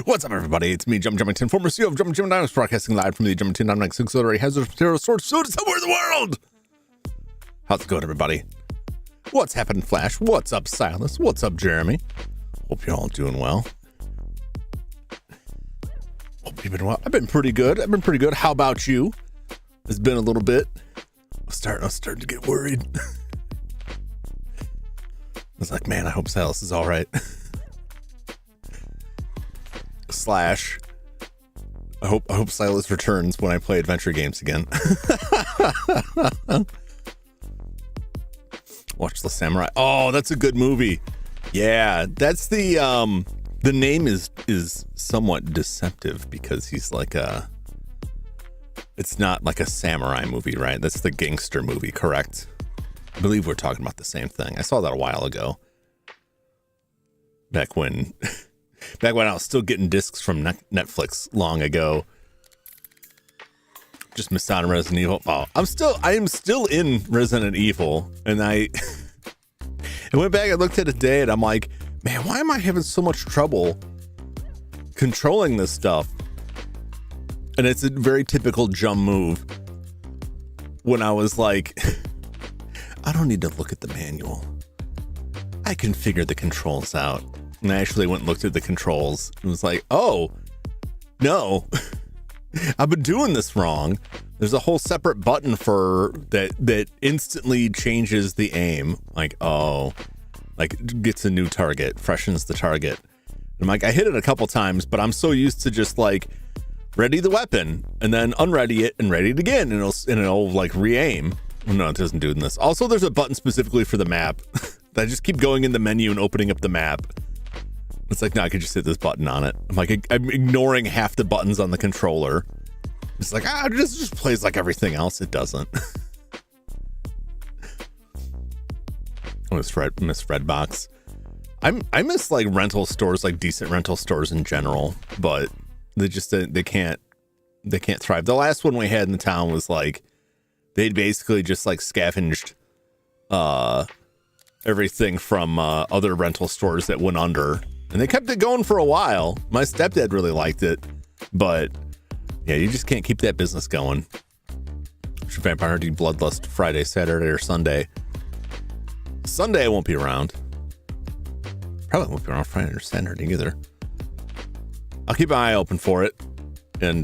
What's up, everybody? It's me, Jum Jumington, former CEO of Jumington Dynamics, broadcasting live from the Jumington Dynamics auxiliary hazardous material storage facility somewhere in the world. How's it going, everybody? What's happening, Flash? What's up, Silas? What's up, Jeremy? Hope you're all doing well. Hope you've been well. I've been pretty good. How about you? It's been a little bit. I'm starting to get worried. I was like, man, I hope Silas is all right. Slash, I hope Silas returns when I play adventure games again. Watch The Samurai. Oh, that's a good movie. Yeah, that's the name is somewhat deceptive because he's like it's not like a samurai movie, right? That's the gangster movie, correct? I believe we're talking about the same thing. I saw that a while ago. Back when I was still getting discs from Netflix long ago. Just missed out on Resident Evil. Oh, I am still in Resident Evil, and I went back and looked at it today, and I'm like, man, why am I having so much trouble controlling this stuff? And it's a very typical Jum move. When I was like, I don't need to look at the manual. I can figure the controls out. And I actually went and looked at the controls and was like, oh, no, I've been doing this wrong. There's a whole separate button for that instantly changes the aim. Like, oh, like gets a new target, freshens the target. And I'm like, I hit it a couple times, but I'm so used to just like ready the weapon and then unready it and ready it again. And it'll like re-aim. No, it doesn't do this. Also, there's a button specifically for the map. I just keep going in the menu and opening up the map. It's like, no, I could just hit this button on it. I'm like, I'm ignoring half the buttons on the controller. It's like, this just plays like everything else. It doesn't. I miss Redbox. I miss like rental stores, like decent rental stores in general, but they can't thrive. The last one we had in the town was like, they'd basically just like scavenged everything from other rental stores that went under. And they kept it going for a while. My stepdad really liked it, but yeah, you just can't keep that business going. Vampire Hunting Bloodlust Friday, Saturday, or Sunday. Sunday I won't be around. Probably won't be around Friday or Saturday either. I'll keep an eye open for it and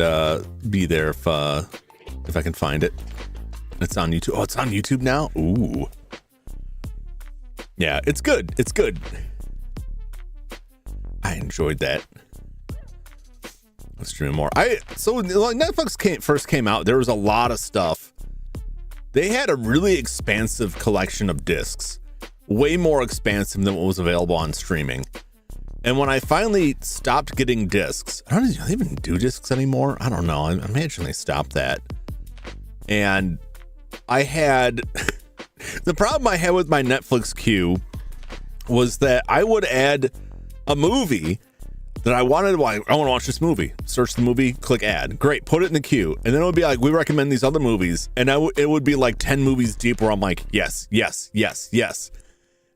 be there if I can find it. It's on YouTube. Oh, it's on YouTube now? Ooh. Yeah, it's good. It's good. I enjoyed that. Let's stream more. So like Netflix first came out, there was a lot of stuff. They had a really expansive collection of discs, way more expansive than what was available on streaming. And when I finally stopped getting discs, do they even do discs anymore? I don't know. I imagine they stopped that. And I had the problem I had with my Netflix queue was that I would add a movie that I wanted to watch. I want to watch this movie. Search the movie, click add. Great, put it in the queue. And then it would be like, we recommend these other movies. And it would be like 10 movies deep where I'm like, yes, yes, yes, yes.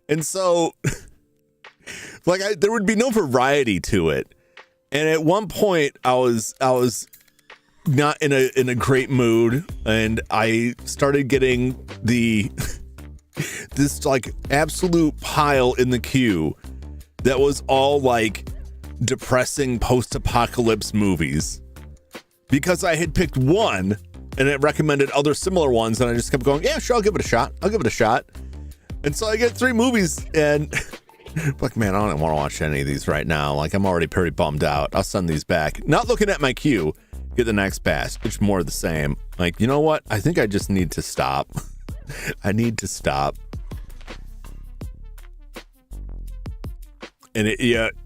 And so like there would be no variety to it. And at one point I was not in a great mood, and I started getting this like absolute pile in the queue that was all like depressing post-apocalypse movies, because I had picked one and it recommended other similar ones, and I just kept going, yeah, sure, I'll give it a shot. And so I get 3 movies and like, man, I don't want to watch any of these right now. Like, I'm already pretty bummed out. I'll send these back. Not looking at my queue, get the next batch. It's more of the same. Like, you know what? I think I just need to stop. I need to stop. And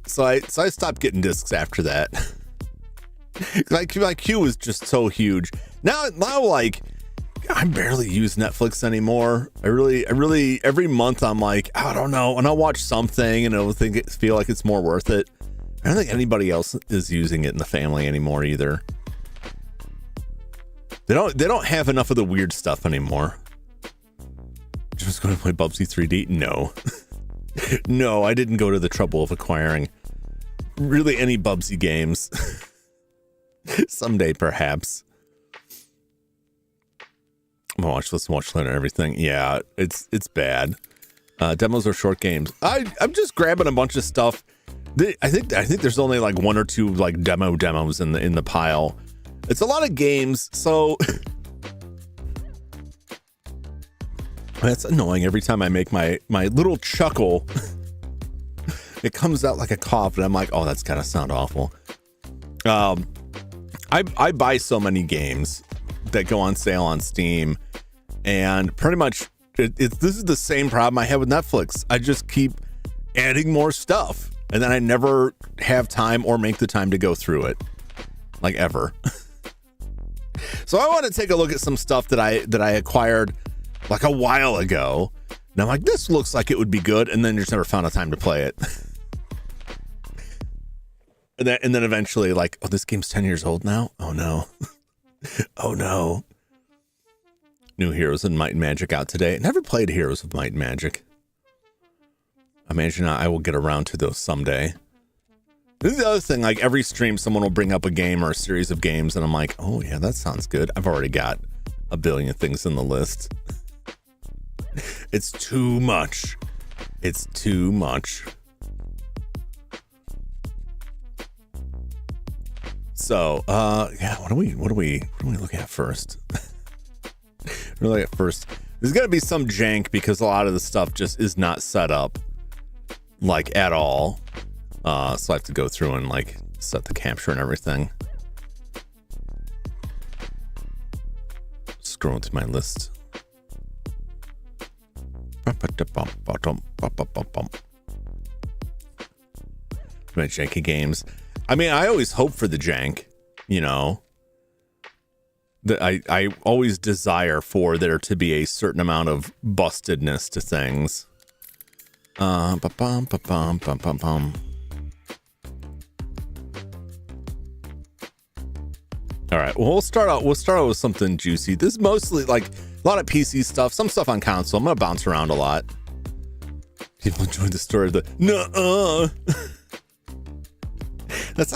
so I stopped getting discs after that. Like, my queue was just so huge. Now like, I barely use Netflix anymore. I really every month I'm like, I don't know, and I'll watch something and I'll feel like it's more worth it. I don't think anybody else is using it in the family anymore either. They don't have enough of the weird stuff anymore. Just going to play Bubsy 3D? No. No, I didn't go to the trouble of acquiring really any Bubsy games. Someday, perhaps. I'm gonna let's watch later everything. Yeah, it's bad. Demos are short games. I'm just grabbing a bunch of stuff. I think there's only like one or two like demos in the pile. It's a lot of games, so that's annoying. Every time I make my little chuckle, it comes out like a cough, and I'm like, oh, that's gotta sound awful. I buy so many games that go on sale on Steam, and pretty much this is the same problem I have with Netflix. I just keep adding more stuff, and then I never have time or make the time to go through it, like ever. So I want to take a look at some stuff that I acquired like a while ago, and I'm like, this looks like it would be good, and then just never found a time to play it. And then eventually, like, oh, this game's 10 years old now? Oh, no. Oh, no. New Heroes of Might and Magic out today. Never played Heroes of Might and Magic. I imagine I will get around to those someday. This is the other thing. Like, every stream, someone will bring up a game or a series of games, and I'm like, oh, yeah, that sounds good. I've already got a billion things in the list. It's too much. It's too much. So, yeah, what do we look at first? We're looking at first. There's gonna be some jank because a lot of the stuff just is not set up like at all. So I have to go through and like set the capture and everything. Scroll to my list. My janky games. I mean, I always hope for the jank, you know. That I always desire for there to be a certain amount of bustedness to things. All right, well, we'll start out with something juicy. This is mostly like a lot of PC stuff, some stuff on console. I'm gonna bounce around a lot. People enjoy the story of the nuh-uh. That's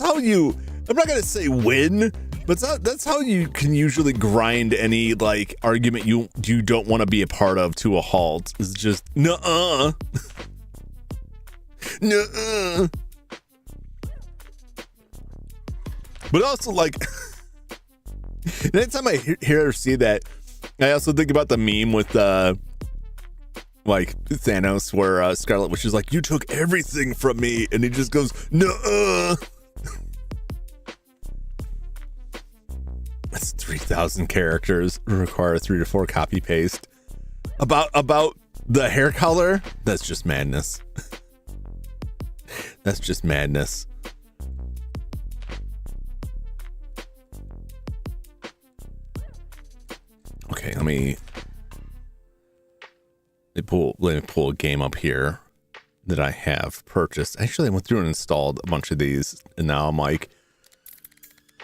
how you, I'm not gonna say win, but that's how you can usually grind any like argument you don't want to be a part of to a halt. It's just nuh-uh. Nuh-uh. But also, like, anytime I hear or see that, I also think about the meme with like Thanos, where Scarlet Witch is like, "You took everything from me," and he just goes, "Nuh-uh." That's 3,000 characters. Require 3 to 4 copy paste. About the hair color. That's just madness. That's just madness. Okay, let me pull a game up here that I have purchased. Actually, I went through and installed a bunch of these, and now I'm like,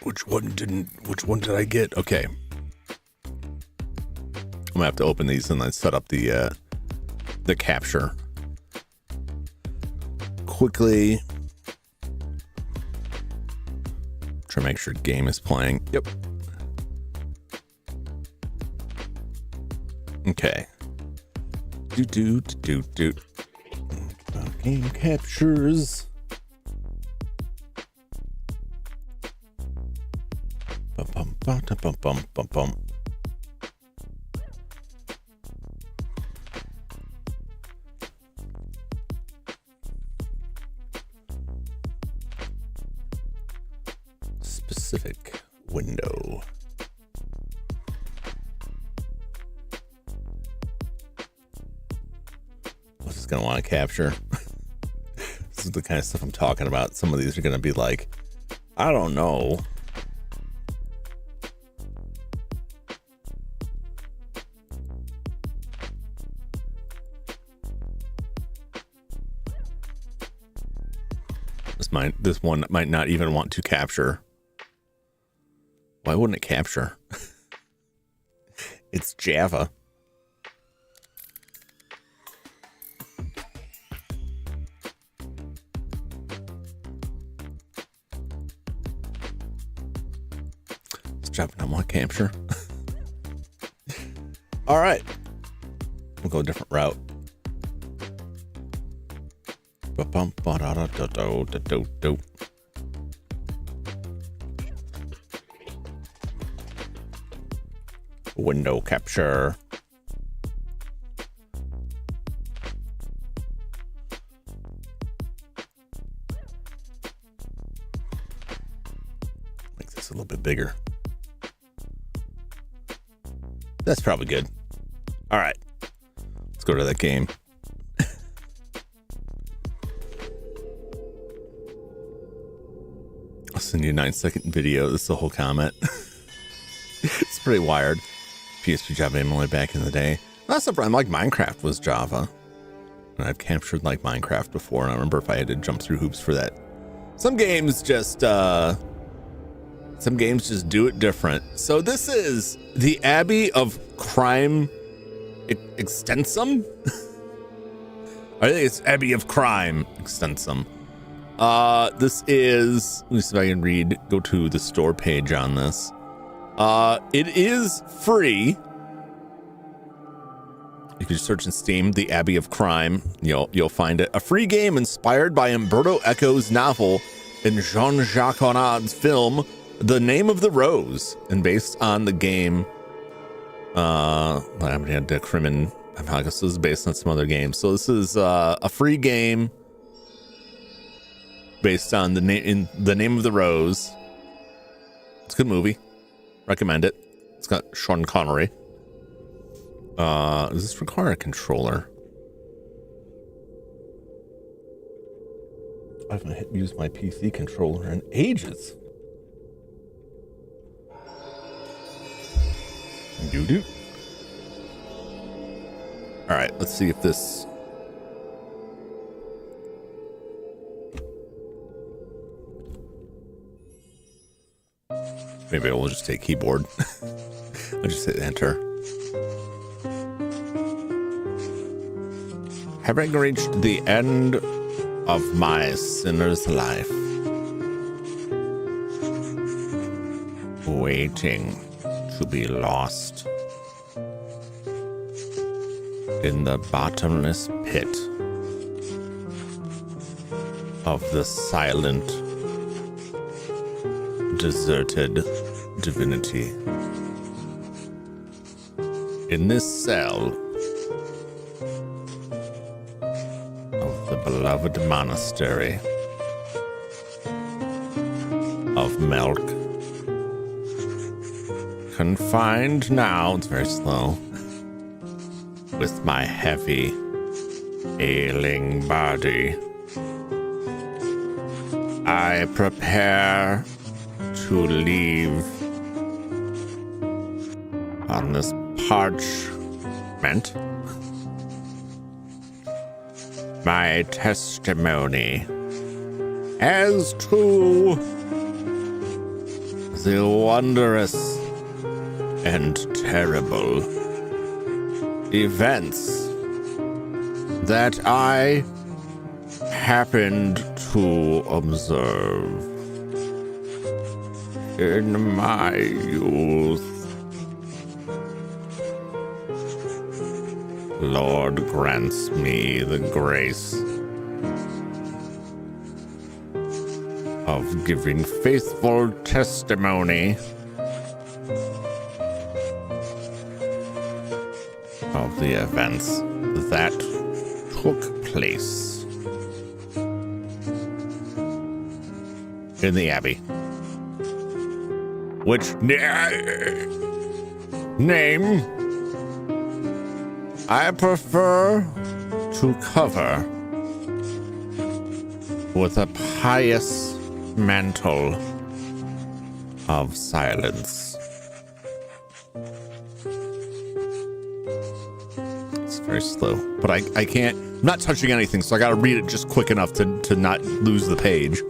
which one did I get? Okay. I'm gonna have to open these and then set up the capture quickly. Try to make sure game is playing. Yep. Okay. Do. Game captures. Bum. Specific window. What's this gonna want to capture? This is the kind of stuff I'm talking about. Some of these are gonna be like, I don't know. This one might not even want to capture. Why wouldn't it capture? It's Java. job in unlock capture. All right. We'll go a different route. Window capture. Make this a little bit bigger. That's probably good. All right. Let's go to that game. I'll send you a 9-second video. This is the whole comment. It's pretty wired. PSP Java Emily back in the day. That's the problem. Like Minecraft was Java. And I've captured like Minecraft before, and I remember if I had to jump through hoops for that. Some games just do it different. So this is the Abbey of Crime Extensum. I think it's Abbey of Crime Extensum. This is, let me see if I can go to the store page on this. It is free. You can search in Steam, The Abbey of Crime. You'll find it. A free game inspired by Umberto Eco's novel and Jean-Jacques Annaud's film, The Name of the Rose, and based on the game, I guess this is based on some other games. So this is a free game based on the Name of the Rose. It's a good movie. Recommend it. It's got Sean Connery. Does this require a controller? I haven't used my PC controller in ages. Doo-doo. All right, let's see if this... Maybe I will just take keyboard. I'll just hit enter. Having reached the end of my sinner's life, waiting to be lost in the bottomless pit of the silent, deserted divinity. In this cell of the beloved monastery of milk, confined now, it's very slow, with my heavy, ailing body, I prepare to leave on this parchment my testimony as to the wondrous and terrible events that I happened to observe in my youth. Lord grants me the grace of giving faithful testimony of the events that took place in the Abbey, which name I prefer to cover with a pious mantle of silence. It's very slow, but I can't, I'm not touching anything, so I gotta read it just quick enough to not lose the page.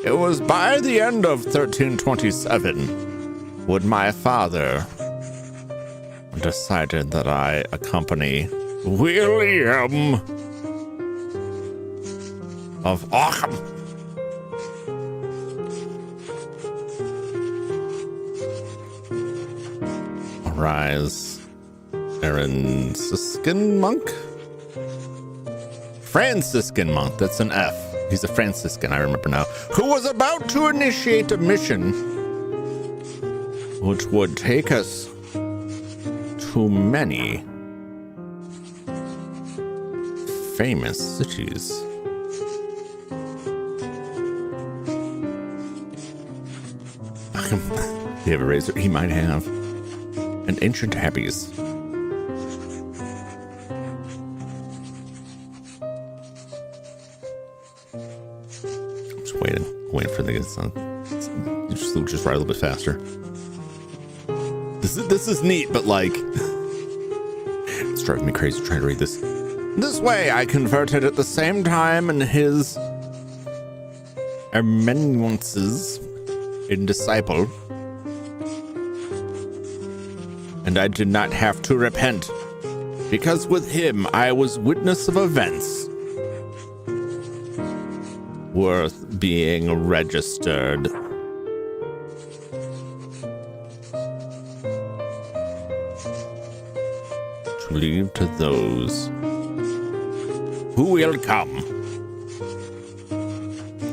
It was by the end of 1327 when my father decided that I accompany William of Ockham Rise. Franciscan monk? Franciscan monk, that's an F. He's a Franciscan, I remember now. Who was about to initiate a mission which would take us to many famous cities. Do you have a razor? He might have. An ancient habits. Waiting for the just ride a little bit faster. This is neat, but like it's driving me crazy trying to read this. This way I converted at the same time in his amanuenses in disciple, and I did not have to repent, because with him I was witness of events worth being registered. To leave to those who will come.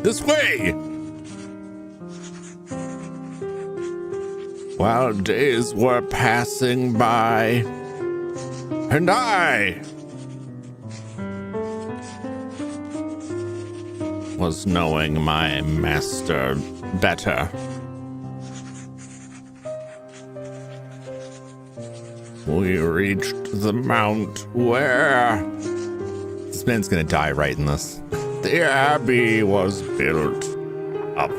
This way! While days were passing by, and I was knowing my master better. We reached the mount where... This man's gonna die right in this. The abbey was built up.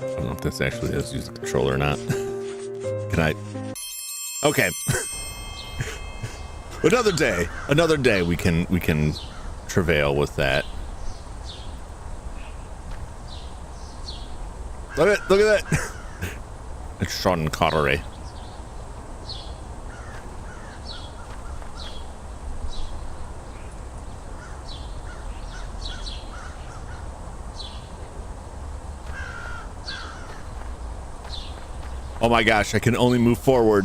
I don't know if this actually is use the controller or not. Can I? Okay. Another day we can travail with that. Look at that. It's Sean Connery. Oh my gosh, I can only move forward.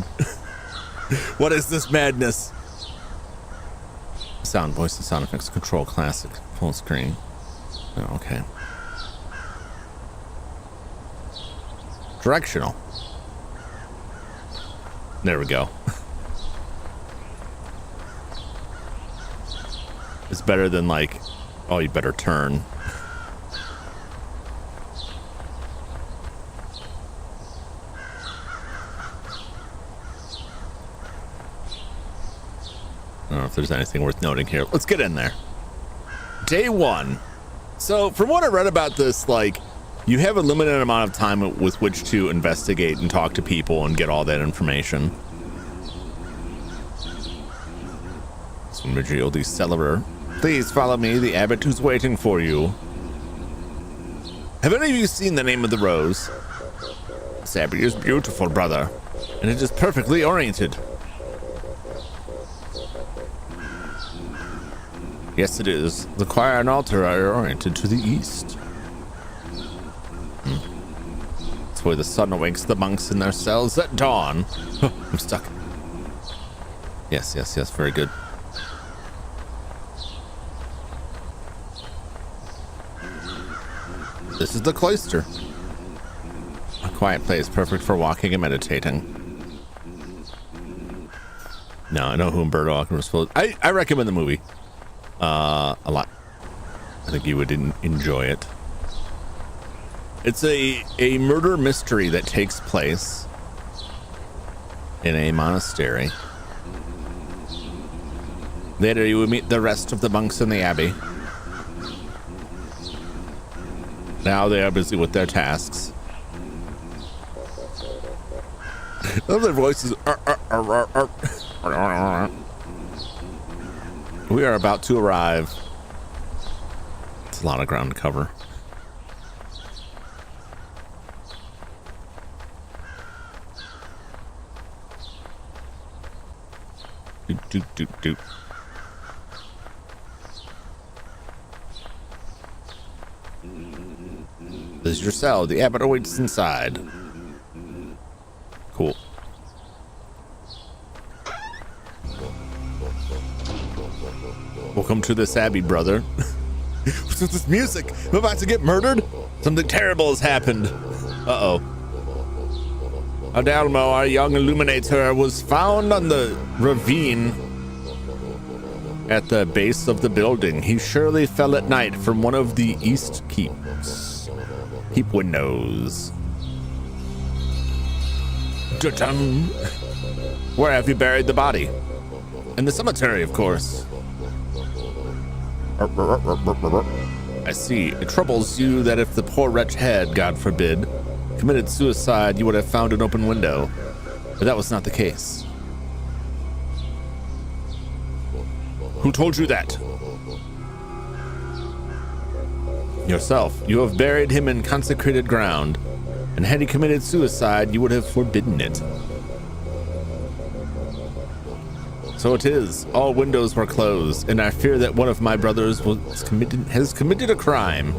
What is this madness? Sound, voice and sound effects, control, classic, full screen. Oh, okay. Directional. There we go. It's better than like, oh, you better turn. I don't know if there's anything worth noting here. Let's get in there. Day one. So from what I read about this, like, you have a limited amount of time with which to investigate and talk to people and get all that information. Some Magildi Cellarer. Please follow me, the abbot who's waiting for you. Have any of you seen The Name of the Rose? This abbey is beautiful, brother, and it is perfectly oriented. Yes, it is. The choir and altar are oriented to the east. It's where the sun awakes the monks in their cells at dawn. Oh, I'm stuck. Yes, yes, yes. Very good. This is the cloister. A quiet place perfect for walking and meditating. No, I know who Umberto Alcon was supposed. I recommend the movie. A lot. I think you would enjoy it. It's a murder mystery that takes place in a monastery. Later you will meet the rest of the monks in the abbey. Now they are busy with their tasks. I love their voices. We are about to arrive. It's a lot of ground to cover. Doot, doot, doot, doot. This is your cell. The abbot awaits inside. Cool. Welcome to this abbey, brother. What's with this music? I'm about to get murdered? Something terrible has happened. Uh-oh. Adalmo, our young illuminator, was found on the ravine at the base of the building. He surely fell at night from one of the east keep windows. Ta-dum. Where have you buried the body? In the cemetery, of course. I see. It troubles you that if the poor wretch had, God forbid, committed suicide, you would have found an open window. But that was not the case. Who told you that? Yourself. You have buried him in consecrated ground, and had he committed suicide, you would have forbidden it. So it is. All windows were closed, and I fear that one of my brothers has committed a crime.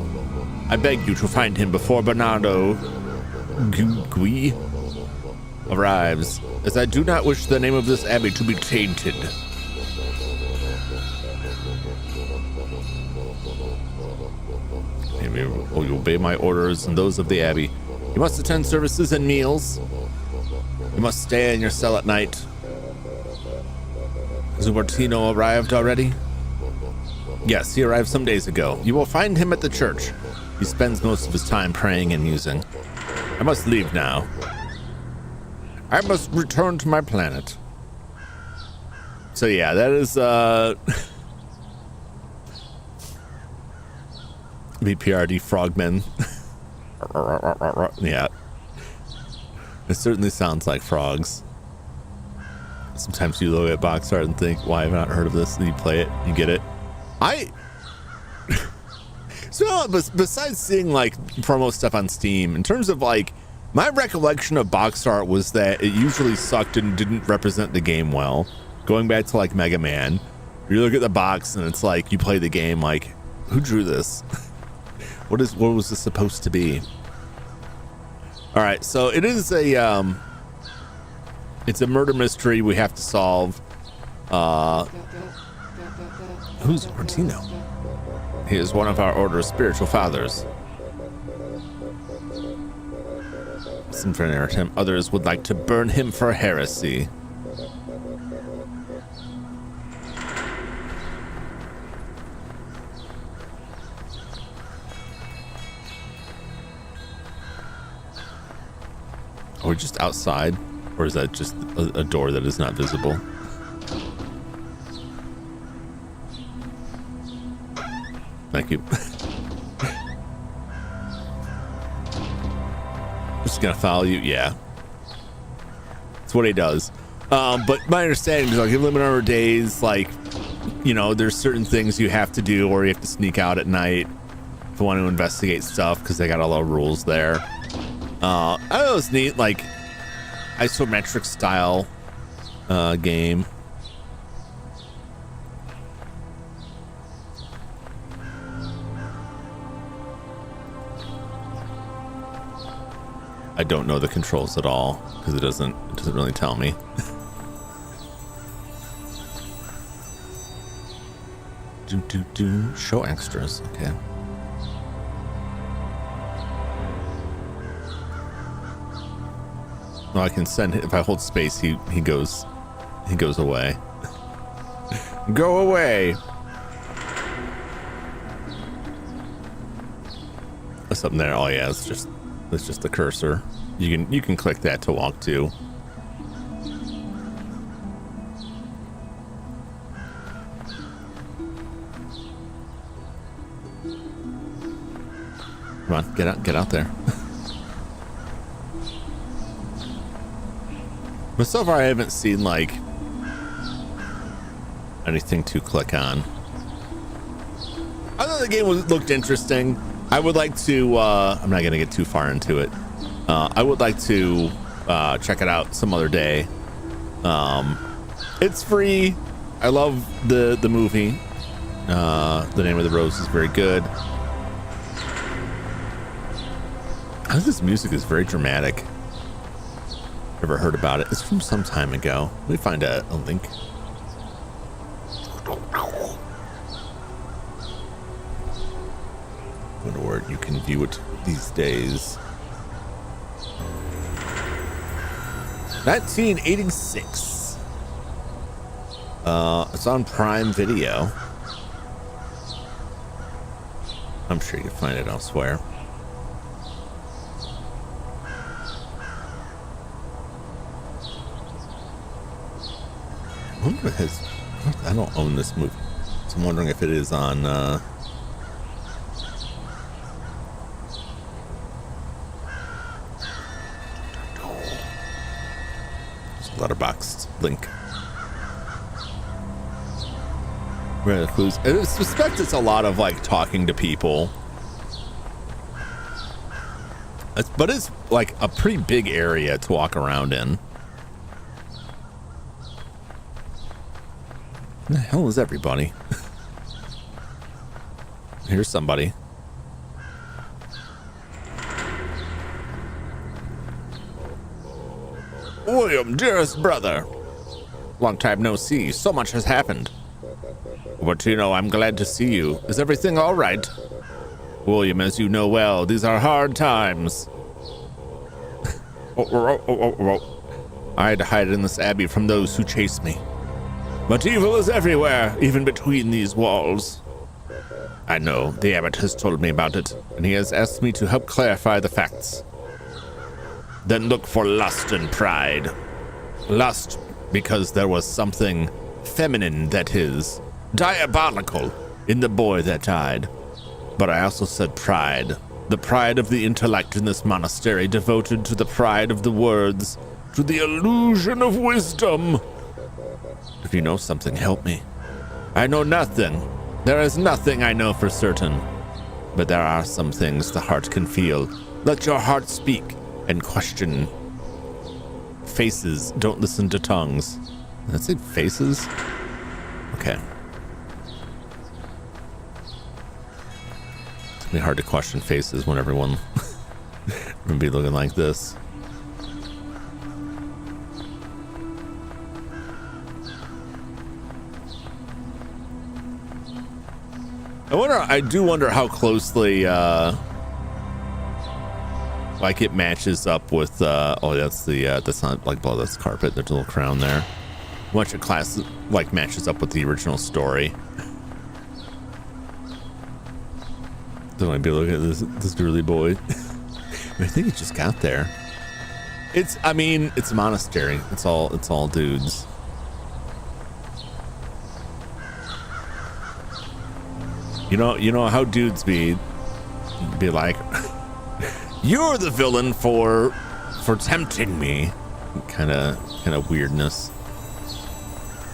I beg you to find him before Bernardo Gui arrives, as I do not wish the name of this abbey to be tainted. You obey my orders and those of the abbey. You must attend services and meals. You must stay in your cell at night. Zubertino arrived already? Yes, he arrived some days ago. You will find him at the church. He spends most of his time praying and musing. I must leave now. I must return to my planet. So yeah, that is VPRD frogmen. Yeah. It certainly sounds like frogs. Sometimes you look at box art and think, why have I not heard of this? And you play it, you get it. So besides seeing like promo stuff on Steam, in terms of like, my recollection of box art was that it usually sucked and didn't represent the game well. Going back to like Mega Man, you look at the box and it's like, you play the game like, who drew this? What was this supposed to be? All right, so it is a it's a murder mystery we have to solve. Who's Martino? He is one of our order's spiritual fathers. Some for him. Others would like to burn him for heresy. Are we just outside? Or is that just a door that is not visible? Thank you. Just gonna follow you? Yeah. That's what he does. But my understanding is like, you limit number of days, like, you know, there's certain things you have to do, or you have to sneak out at night if you want to investigate stuff, because they got a lot of rules there. I thought it was neat, like isometric style game. I don't know the controls at all because it doesn't really tell me. Show extras. Okay. No, I can send it. If I hold space, he goes away. Go away. What's up there? Oh yeah, it's just the cursor. You can click that to walk to. Come on, get out there. But so far I haven't seen like anything to click on. I thought the game looked interesting. I would like to I'm not gonna get too far into it. I would like to check it out some other day. It's free. I love the movie. The Name of the Rose is very good. This music is very dramatic. Never heard about it. It's from some time ago. Let me find a link. Wonder where you can view it these days. 1986. It's on Prime Video. I'm sure you can find it elsewhere. I wonder if I don't own this movie, so I'm wondering if it is on Letterboxd link. Where the clues? I suspect it's a lot of like talking to people. But it's like a pretty big area to walk around in. Where the hell is everybody? Here's somebody. William, dearest brother. Long time no see. So much has happened. But you know, I'm glad to see you. Is everything all right? William, as you know well, these are hard times. I had to hide in this abbey from those who chase me. But evil is everywhere, even between these walls. I know, the abbot has told me about it, and he has asked me to help clarify the facts. Then look for lust and pride. Lust, because there was something feminine, that is, diabolical, in the boy that died. But I also said pride. The pride of the intellect in this monastery, devoted to the pride of the words, to the illusion of wisdom. If you know something, help me. I know nothing. There is nothing I know for certain. But there are some things the heart can feel. Let your heart speak and question. Faces, don't listen to tongues. Did I say faces? Okay. It's gonna be hard to question faces when everyone would be looking like this. I do wonder how closely like it matches up with oh, that's not like, well, that's carpet, there's a little crown there. Much of class like matches up with the original story. Don't I be looking at this girly boy? I think he just got there. It's a monastery. It's all dudes. You know how dudes be like, you're the villain for tempting me. Kind of weirdness.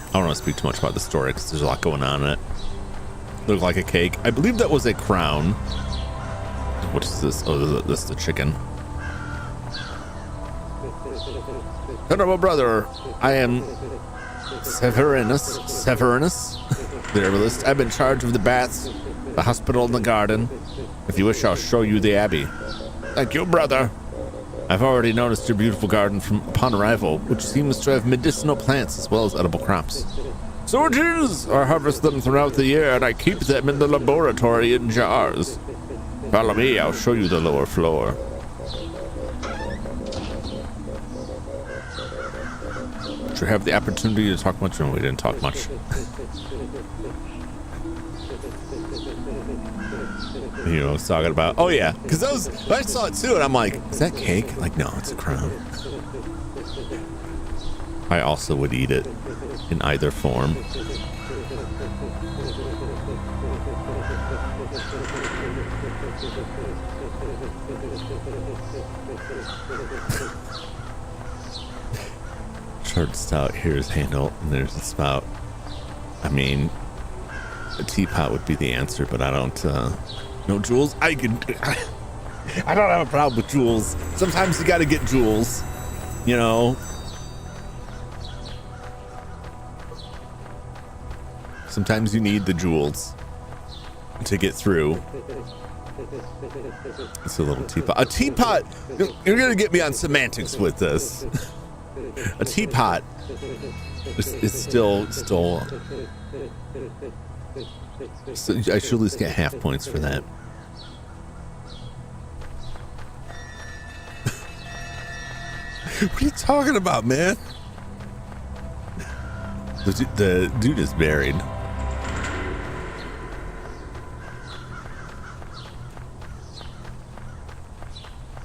I don't want to speak too much about the story because there's a lot going on in it. Looked like a cake. I believe that was a crown. What is this? Oh, this is the chicken. Honorable brother, I am Severinus, the herbalist. I'm in charge of the baths, the hospital, and the garden. If you wish, I'll show you the abbey. Thank you, brother. I've already noticed your beautiful garden upon arrival, which seems to have medicinal plants as well as edible crops. So it is. I harvest them throughout the year, and I keep them in the laboratory in jars. Follow me, I'll show you the lower floor. Did you have the opportunity to talk much? No, we didn't talk much. You know, I was talking about, oh yeah, because I saw it too, and I'm like, is that cake? Like, no, it's a crown. I also would eat it in either form. Short stout, here's handle, and there's the spout. I mean, a teapot would be the answer, but I don't, no jewels? I don't have a problem with jewels. Sometimes you gotta get jewels, you know? Sometimes you need the jewels to get through. It's a little teapot. A teapot. You're gonna get me on semantics with this. A teapot is still. So I should at least get half points for that. What are you talking about, man? The dude is buried.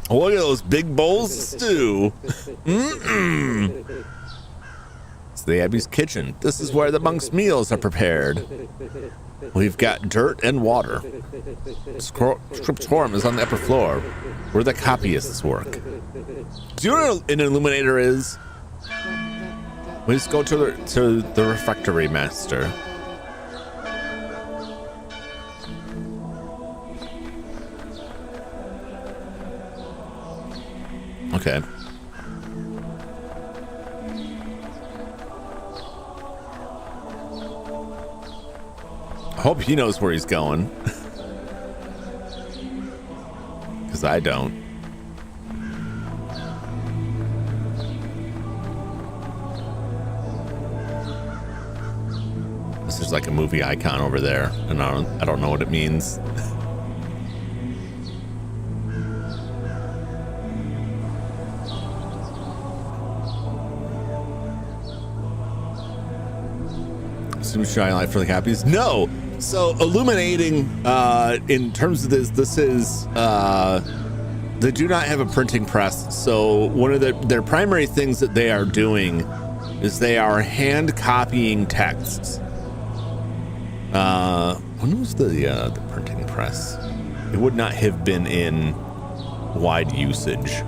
Oh, look at those big bowls of stew. It's the Abbey's kitchen. This is where the monks' meals are prepared. We've got dirt and water. Scriptorum is on the upper floor, where the copyists work. Do you know what an illuminator is? We just go to the refractory master. Okay. I hope he knows where he's going. Because I don't. This is like a movie icon over there, and I don't know what it means. Shine light for the copies? No. So illuminating, in terms of this is they do not have a printing press. So one of their primary things that they are doing is they are hand copying texts. When was the printing press? It would not have been in wide usage.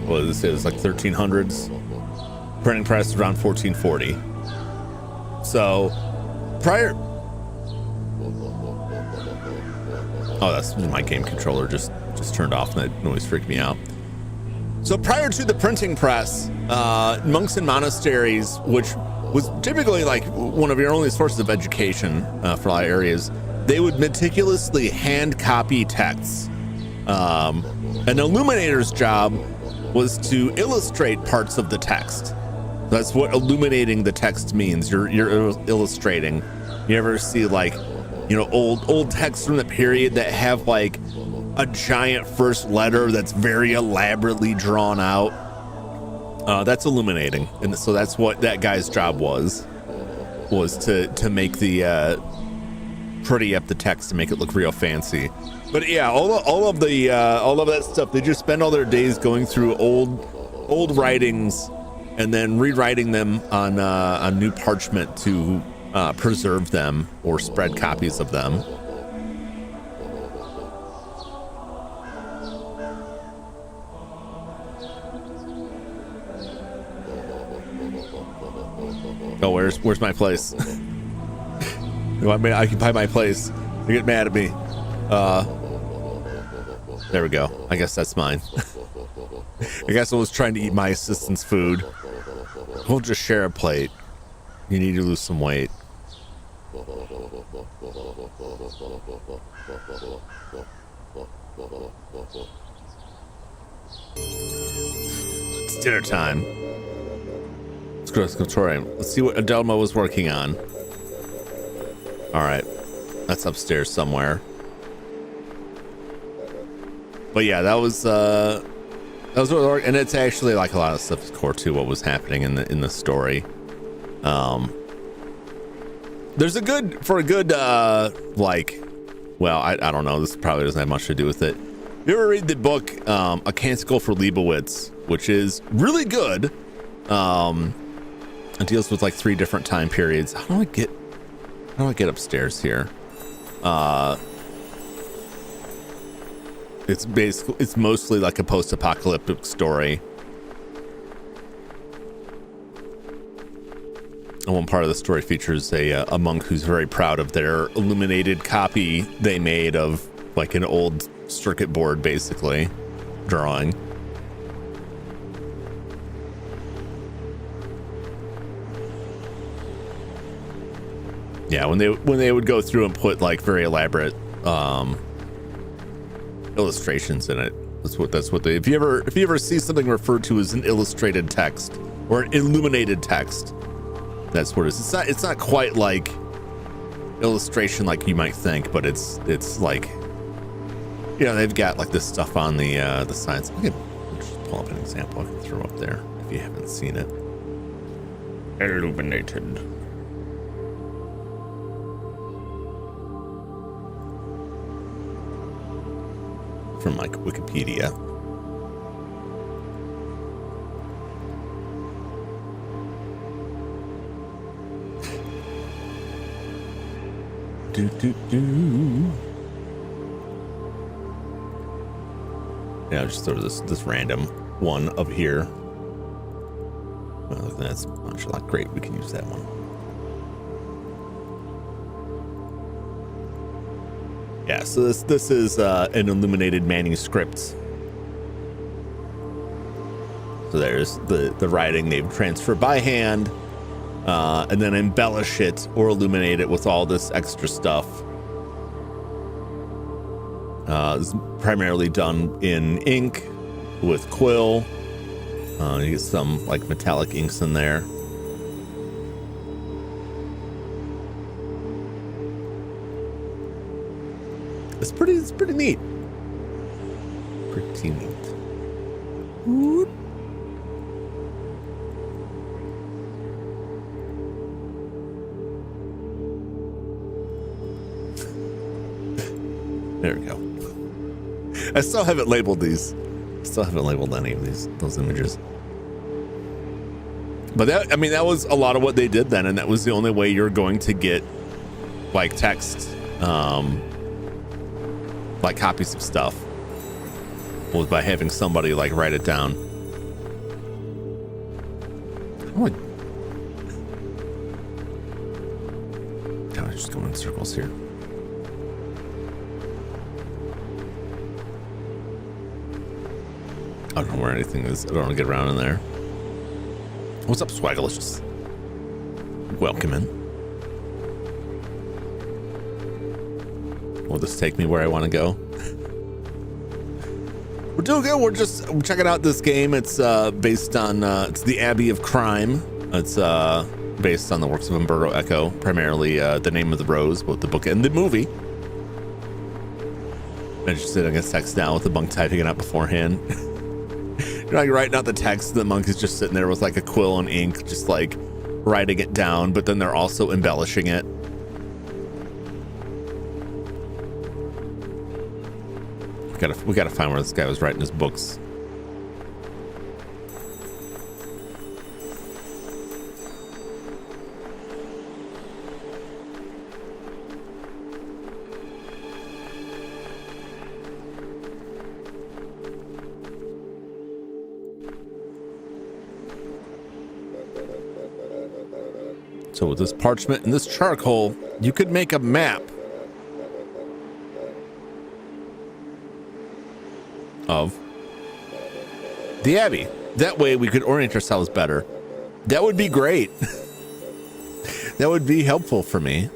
Well, this is like 1300s. Printing press around 1440. So prior. Oh, that's my game controller just turned off, and that noise freaked me out. So prior to the printing press, monks and monasteries, which was typically like one of your only sources of education for a lot of areas, they would meticulously hand copy texts. An illuminator's job was to illustrate parts of the text. That's what illuminating the text means. You're illustrating. You ever see like, you know, old texts from the period that have like a giant first letter that's very elaborately drawn out? That's illuminating, and so that's what that guy's job was to make the pretty up the text to make it look real fancy. But yeah, all of that stuff, they just spend all their days going through old writings and then rewriting them on new parchment to preserve them or spread copies of them. Oh, where's my place? You want me to occupy my place? You get mad at me. There we go. I guess that's mine. I guess I was trying to eat my assistant's food. We'll just share a plate. You need to lose some weight. It's dinner time. Let's go to the scriptorium. Let's see what Adelma was working on. All right, that's upstairs somewhere. But yeah, that was what, and it's actually like a lot of stuff is core to what was happening in the story. There's a good like, well, I don't know. This probably doesn't have much to do with it. You ever read the book A Canticle for Leibowitz, which is really good. It deals with like 3 different time periods. How do I get upstairs here? It's mostly like a post-apocalyptic story. And one part of the story features a monk who's very proud of their illuminated copy they made of like an old circuit board, basically, drawing. Yeah, when they would go through and put like very elaborate illustrations in it. That's what they. If you ever see something referred to as an illustrated text or an illuminated text, that's what it is. It's not quite like illustration like you might think, but it's like, you know, they've got like this stuff on the sides. I can just pull up an example I can throw up there if you haven't seen it. Illuminated. From like Wikipedia. Yeah, I'll just throw this random one up here. Well, that's not great. We can use that one. Yeah, so this is an illuminated manuscript. So there's the writing they've transferred by hand, and then embellish it or illuminate it with all this extra stuff. It's primarily done in ink with quill. You get some like metallic inks in there. It's pretty neat. Pretty neat. Whoop. There we go. I still haven't labeled these. Still haven't labeled any of those images. But that was a lot of what they did then, and that was the only way you're going to get like text, like copies of stuff, was by having somebody like write it down. Oh, I'm just going in circles here. I don't know where anything is. I don't want to get around in there. What's up, Swaggalicious? Welcome in. Will this take me where I want to go? We're doing good. We're checking out this game. It's based on it's the Abbey of Crime. It's based on the works of Umberto Eco, primarily The Name of the Rose, both the book and the movie. I'm just sitting against text now with the monk typing it out beforehand. You're like writing out the text, the monk is just sitting there with like a quill and ink, just like writing it down, but then they're also embellishing it. We gotta find where this guy was writing his books. So with this parchment and this charcoal, you could make a map of the Abbey. That way we could orient ourselves better. That would be great. That would be helpful for me.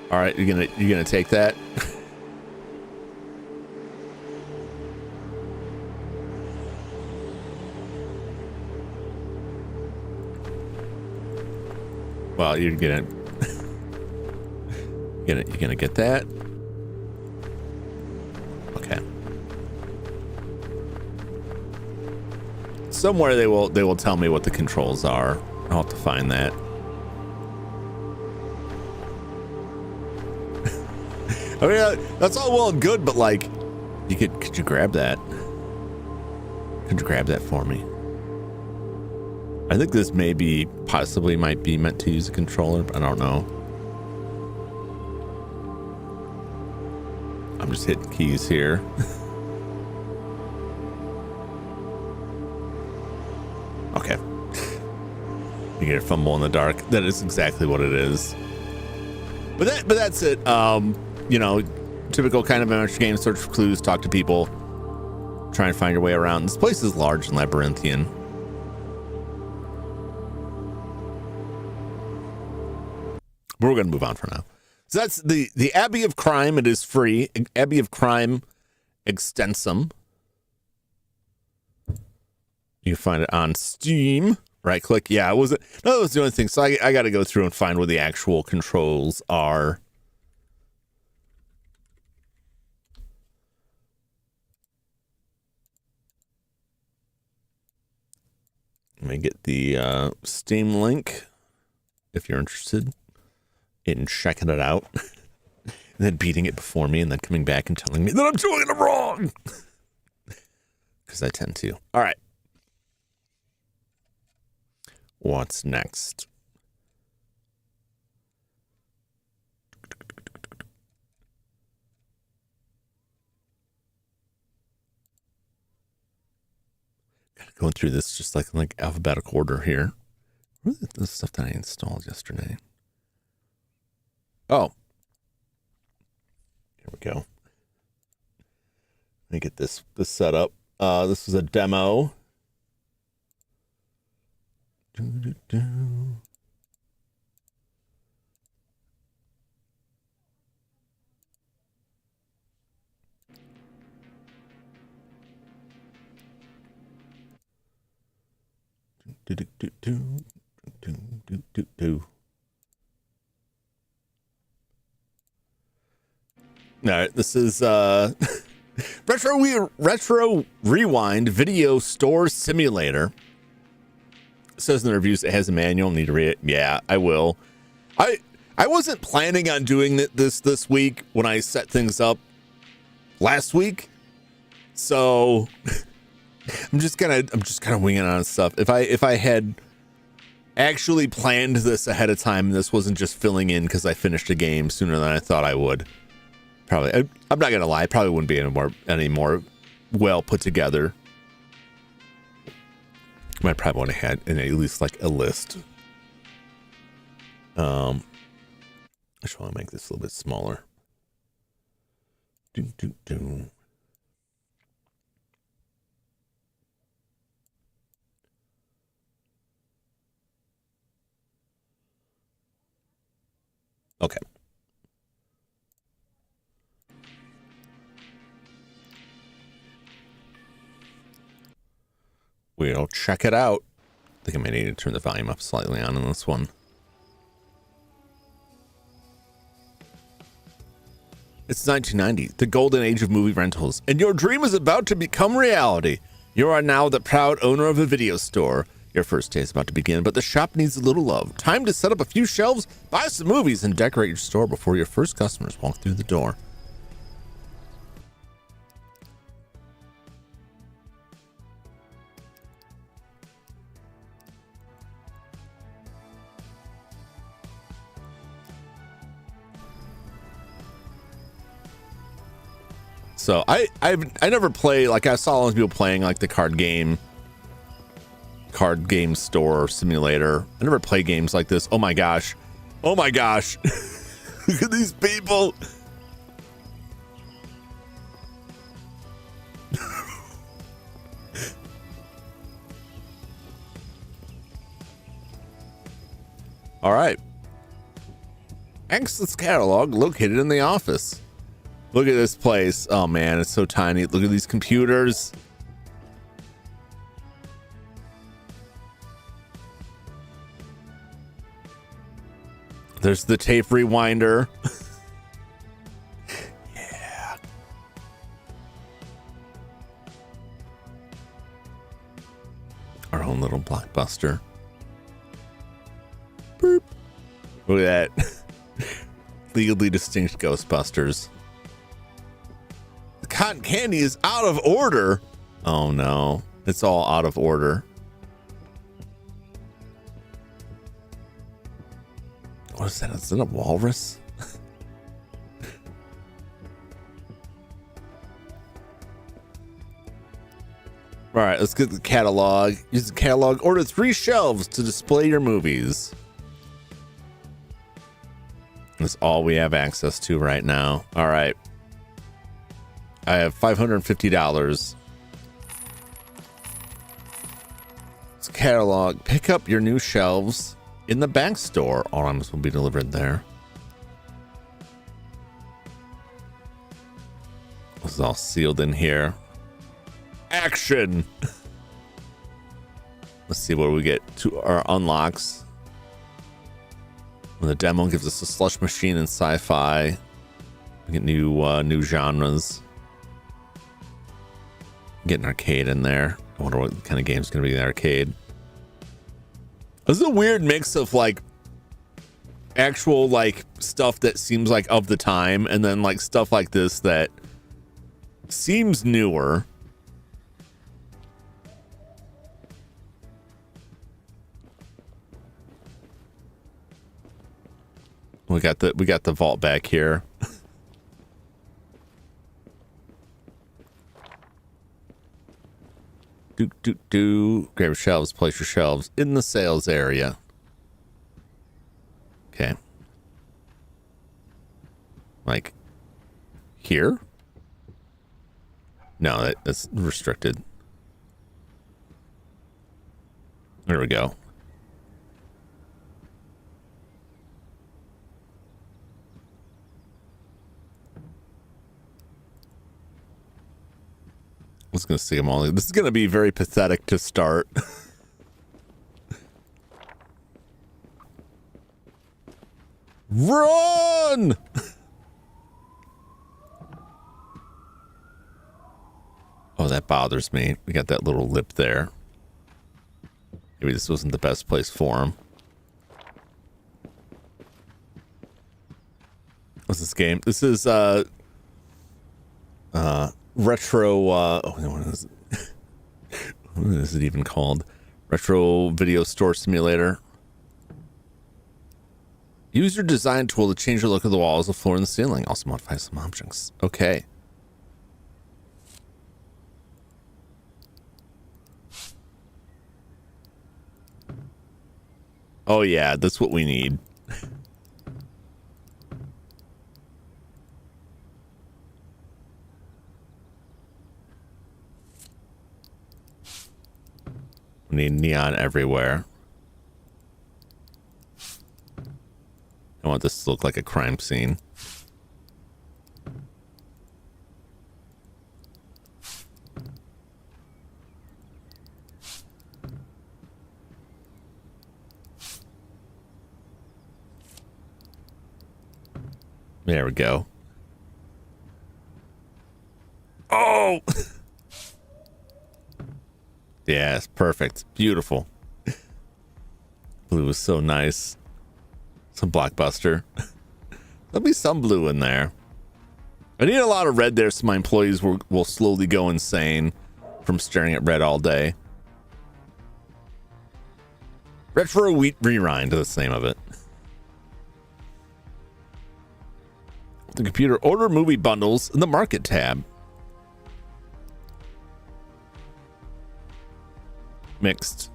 All right, you're gonna take that. Well, you're gonna get that. Okay. Somewhere they will tell me what the controls are. I'll have to find that. I mean, that's all well and good, but like, could you grab that? Could you grab that for me? I think this possibly might be meant to use a controller, but I don't know. I'm just hitting keys here. Okay. You get a fumble in the dark. That is exactly what it is. But that's it. You know, Typical kind of adventure game. Search for clues, talk to people, try and find your way around. This place is large and labyrinthian. But we're going to move on for now. So that's the Abbey of Crime. It is free. Abbey of Crime Extensum. You can find it on Steam. Right click. Yeah, it wasn't. No, that was the only thing. So I got to go through and find where the actual controls are. Let me get the Steam link if you're interested in checking it out. And then beating it before me and then coming back and telling me that I'm doing it wrong. Because I tend to. All right. What's next? Going through this just like alphabetical order here. What is the stuff that I installed yesterday? Oh. Here we go. Let me get this set up. This is a demo. All right, this is Retro Rewind Video Store Simulator. It says in the reviews it has a manual. Need to read it. Yeah, I will. I wasn't planning on doing this week when I set things up last week, so I'm just kind of winging on stuff. If I had actually planned this ahead of time, this wasn't just filling in because I finished a game sooner than I thought I would. Probably, I'm not gonna lie, it probably wouldn't be any more well put together. I probably would have had in at least like a list. I just want to make this a little bit smaller. Okay. We'll check it out. I think I may need to turn the volume up slightly on this one. It's 1990, the golden age of movie rentals, and your dream is about to become reality. You are now the proud owner of a video store. Your first day is about to begin, but the shop needs a little love. Time to set up a few shelves, buy some movies, and decorate your store before your first customers walk through the door. So I never play, like I saw a lot of people playing like the card game store simulator. I never play games like this. Oh my gosh. Oh my gosh. Look at these people. All right. Access catalog located in the office. Look at this place. Oh man, it's so tiny. Look at these computers. There's the tape rewinder. Yeah. Our own little blockbuster. Boop. Look at that. Legally distinct Ghostbusters. The cotton candy is out of order. Oh no, it's all out of order. What is that? Is it a walrus? All right, let's get the catalog. Use the catalog. Order 3 shelves to display your movies. That's all we have access to right now. All right. I have $550. It's catalog. Pick up your new shelves in the back store. All items will be delivered there. This is all sealed in here. Action! Let's see what we get to our unlocks. The demo gives us a slush machine and sci-fi. We get new genres. Get an arcade in there. I wonder what kind of game's gonna be in the arcade. This is a weird mix of like actual like stuff that seems like of the time, and then like stuff like this that seems newer. We got the vault back here. Grab your shelves, place your shelves in the sales area. Okay. Like here? No, that's restricted. There we go. I was going to see them all. This is going to be very pathetic to start. Run! Oh, that bothers me. We got that little lip there. Maybe this wasn't the best place for him. What's this game? This is retro what is it? What is it even called? Retro video store simulator. Use your design tool to change the look of the walls, the floor, and the ceiling. Also modify some objects. Okay. Oh yeah, that's what we need. We need neon everywhere. I want this to look like a crime scene. There we go. Oh! Yeah, it's perfect. Beautiful. Blue is so nice. Some blockbuster. There'll be some blue in there. I need a lot of red there so my employees will slowly go insane from staring at red all day. Retro Wheat Rewind, that's the name of it. The computer, order movie bundles in the market tab. Mixed.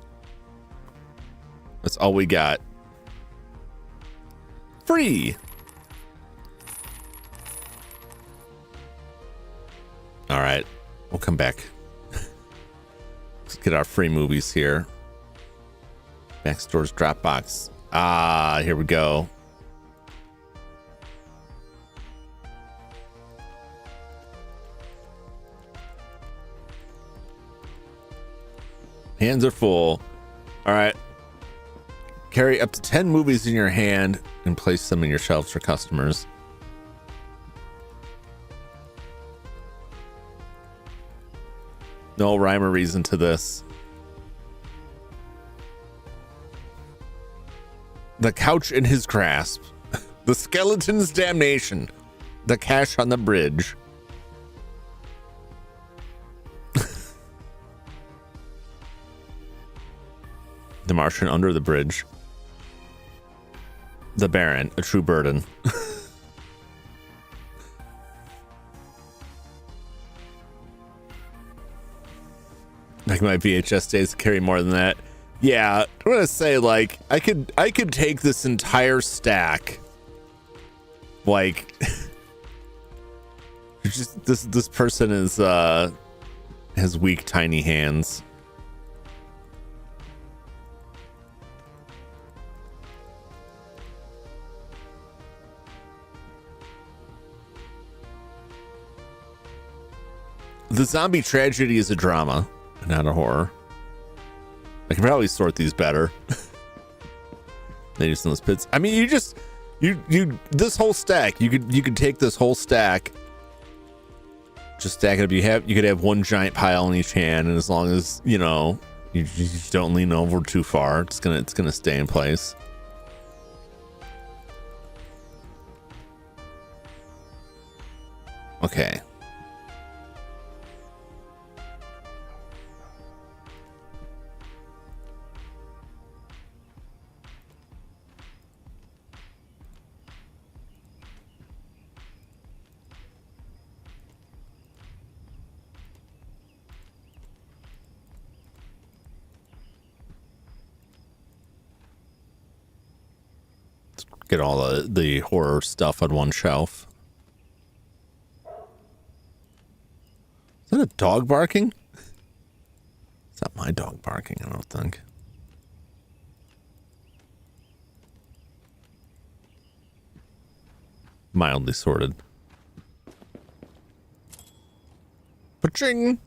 That's all we got. Free. All right, we'll come back. Let's get our free movies here. Backstore's Dropbox. Ah, here we go. Hands are full. All right. Carry up to 10 movies in your hand and place them in your shelves for customers. No rhyme or reason to this. The couch in his grasp. The skeleton's damnation. The cash on the bridge. The Martian under the bridge. The Baron, a true burden. Like my VHS days carry more than that. Yeah, I'm gonna say like I could take this entire stack, like It's just this person is has weak, tiny hands. The zombie tragedy is a drama, not a horror. I can probably sort these better. They use some of those pits. I mean, you this whole stack. You could take this whole stack, just stack it up. You could have one giant pile in each hand, and as long as you just don't lean over too far, it's gonna stay in place. Okay. Get all the horror stuff on one shelf. Is that a dog barking? It's not my dog barking, I don't think. Mildly sorted. Paching!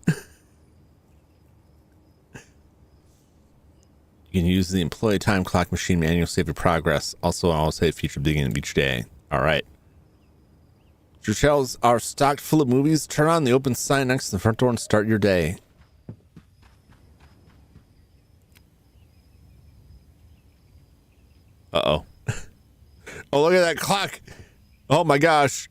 You can use the employee time clock machine manual to save your progress. Also, I'll save feature beginning of each day. All right. Your shelves are stocked full of movies. Turn on the open sign next to the front door and start your day. Uh-oh. Oh, look at that clock. Oh, my gosh.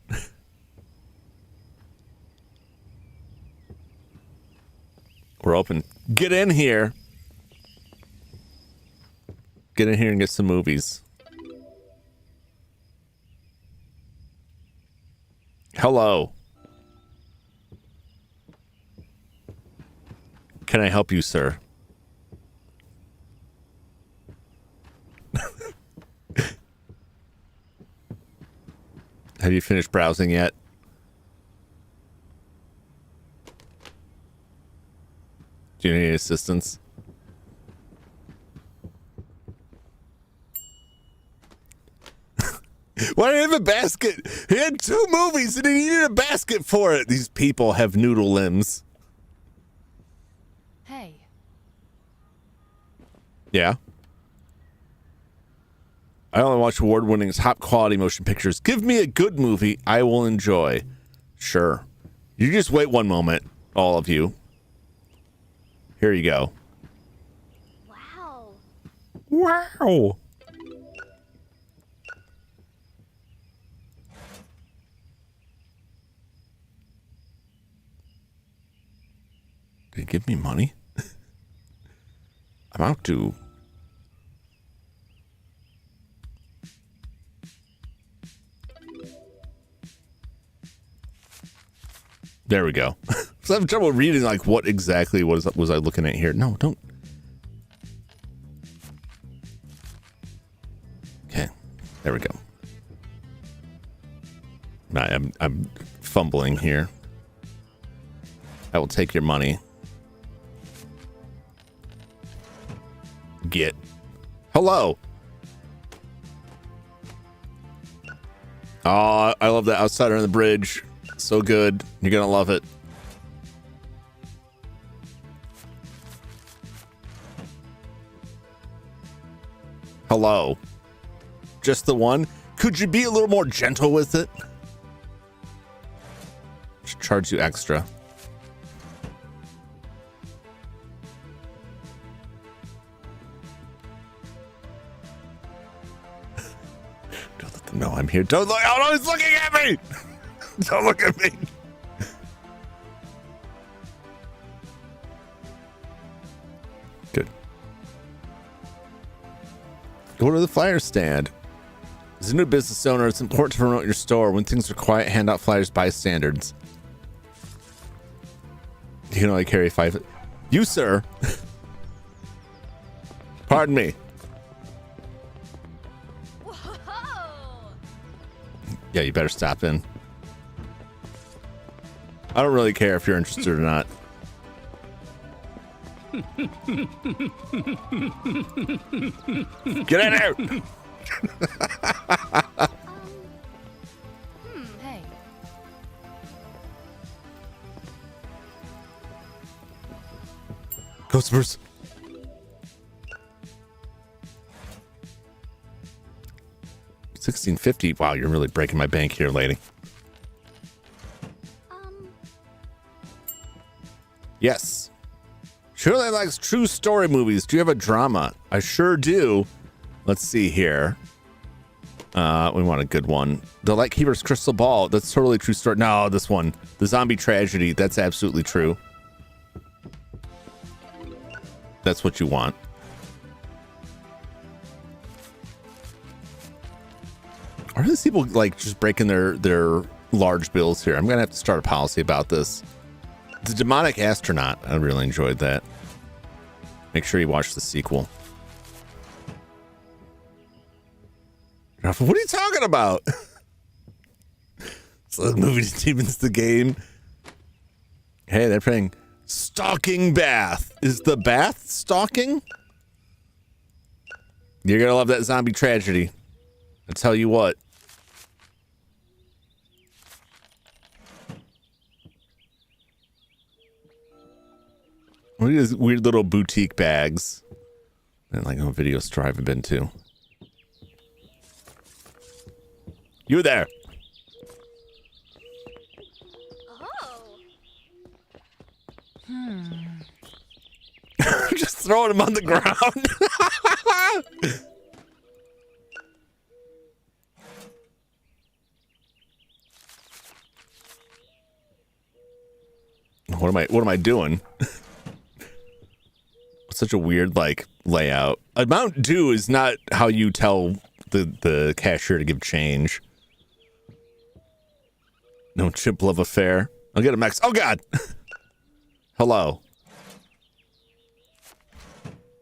We're open. Get in here. Get in here and get some movies. Hello. Can I help you, sir? Have you finished browsing yet? Do you need any assistance? Why did he have a basket? He had 2 movies and he needed a basket for it. These people have noodle limbs. Hey. Yeah. I only watch award-winning top quality motion pictures. Give me a good movie I will enjoy. Sure. You just wait one moment, all of you. Here you go. Wow. Wow. Did he give me money? I'm out to... There we go. So I'm having trouble reading, like, what exactly was I looking at here? No, don't. Okay, there we go. I'm fumbling here. I will take your money. Get. Hello. Oh, I love that outsider on the bridge. So good. You're gonna love it. Hello. Just the one? Could you be a little more gentle with it? Should charge you extra. Don't let them know I'm here. Don't look. Oh no, he's looking at me! Don't look at me. Good. Go to the flyer stand. As a new business owner, it's important to promote your store. When things are quiet, hand out flyers by standards. You can only carry 5. You, sir. Pardon me. Whoa. Yeah, you better stop in. I don't really care if you're interested or not. Get in there! Hey. Customers. $16.50. Wow, you're really breaking my bank here, lady. Yes. Shirley likes true story movies. Do you have a drama? I sure do. Let's see here. We want a good one. The Lightkeeper's Crystal Ball. That's totally true story. No, this one. The Zombie Tragedy. That's absolutely true. That's what you want. Are these people like just breaking their large bills here? I'm gonna have to start a policy about this. The Demonic Astronaut. I really enjoyed that. Make sure you watch the sequel. What are you talking about? So the movie Demons the game. Hey, they're playing Stalking Bath. Is the bath stalking? You're gonna love that Zombie Tragedy. I tell you what. Look at these weird little boutique bags. And like a video store I haven't been to. You there. Oh. Just throwing them on the ground. What am I doing? Such a weird like layout. Amount due is not how you tell the cashier to give change. No chip love affair. I'll get a max. Oh God. Hello.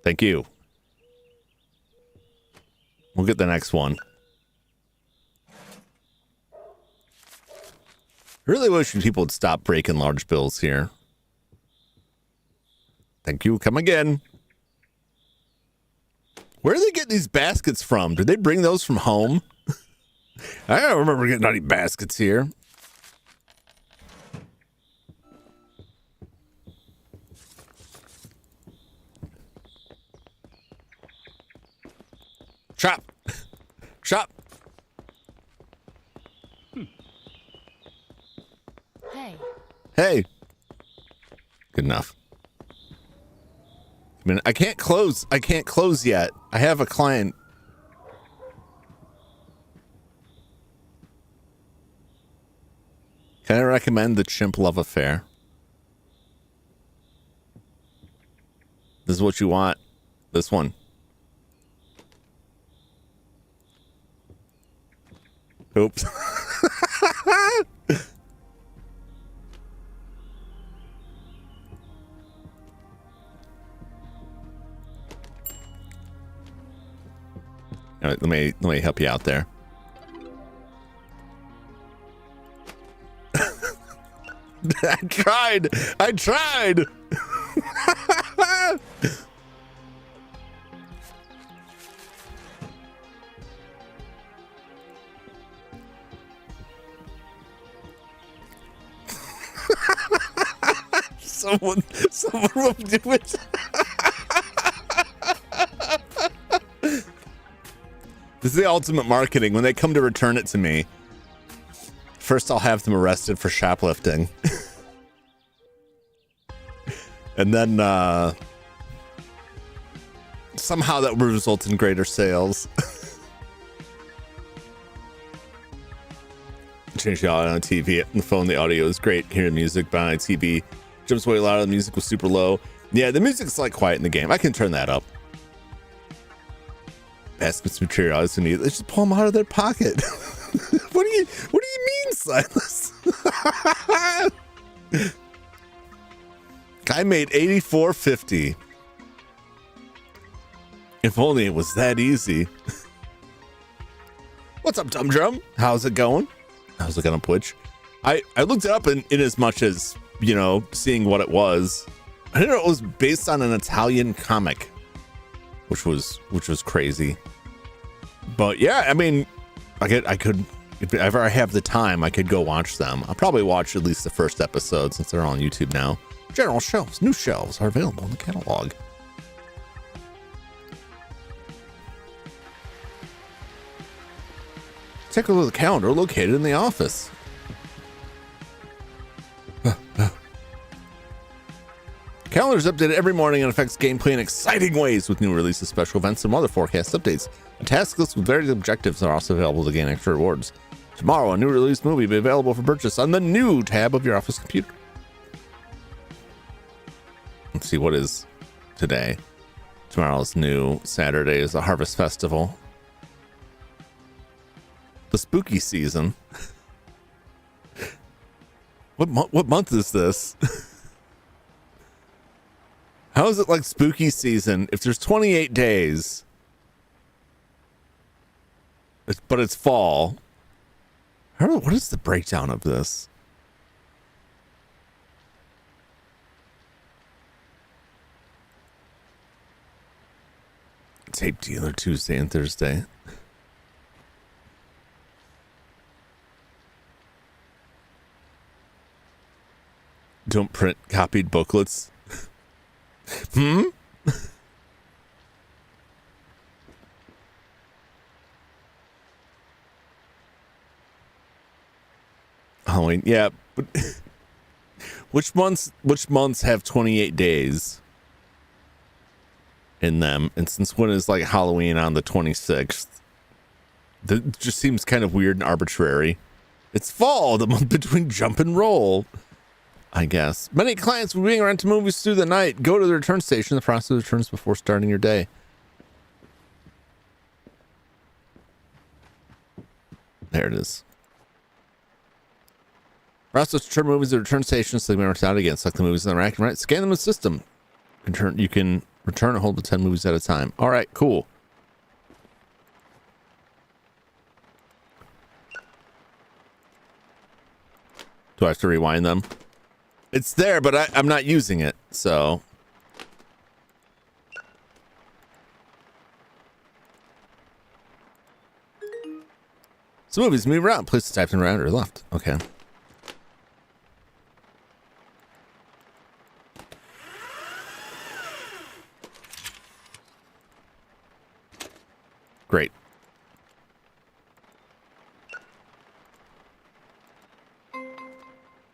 Thank you. We'll get the next one. I really wish people would stop breaking large bills here. Thank you. Come again. Where do they get these baskets from? Did they bring those from home? I don't remember getting any baskets here. Shop. Shop. Hey. Hey. Good enough. I mean, I can't close yet. I have a client. Can I recommend the Chimp Love Affair? This is what you want. This one. Oops. All right, let me help you out there. I tried. Someone will do it. This is the ultimate marketing. When they come to return it to me, first I'll have them arrested for shoplifting. And then somehow that will result in greater sales. Change the audio on TV. On the phone, the audio is great. Hearing music, but on TV, jumps way loud. The music was super low. Yeah, the music's like quiet in the game. I can turn that up. Baskets material is need. Let's just pull them out of their pocket. What do you mean, Silas? Guy made $84.50. If only it was that easy. What's up, Dum Drum? How's it going? How's it going, Twitch? I looked it up in as much as, you know, seeing what it was. I didn't know it was based on an Italian comic, which was crazy. But yeah, I mean, I could if ever I have the time, I could go watch them. I'll probably watch at least the first episode since they're on YouTube now. General shelves, new shelves are available in the catalog. Take a look at the calendar located in the office. Calendar is updated every morning and affects gameplay in exciting ways with new releases, special events, and other forecast updates. A task list with various objectives are also available to gain extra rewards. Tomorrow, a new release movie will be available for purchase on the new tab of your office computer. Let's see what is today. Tomorrow's new. Saturday is the Harvest Festival. The spooky season. What month is this? How is it like spooky season if there's 28 days, but it's fall? I don't know, what is the breakdown of this? Tape dealer Tuesday and Thursday. Don't print copied booklets. Halloween, yeah, but which months have 28 days in them? And since when is like Halloween on the 26th? That just seems kind of weird and arbitrary. It's fall, the month between jump and roll, I guess. Many clients will bring around to movies through the night. Go to the return station. The process returns before starting your day. There it is. Process return movies at the return station so they may return out again. Select the movies in the rack and right. Scan them in the system. You can return and hold the 10 movies at a time. All right, cool. Do I have to rewind them? It's there, but I'm not using it, so. So movies move around. Place the type in right or left. Okay. Great.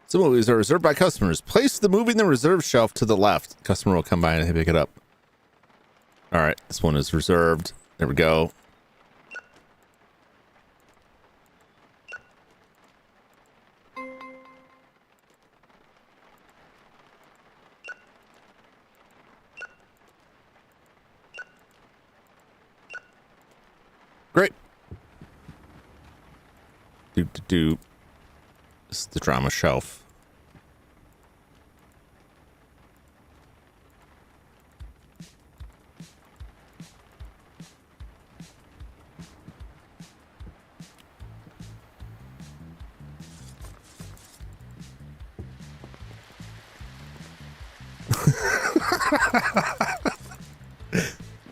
Some movies are reserved by customers. Place the movie in the reserve shelf to the left. Customer will come by and pick it up. All right, this one is reserved. There we go. Great. This is the drama shelf.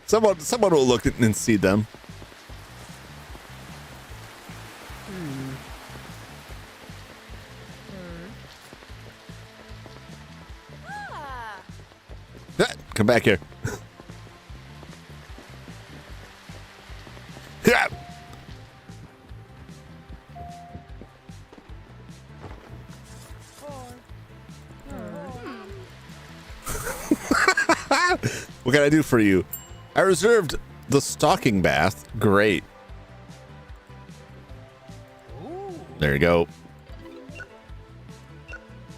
Someone will look at and see them. Come back here. Yeah. What can I do for you? I reserved the stalking bath. Great. There you go.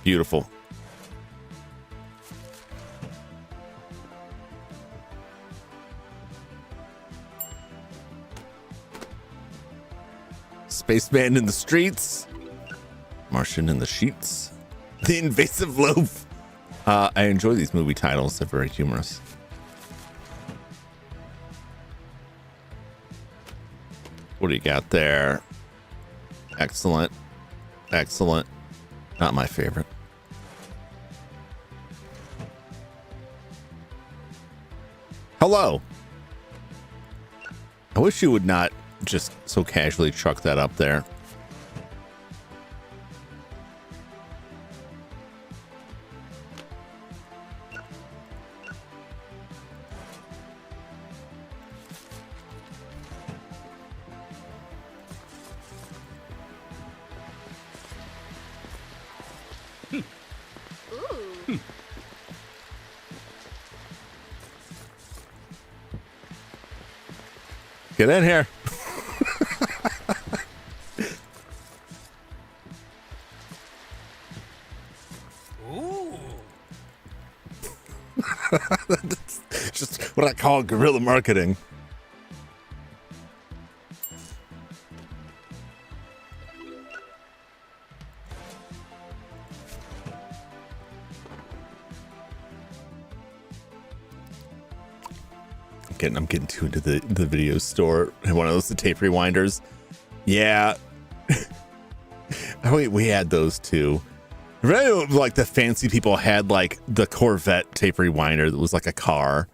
Beautiful. Spaceman in the streets. Martian in the sheets. The invasive loaf. I enjoy these movie titles. They're very humorous. What do you got there? Excellent. Excellent. Not my favorite. Hello. I wish you would not just so casually chuck that up there. Get in here. Ooh. That's just what I call guerrilla marketing. I'm getting too into the video store and one of those, the tape rewinders. Yeah. we had those too. Really, like the fancy people had like the Corvette tape rewinder that was like a car.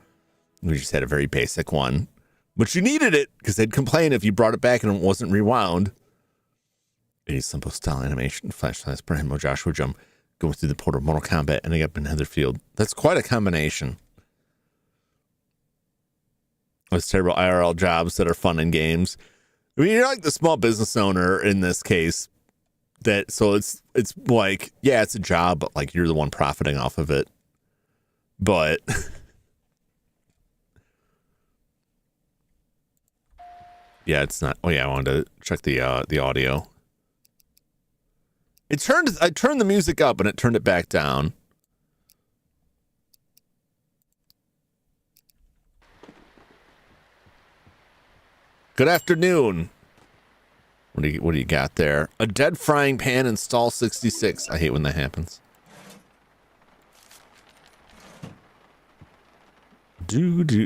We just had a very basic one, but you needed it because they'd complain if you brought it back and it wasn't rewound. A simple style animation, flash size per Himo Joshua Jum going through the portal of Mortal Kombat, ending up in Heatherfield. That's quite a combination. Those terrible IRL jobs that are fun in games. I mean, you're like the small business owner in this case. That so it's like, yeah, it's a job, but like you're the one profiting off of it. But yeah, it's not. Oh yeah, I wanted to check the audio. I turned the music up and it turned it back down. Good afternoon. What do you got there? A dead frying pan in stall 66. I hate when that happens.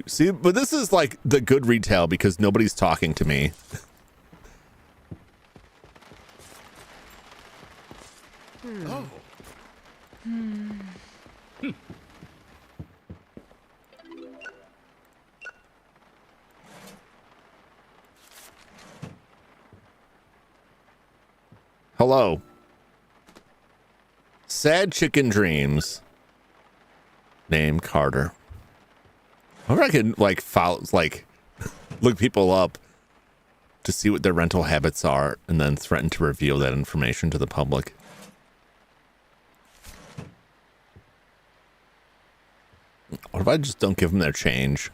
See, but this is like the good retail because nobody's talking to me. Oh. Hello. Sad Chicken Dreams. Name Carter. I wonder if I could like follow, like look people up to see what their rental habits are and then threaten to reveal that information to the public. What if I just don't give them their change?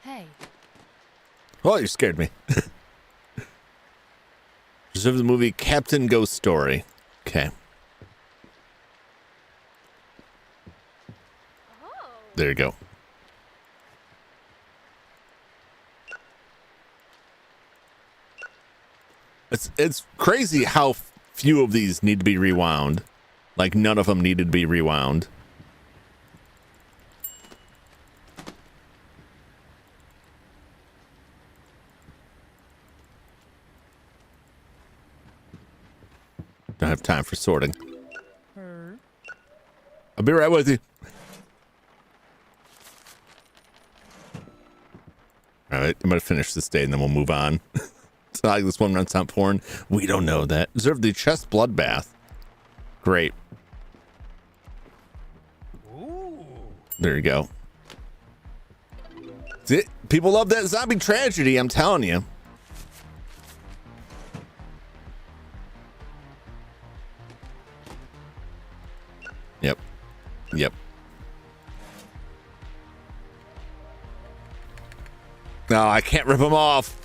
Hey. Oh, you scared me. Reserve the movie Captain Ghost Story. Okay. There you go. It's crazy how few of these need to be rewound. Like none of them needed to be rewound. Don't have time for sorting. I'll be right with you. All right, I'm gonna finish this day and then we'll move on. It's not like this one runs out porn. We don't know that. Reserve the chest bloodbath. Great. Ooh. There you go. See, people love that zombie tragedy, I'm telling you. Yep. No, I can't rip them off.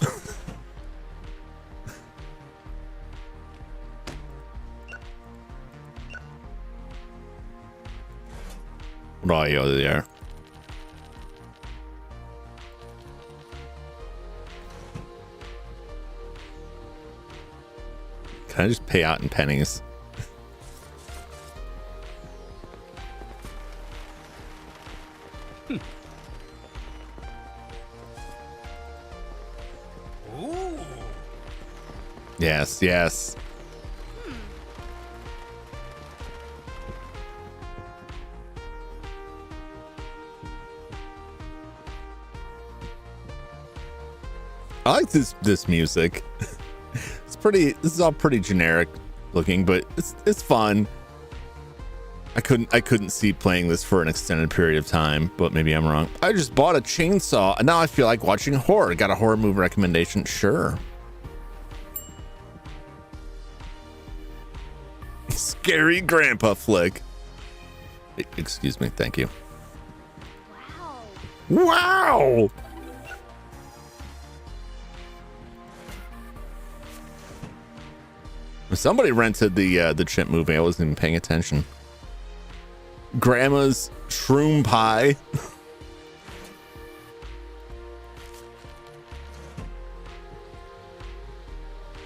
What audio there? Can I just pay out in pennies? Ooh. Yes, yes. I like this music. This is all pretty generic looking, but it's fun. I couldn't see playing this for an extended period of time, but maybe I'm wrong. I just bought a chainsaw and now I feel like watching horror. Got a horror movie recommendation? Sure. Scary grandpa flick. Excuse me, thank you. Wow. Somebody rented the chimp movie. I wasn't even paying attention. Grandma's shroom pie.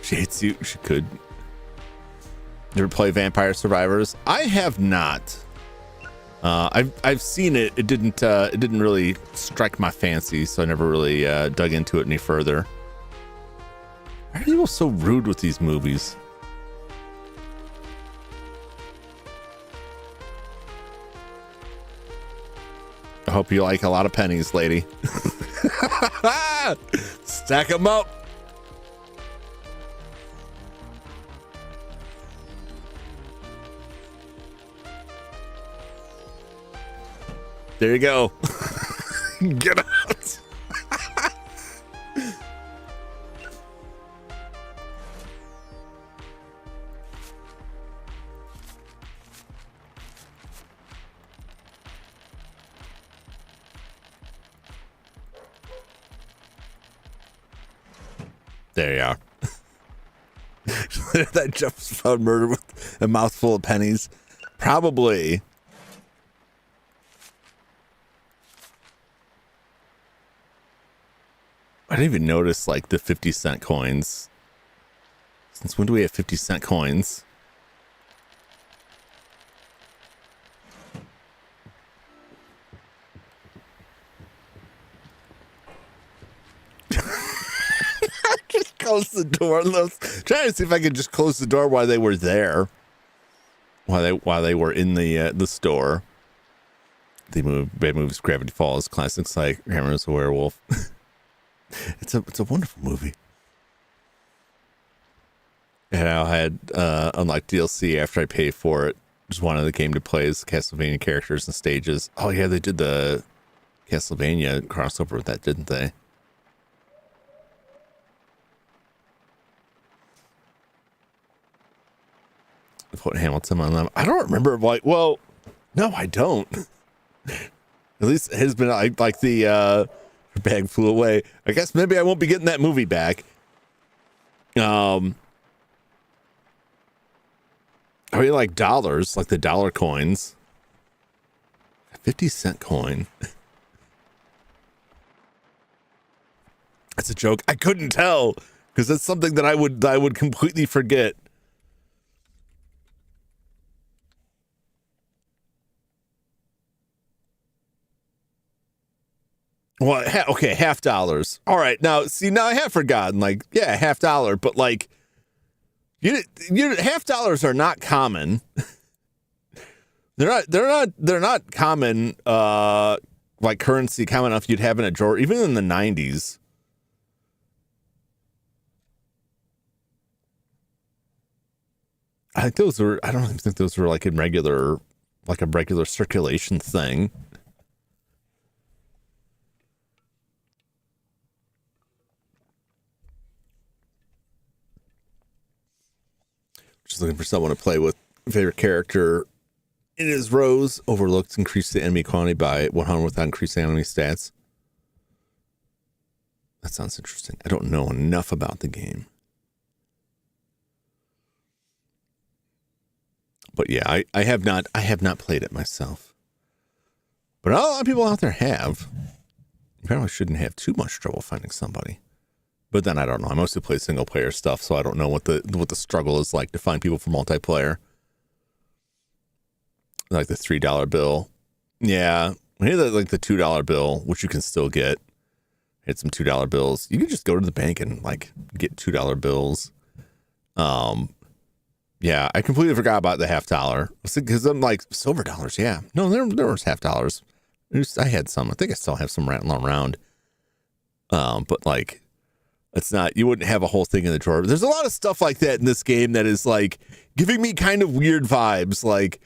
She hates you. She could. You ever play Vampire Survivors? I have not. I've seen it. It didn't really strike my fancy, so I never really dug into it any further. Why are people so rude with these movies? I hope you like a lot of pennies, lady. Stack them up. There you go. Get out. There you are. That just found murder with a mouthful of pennies. Probably. I didn't even notice like the 50-cent coins. Since when do we have 50-cent coins? Just close the door on those. Trying to see if I could just close the door while they were there. While they were in the store. Bad movies, Gravity Falls, classics like Hammer's a Werewolf. It's a wonderful movie. And I had unlocked DLC after I paid for it. Just wanted the game to play as Castlevania characters and stages. Oh yeah, they did the Castlevania crossover with that, didn't they? Put Hamilton on them. I don't remember. Like, well, no, I don't. At least it has been like the bag flew away. I guess maybe I won't be getting that movie back. I mean, like dollars, like the dollar coins. 50-cent coin. That's a joke. I couldn't tell because that's something that I would completely forget. Well, okay, $50. All right, now see, now I have forgotten. Like, yeah, $50, but like, you $50 are not common. They're not common. Like currency common enough you'd have in a drawer, even in the 90s. I don't even think those were like a regular circulation thing. Just looking for someone to play with. Favorite character. It is Rose. Overlooked. Increase the enemy quantity by 100 without increasing enemy stats. That sounds interesting. I don't know enough about the game. But yeah, I have not played it myself. But a lot of people out there have. You probably shouldn't have too much trouble finding somebody. But then I don't know. I mostly play single player stuff, so I don't know what the struggle is like to find people for multiplayer. Like the $3 bill. Yeah. When you had like the $2 bill, which you can still get, hit some $2 bills. You could just go to the bank and like get $2 bills. Yeah, I completely forgot about the $50 because I'm like silver dollars. Yeah, no, there was $50. I had some. I think I still have some rattling around. But like, it's not. You wouldn't have a whole thing in the drawer. There's a lot of stuff like that in this game that is like giving me kind of weird vibes. Like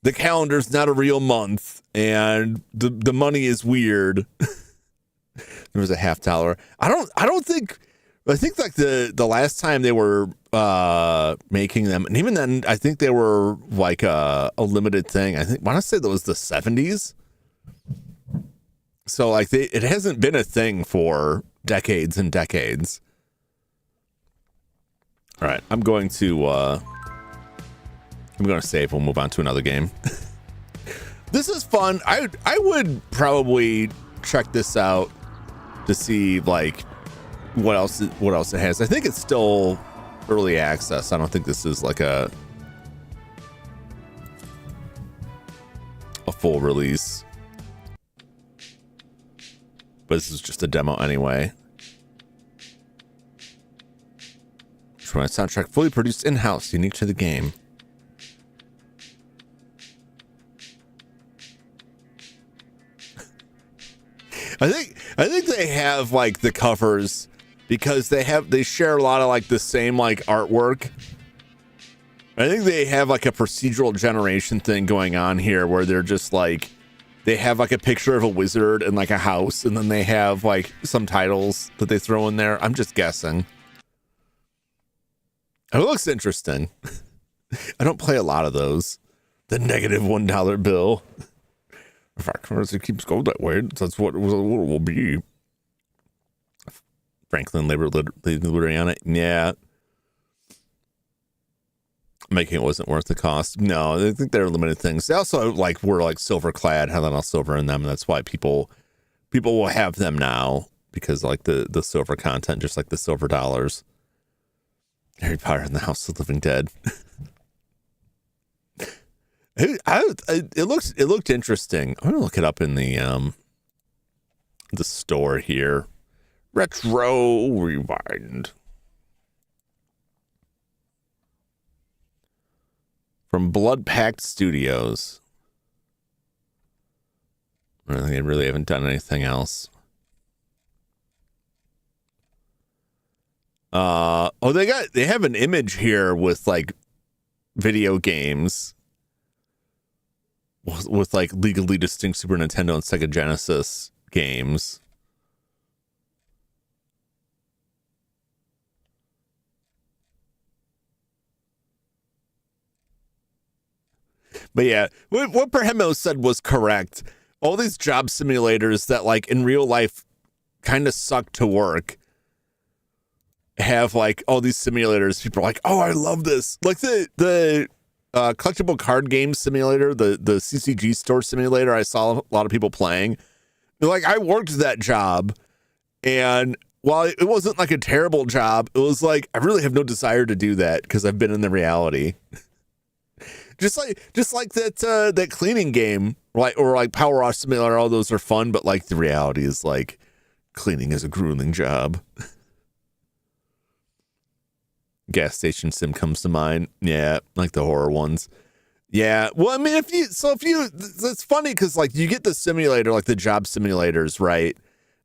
the calendar's not a real month, and the money is weird. There was a $50. I think like the last time they were making them, and even then, I think they were like a limited thing. I want to say that was the 70s. So like it hasn't been a thing for decades and decades. All right, I'm going to save. We'll move on to another game. This is fun. I would probably check this out to see like what else it has. I think it's still early access. I don't think this is like a full release. But this is just a demo anyway. From a soundtrack fully produced in-house, unique to the game. I think they have like the covers because they share a lot of like the same like artwork. I think they have like a procedural generation thing going on here where they're just like they have like a picture of a wizard and like a house, and then they have like some titles that they throw in there. I'm just guessing. It looks interesting. I don't play a lot of those. The negative $1 bill. If our currency keeps going that way, that's what it will be. Franklin Liberty on it. Yeah. Making it wasn't worth the cost. No, I think they're limited things. They also like were like silver clad, had a lot of silver in them, and that's why people will have them now because like the silver content, just like the silver dollars. Harry Potter and the House of the Living Dead. It looked interesting. I'm gonna look it up in the store here. Retro Rewind from Blood Pact Studios. I think they really haven't done anything else. They have an image here with like video games with like legally distinct Super Nintendo and Sega Genesis games. But yeah, what Perhemo said was correct. All these job simulators that like in real life kind of suck to work have like all these simulators. People are like, oh, I love this. Like the collectible card game simulator, the CCG store simulator. I saw a lot of people playing. They're like, I worked that job, and while it wasn't like a terrible job, it was like I really have no desire to do that because I've been in the reality. just like that cleaning game, right? Or like Power Wash Simulator. All those are fun, but like the reality is like cleaning is a grueling job. Gas station sim comes to mind. Yeah, like the horror ones. Yeah, well, I mean, it's funny because like you get the simulator, like the job simulators, right?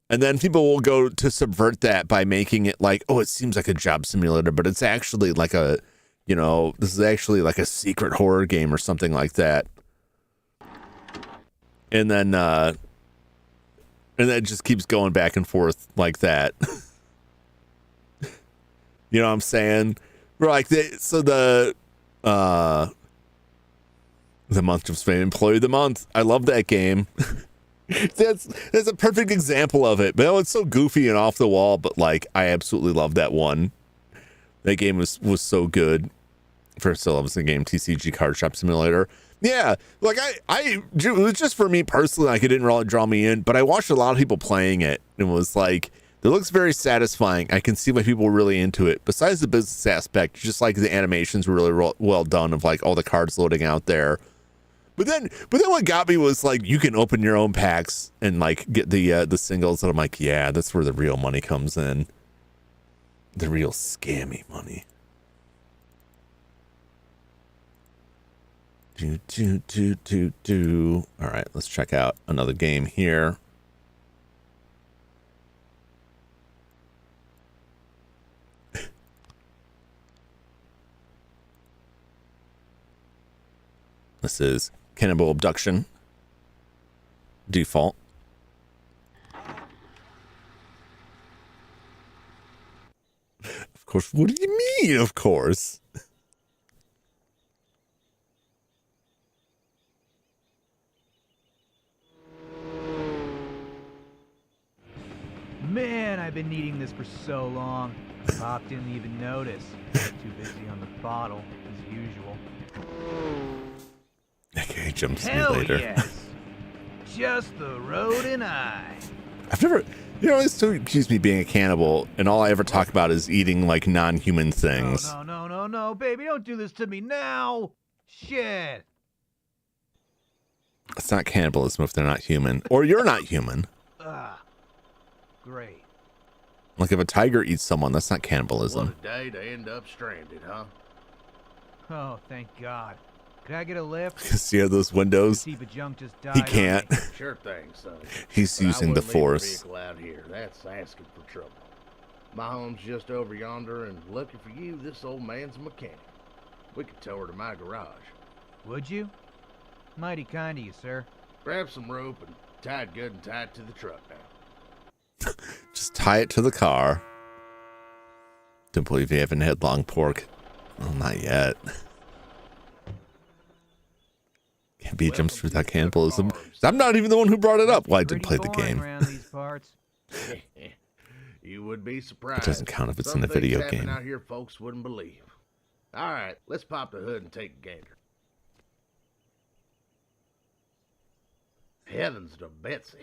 And then people will go to subvert that by making it like, oh, it seems like a job simulator, but it's actually like this is actually like a secret horror game or something like that. And then it just keeps going back and forth like that. You know what I'm saying? We're like, the month of Spain Employee of the Month. I love that game. That's a perfect example of it. But it's so goofy and off the wall, but like I absolutely love that one. That game was so good. First I love the game TCG Card Shop Simulator. Yeah, like it was just for me personally, like it didn't really draw me in, but I watched a lot of people playing it and was like, it looks very satisfying. I can see why people were really into it. Besides the business aspect, just like the animations were really well done of like all the cards loading out there. But then what got me was like you can open your own packs and like get the singles, and I'm like, yeah, that's where the real money comes in. The real scammy money. All right, let's check out another game here. This is Cannibal Abduction. Default. Of course, what do you mean, of course? Man, I've been needing this for so long. Pop didn't even notice. Too busy on the bottle, as usual. Okay, jumps me Hell later. yes. Just the road and I. I've never, you know, it's so accused me being a cannibal, and all I ever talk about is eating like non-human things. No, baby, don't do this to me now. Shit. It's not cannibalism if they're not human, or you're not human. Great. Like if a tiger eats someone, that's not cannibalism. What a day to end up stranded, huh? Oh, thank God. Could I get a lift? See how those windows? Steve Junk just died. He can't. Sure thing, son. He's But I using the wouldn't leave a force. vehicle out here. That's asking for trouble. My home's just over yonder, and lucky for you, this old man's a mechanic. We could tow her to my garage. Would you? Mighty kind of you, sir. Grab some rope and tie it good and tie it to the truck now. Just tie it to the car. Don't believe you haven't had long pork. Well, not yet. Can't be jumps through that cannibalism. I'm not even the one who brought it up. Well, I did play the Pretty boring game. around these parts. You would be surprised. It doesn't count if it's Some in a things video happen game. out here folks wouldn't believe. All right, let's pop the hood and take a gander. Heavens to Betsy.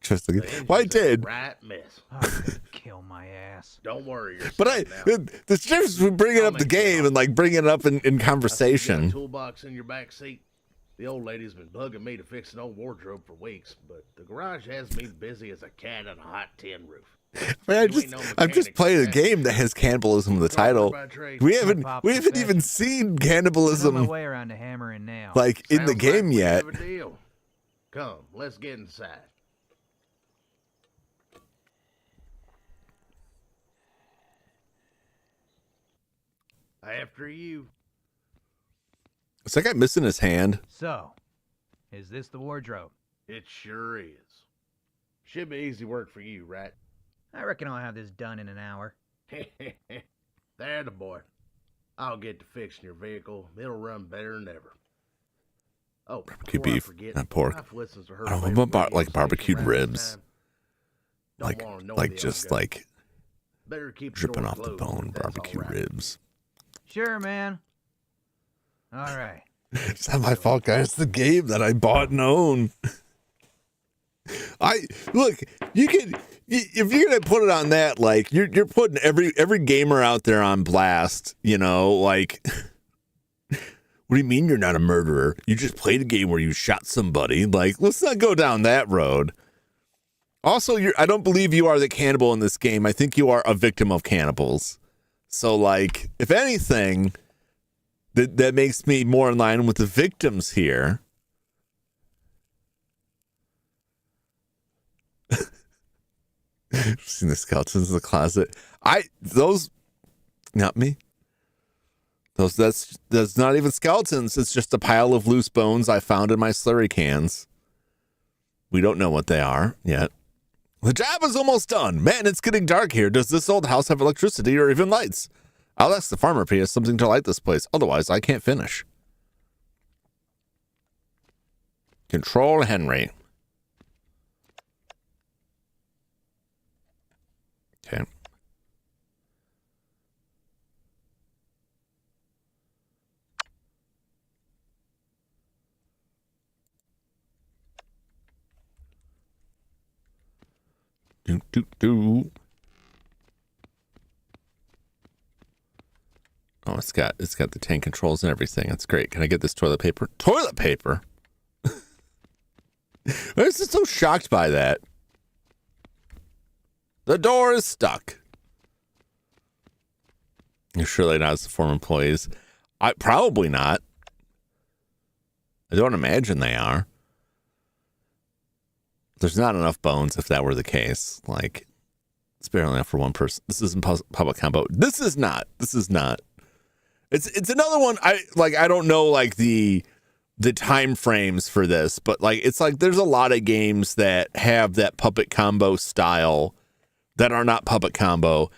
Just like, The engine's well, I in a did. right mess. Oh, could kill my ass. Don't worry yourself But I, now. the difference between bringing up the game and like bringing it up in I see you got a conversation. toolbox in your back seat. The old lady's been bugging me to fix an old wardrobe for weeks, but the garage has me busy as a cat on a hot tin roof. I mean, I'm just playing a game that has cannibalism in the title. We haven't even seen I'm on my cannibalism way around to hammer in now. like in the Sounds game like we yet. have a deal. Come, let's get inside. After you. Is that guy missing his hand? So, is this the wardrobe? It sure is. Should be easy work for you, right? I reckon I'll have this done in an hour. There the boy. I'll get to fixing your vehicle. It'll run better than ever. Oh, Barbecue before I beef, forget, not pork. my wife listens to her I don't know favorite about radio like station barbecued around this ribs, time. Don't like wanna know like the just other guy. like Better keep the dripping door off the closed bone if that's all barbecue right. ribs. Sure, man. All right. It's not my fault, guys. It's the game that I bought and own. I look. You can if you're gonna put it on that, like you're putting every gamer out there on blast. You know, like. What do you mean you're not a murderer? You just played a game where you shot somebody. Like, let's not go down that road. Also, I don't believe you are the cannibal in this game. I think you are a victim of cannibals. So, like, if anything, that makes me more in line with the victims here. Seen the skeletons in the closet. Not me. That's not even skeletons. It's just a pile of loose bones I found in my slurry cans. We don't know what they are yet. The job is almost done. Man, it's getting dark here. Does this old house have electricity or even lights? I'll ask the farmer if he has something to light this place. Otherwise, I can't finish. Control Henry. Okay. Do. Oh, it's got the tank controls and everything. That's great. Can I get this toilet paper? Toilet paper? I was just so shocked by that. The door is stuck. You're surely not as the former employees. Probably not. I don't imagine they are. There's not enough bones if that were the case. Like, it's barely enough for one person. This isn't public combo. This is not. It's another one. I don't know like the time frames for this, but like it's like there's a lot of games that have that puppet combo style that are not puppet combo.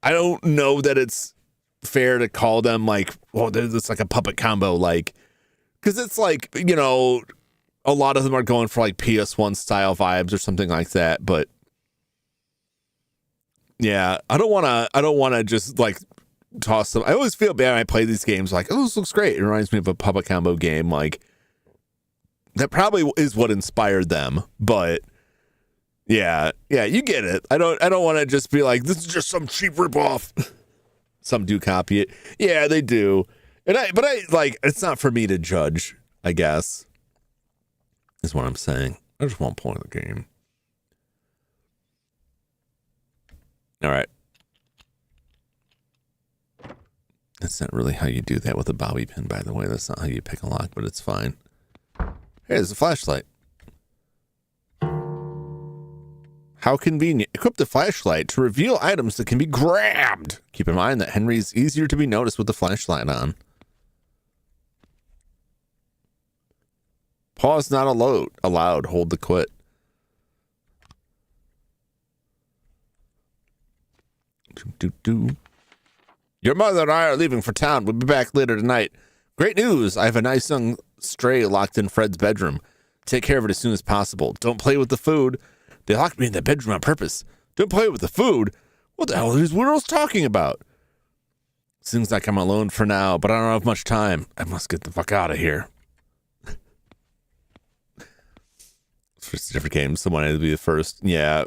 I don't know that it's fair to call them like, well, it's like a puppet combo, like, because it's like, you know, a lot of them are going for like PS1 style vibes or something like that. But yeah, I don't want to just like toss them. I always feel bad when I play these games like, oh, this looks great. It reminds me of a puppet combo game. Like, that probably is what inspired them. But yeah, you get it. I don't want to just be like, this is just some cheap ripoff. Some do copy it. Yeah, they do. But I like, it's not for me to judge, I guess, is what I'm saying. I just won't play the game. All right. That's not really how you do that with a bobby pin, by the way. That's not how you pick a lock, but it's fine. Hey, there's a flashlight. How convenient. Equip the flashlight to reveal items that can be grabbed. Keep in mind that Henry's easier to be noticed with the flashlight on. Pause not allowed. Hold the quit. Your mother and I are leaving for town. We'll be back later tonight. Great news. I have a nice young stray locked in Fred's bedroom. Take care of it as soon as possible. Don't play with the food. They locked me in the bedroom on purpose. Don't play with the food. What the hell are these weirdos talking about? Seems like I'm alone for now, but I don't have much time. I must get the fuck out of here. For a different game, someone had to be the first. Yeah.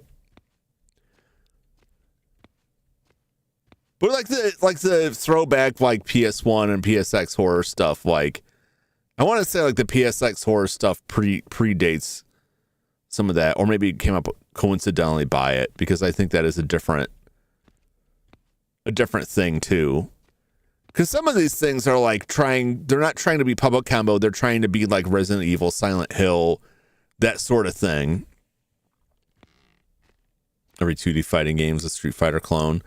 But like the throwback like PS1 and PSX horror stuff, like I want to say like the PSX horror stuff predates some of that, or maybe it came up coincidentally by it, because I think that is a different thing too. Because some of these things are like they're not trying to be public combo, they're trying to be like Resident Evil, Silent Hill, that sort of thing. Every 2D fighting game is a Street Fighter clone.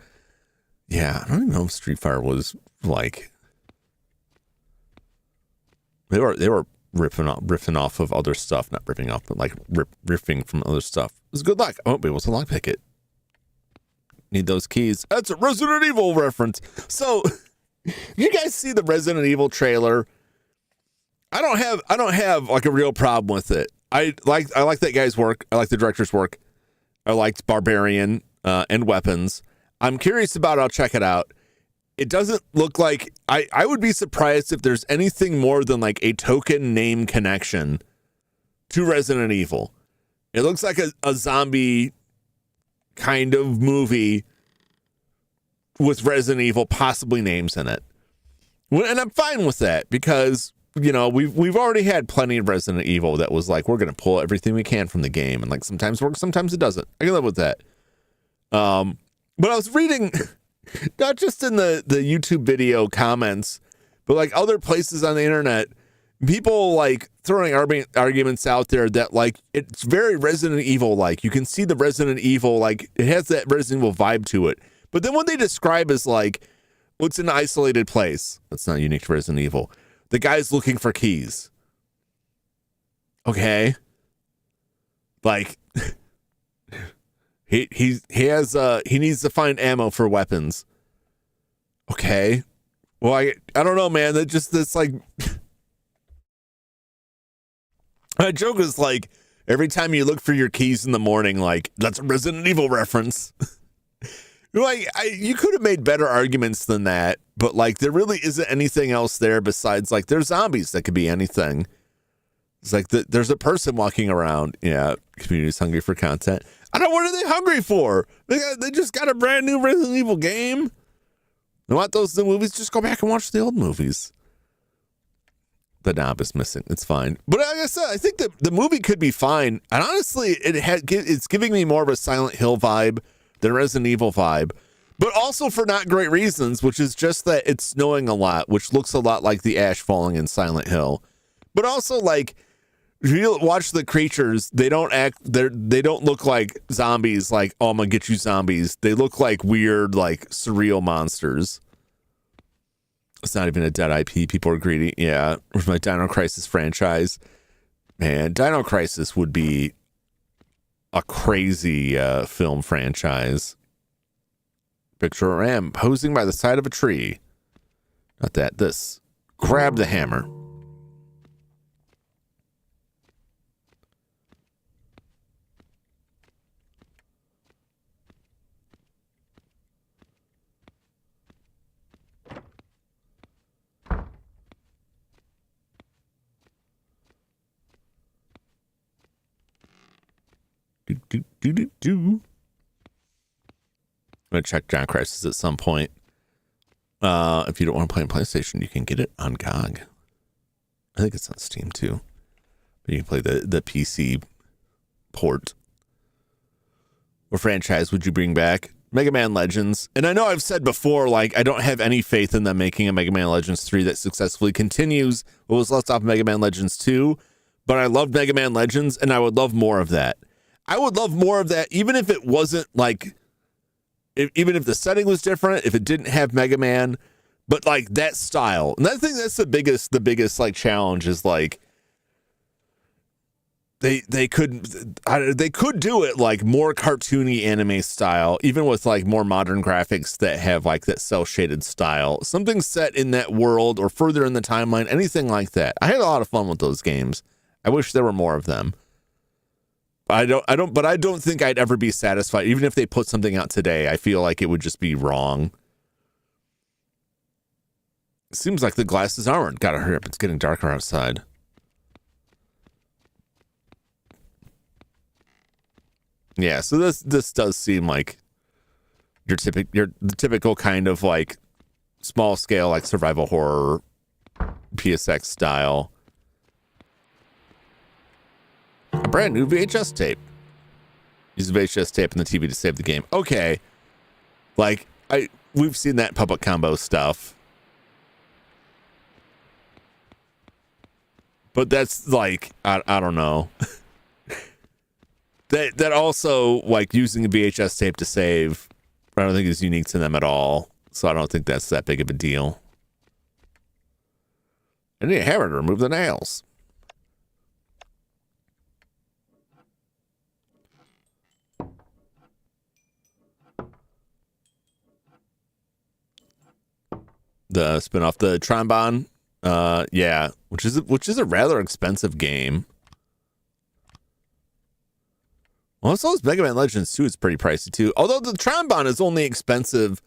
Yeah, I don't even know if Street Fighter was like they were riffing off of other stuff, not ripping off, but like riffing from other stuff. It was good luck. I won't be able to lockpick it. Need those keys. That's a Resident Evil reference. So, you guys see the Resident Evil trailer? I don't have like a real problem with it. I like that guy's work. I like the director's work. I liked Barbarian and Weapons. I'm curious about it. I'll check it out. It doesn't look like I would be surprised if there's anything more than like a token name connection to Resident Evil. It looks like a zombie kind of movie with Resident Evil possibly names in it. And I'm fine with that because, you know, we've already had plenty of Resident Evil that was like, we're going to pull everything we can from the game. And like sometimes it works, sometimes it doesn't. I can live with that. But I was reading, not just in the YouTube video comments, but like other places on the internet, people like throwing arguments out there that like it's very Resident Evil like. You can see the Resident Evil, like it has that Resident Evil vibe to it. But then what they describe as like, well, it's an isolated place. That's not unique to Resident Evil. The guy's looking for keys. Okay. Like he needs to find ammo for weapons. Okay. Well, I don't know, man. That's like a joke is like every time you look for your keys in the morning, like that's a Resident Evil reference. Like you could have made better arguments than that, but like there really isn't anything else there besides like there's zombies that could be anything. It's like there's a person walking around. Yeah, community's hungry for content. I don't know, what are they hungry for? They just got a brand new Resident Evil game. They want those new movies? Just go back and watch the old movies. The knob is missing. It's fine. But like I said, I think that the movie could be fine. And honestly, it's giving me more of a Silent Hill vibe than Resident Evil vibe. But also for not great reasons, which is just that it's snowing a lot, which looks a lot like the ash falling in Silent Hill. But also, like, if you watch the creatures, they don't look like zombies, like, oh, I'm gonna get you zombies. They look like weird, like, surreal monsters. It's not even a dead IP. People are greedy. Yeah, with my Dino Crisis franchise. Man, Dino Crisis would be a crazy film franchise. Picture a ram posing by the side of a tree. Not that, this. Grab the hammer. Do. I'm going to check Dino Crisis at some point. If you don't want to play on PlayStation, you can get it on GOG. I think it's on Steam too. But you can play the PC port. What franchise would you bring back? Mega Man Legends. And I know I've said before, like, I don't have any faith in them making a Mega Man Legends 3 that successfully continues what was left off Mega Man Legends 2. But I loved Mega Man Legends, and I would love more of that. I would love more of that, even if it wasn't like, even if the setting was different, if it didn't have Mega Man, but like that style. And I think that's the biggest like challenge is like they could do it like more cartoony anime style, even with like more modern graphics that have like that cel shaded style. Something set in that world or further in the timeline, anything like that. I had a lot of fun with those games. I wish there were more of them. I don't think I'd ever be satisfied. Even if they put something out today, I feel like it would just be wrong. It seems like the glass is armored. Gotta hurry up. It's getting darker outside. Yeah, so this does seem like the typical kind of like small scale like survival horror PSX style. A brand new VHS tape. Use the VHS tape and the TV to save the game. Okay. Like, we've seen that public combo stuff. But that's like, I don't know. that also, like, using a VHS tape to save, I don't think is unique to them at all. So I don't think that's that big of a deal. I need a hammer to remove the nails. The spin-off, the Trombone, yeah, which is a rather expensive game. Well, so is Mega Man Legends 2. It's pretty pricey too. Although the Trombone is only expensive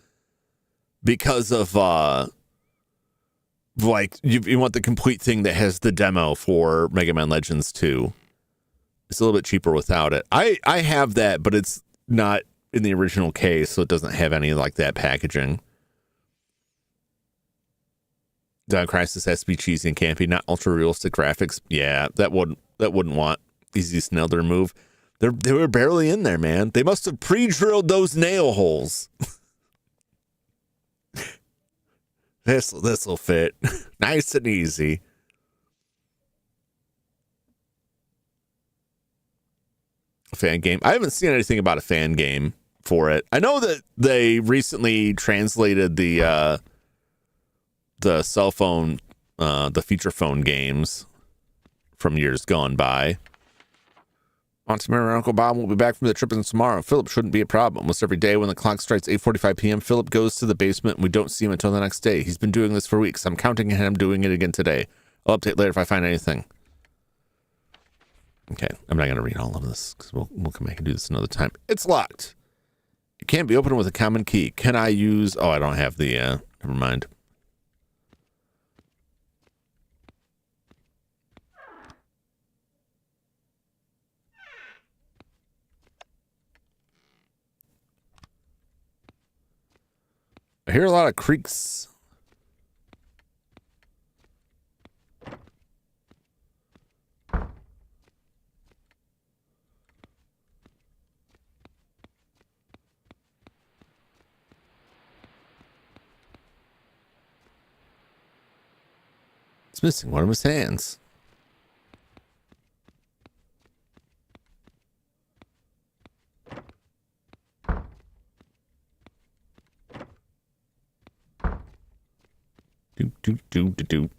because of like you want the complete thing that has the demo for Mega Man Legends 2. It's a little bit cheaper without it. I have that, but it's not in the original case, so it doesn't have any like that packaging. Dino Crisis has to be cheesy and campy, not ultra realistic graphics. Yeah, that wouldn't want Easy Snail to remove. They were barely in there, man. They must have pre-drilled those nail holes. This'll fit. Nice and easy. A fan game. I haven't seen anything about a fan game for it. I know that they recently translated the cell phone, the feature phone games from years gone by. Aunt Mary and Uncle Bob will be back from the trip tomorrow. Philip shouldn't be a problem. Almost every day when the clock strikes 8:45 p.m., Philip goes to the basement and we don't see him until the next day. He's been doing this for weeks. I'm counting on him doing it again today. I'll update later if I find anything. Okay, I'm not going to read all of this because we'll come back and do this another time. It's locked. It can't be opened with a common key. Can I use... Oh, I don't have the... never mind. I hear a lot of creaks. It's missing one of his hands. Do do do do do.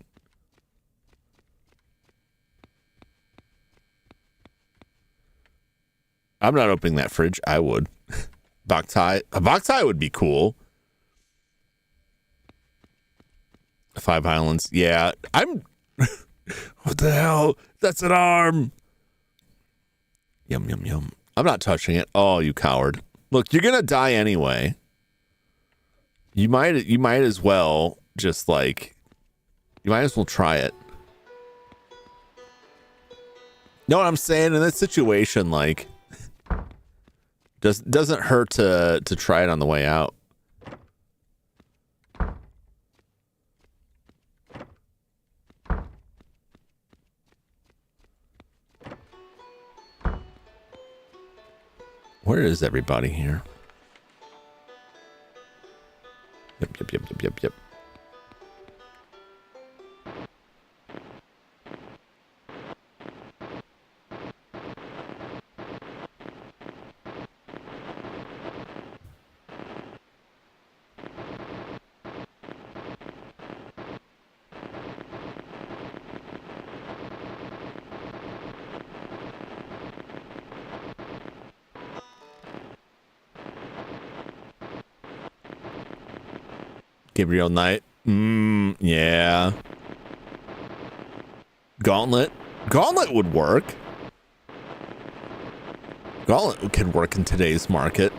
I'm not opening that fridge. I would. A box tie would be cool. 5 Islands. Yeah, I'm. What the hell? That's an arm. Yum, yum, yum. I'm not touching it. Oh, you coward. Look, you're going to die anyway. You might as well just like, you might as well try it. Know what I'm saying? In this situation, like, doesn't hurt to try it on the way out. Where is everybody here? Yep. Gabriel Knight. Yeah. Gauntlet. Gauntlet would work. Gauntlet could work in today's market.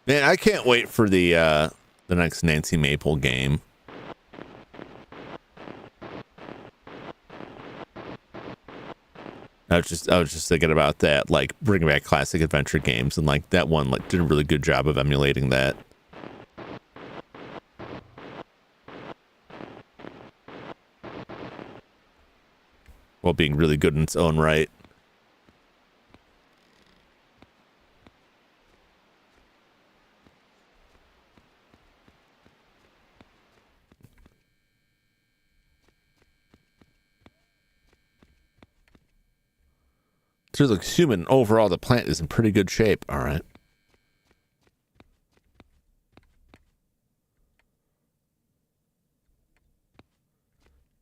Man, I can't wait for the next Nancy Maple game. I was just thinking about that, like bringing back classic adventure games, and like that one like did a really good job of emulating that. While being really good in its own right. So it looks human. Overall, the plant is in pretty good shape. All right.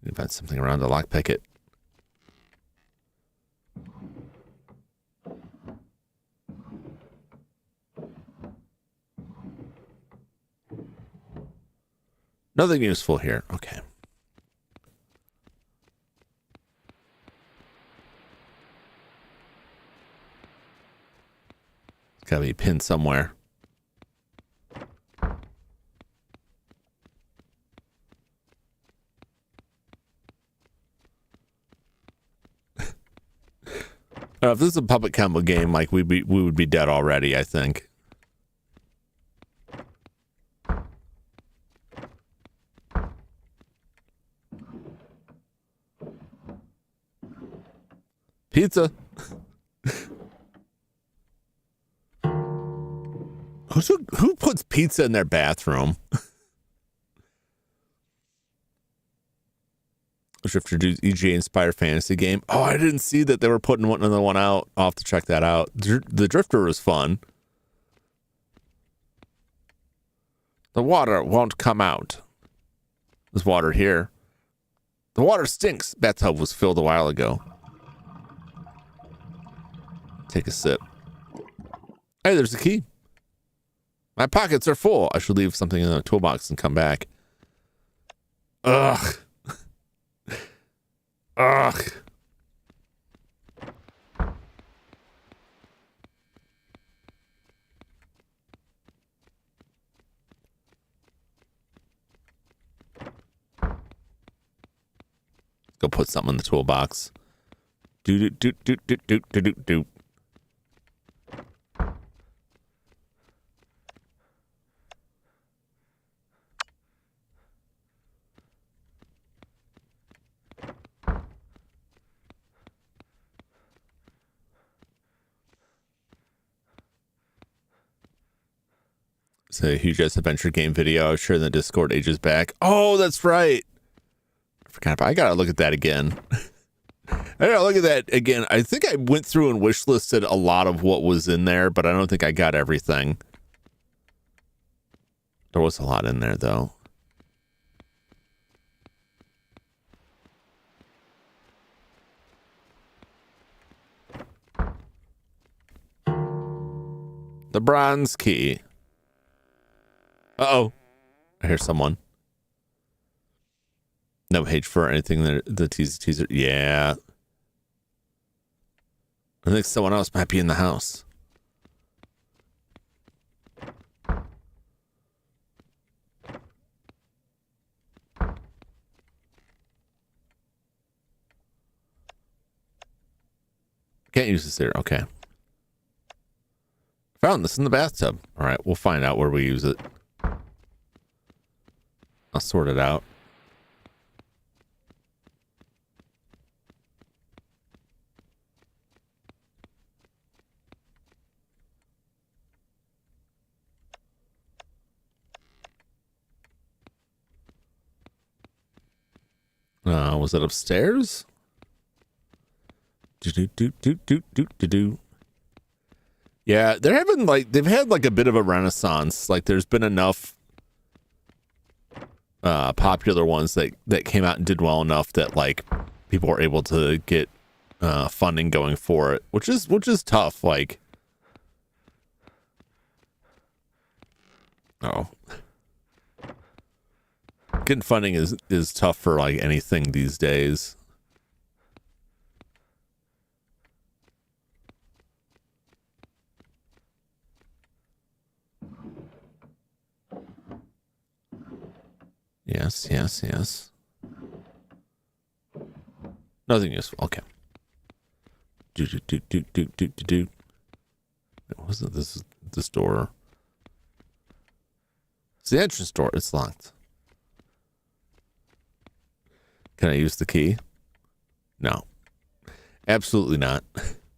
You find something around the lockpick it. Nothing useful here. Okay. Gotta be pinned somewhere. If this is a public combo game, like we would be dead already, I think. Pizza. Who puts pizza in their bathroom? Drifter do EGA inspired fantasy game. Oh, I didn't see that they were putting another one out. I'll have to check that out. The Drifter was fun. The water won't come out. There's water here. The water stinks. Bathtub was filled a while ago. Take a sip. Hey, there's the key. My pockets are full. I should leave something in the toolbox and come back. Ugh. Ugh. Go put something in the toolbox. Do do do do do do do do. It's a huge ass adventure game video I was sharing in the Discord ages back. Oh, that's right. I forgot I gotta look at that again. I gotta look at that again. I think I went through and wish listed a lot of what was in there, but I don't think I got everything. There was a lot in there though. The bronze key. Uh-oh. I hear someone. No page for anything that the teaser. Yeah. I think someone else might be in the house. Can't use this here. Okay. Found this in the bathtub. All right, we'll find out where we use it. I'll sort it out. Was it upstairs? Do. Yeah, they're having they've had like a bit of a renaissance. Like there's been enough popular ones that came out and did well enough that like people are able to get funding going for it, which is tough. Like, oh, getting funding is tough for like anything these days. Yes. Nothing useful. Okay. Do. What was it? This door. It's the entrance door. It's locked. Can I use the key? No. Absolutely not.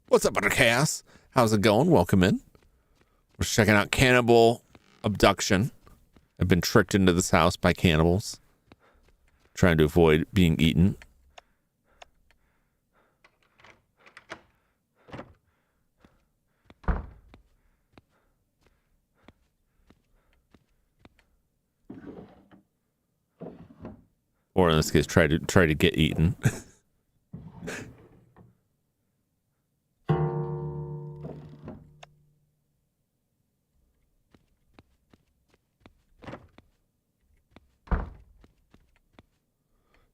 What's up, Buttercast? How's it going? Welcome in. We're checking out cannibal abduction. I've been tricked into this house by cannibals. Trying to avoid being eaten. Or in this case, try to get eaten.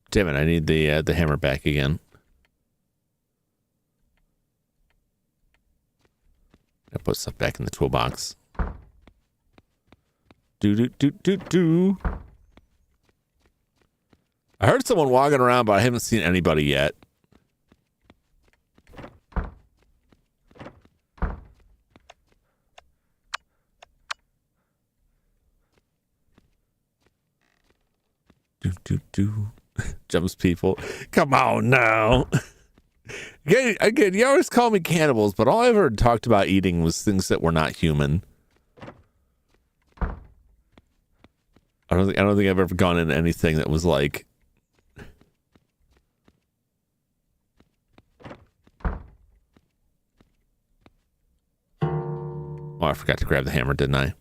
Damn it, I need the hammer back again. I put stuff back in the toolbox. Do. I heard someone walking around, but I haven't seen anybody yet. Do. Jumps people. Come on now. Again, you always call me cannibals, but all I ever talked about eating was things that were not human. I don't think I've ever gone into anything that was like. Oh, I forgot to grab the hammer, didn't I?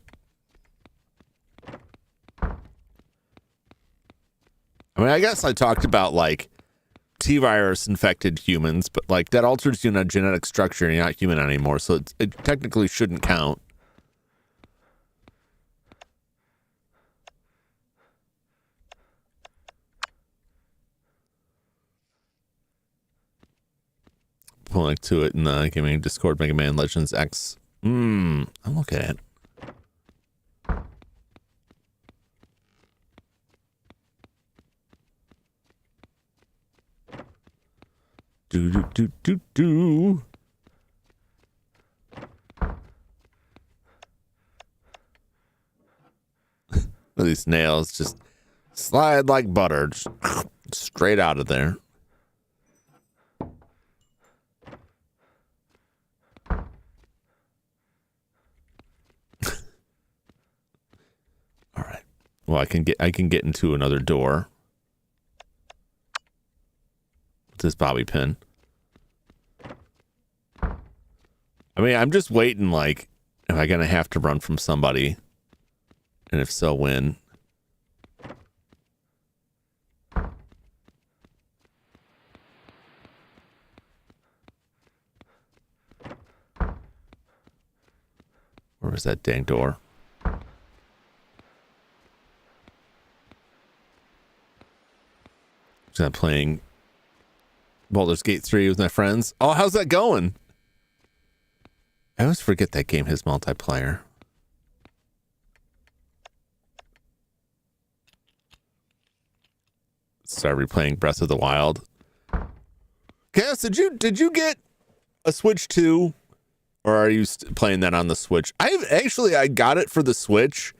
I mean, I guess I talked about like T-virus infected humans, but like that alters you in a genetic structure and you're not human anymore, so it technically shouldn't count. Put a link to it in the gaming Discord, Mega Man Legends X. I'm looking at it. Do. These nails just slide like butter, just straight out of there. Well, I can get into another door. What's this bobby pin? I mean, I'm just waiting, like, am I gonna have to run from somebody? And if so, when? Where was that dang door? I'm playing Baldur's Gate 3 with my friends. Oh, how's that going? I always forget that game has multiplayer. Start replaying Breath of the Wild. Cass, did you get a Switch 2? Or are you playing that on the Switch? I got it for the Switch,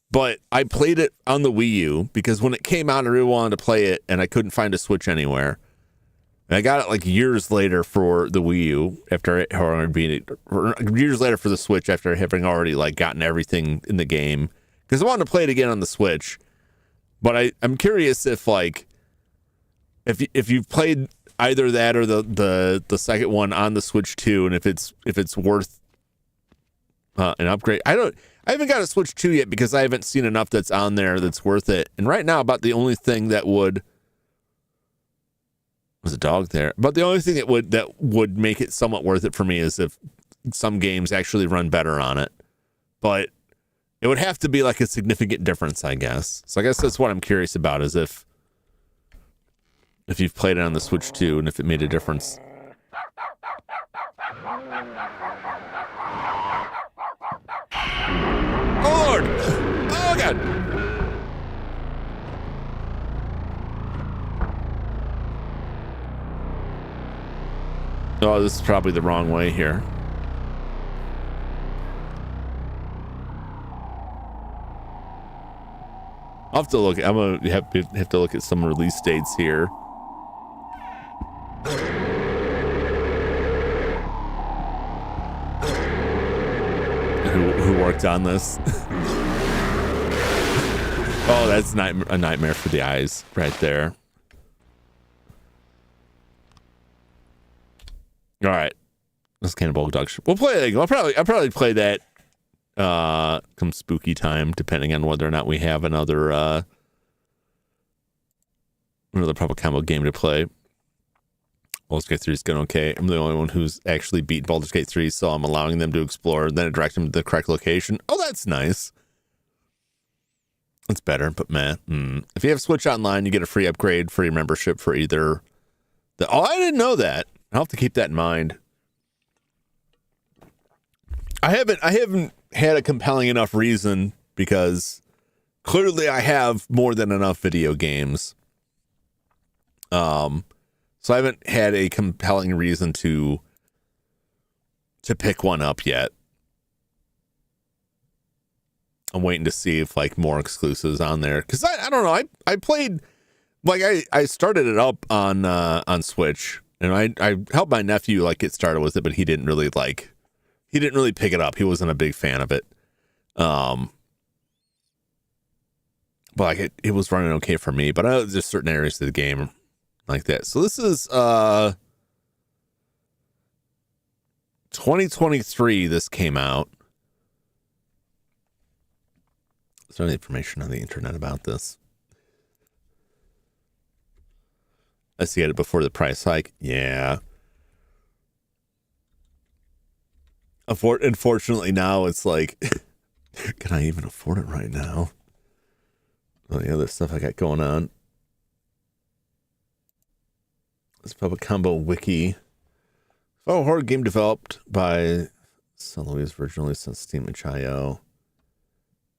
but I played it on the Wii U because when it came out, I really wanted to play it, and I couldn't find a Switch anywhere. And I got it like years later for the Wii U years later for the Switch after having already like gotten everything in the game because I wanted to play it again on the Switch. But I'm curious if like if you've played either that or the second one on the Switch 2, and if it's worth an upgrade. I haven't got a Switch 2 yet because I haven't seen enough that's on there that's worth it. And right now, about the only thing that was a dog there. But the only thing that would make it somewhat worth it for me is if some games actually run better on it. But it would have to be like a significant difference, I guess. So I guess that's what I'm curious about is if you've played it on the Switch 2 and if it made a difference. Oh, Lord! Oh, God! Oh, this is probably the wrong way here. I'll have to look. I'm going to have to look at some release dates here. Who worked on this? Oh, that's a nightmare for the eyes right there. All right, this Cannibal Dog. We'll play. I'll probably play that come spooky time, depending on whether or not we have another proper combo game to play. Baldur's Gate 3 is going okay. I'm the only one who's actually beat Baldur's Gate 3, so I'm allowing them to explore, and then I direct them to the correct location. Oh, that's nice. It's better, but man. If you have Switch Online, you get a free upgrade for your membership for either Oh, I didn't know that. I'll have to keep that in mind. I haven't had a compelling enough reason because clearly I have more than enough video games. So I haven't had a compelling reason to pick one up yet. I'm waiting to see if like more exclusives on there because I don't know. I played like I started it up on Switch and I helped my nephew like get started with it, but he didn't really pick it up. He wasn't a big fan of it. But like it was running okay for me. But there's certain areas of the game like that. So this is 2023. This came out. Is there any information on the internet about this? I see it before the price hike. Yeah. Unfortunately, now it's like, can I even afford it right now? All the other stuff I got going on. This Public Combo Wiki. Oh, horror game developed by Louise, originally since Steam itch.io.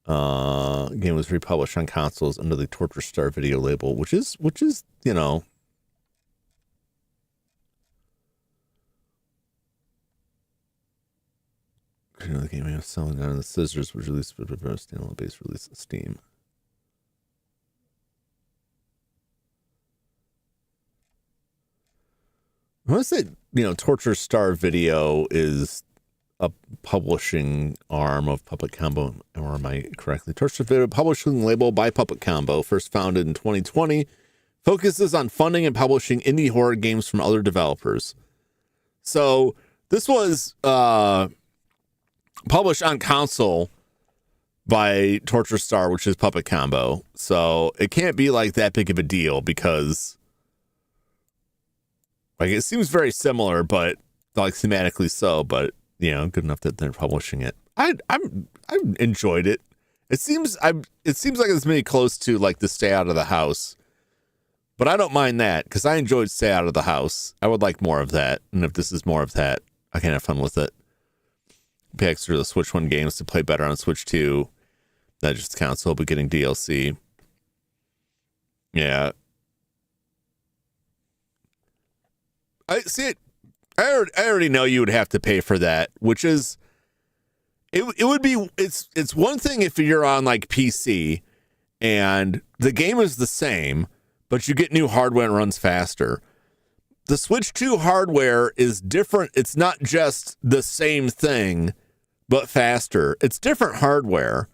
Game was republished on consoles under the Torture Star Video label, which is you know. The game was selling down the Scissors was released with a standalone base release on Steam. I want to say, Torture Star Video is a publishing arm of Puppet Combo, or am I correctly? Torture Video publishing label by Puppet Combo, first founded in 2020, focuses on funding and publishing indie horror games from other developers. So this was published on console by Torture Star, which is Puppet Combo. So it can't be like that big of a deal because like it seems very similar, but like thematically so, but you know, good enough that they're publishing it. I enjoyed it. It seems like it's maybe close to like the Stay Out of the House, but I don't mind that because I enjoyed Stay Out of the House. I would like more of that, and if this is more of that, I can have fun with it. Pay extra the Switch 1 games to play better on Switch 2. That just console, but getting DLC. Yeah. I see it. I already know you would have to pay for that, which is, it would be, it's one thing if you're on like PC and the game is the same, but you get new hardware and runs faster. The Switch 2 hardware is different. It's not just the same thing, but faster. It's different hardware.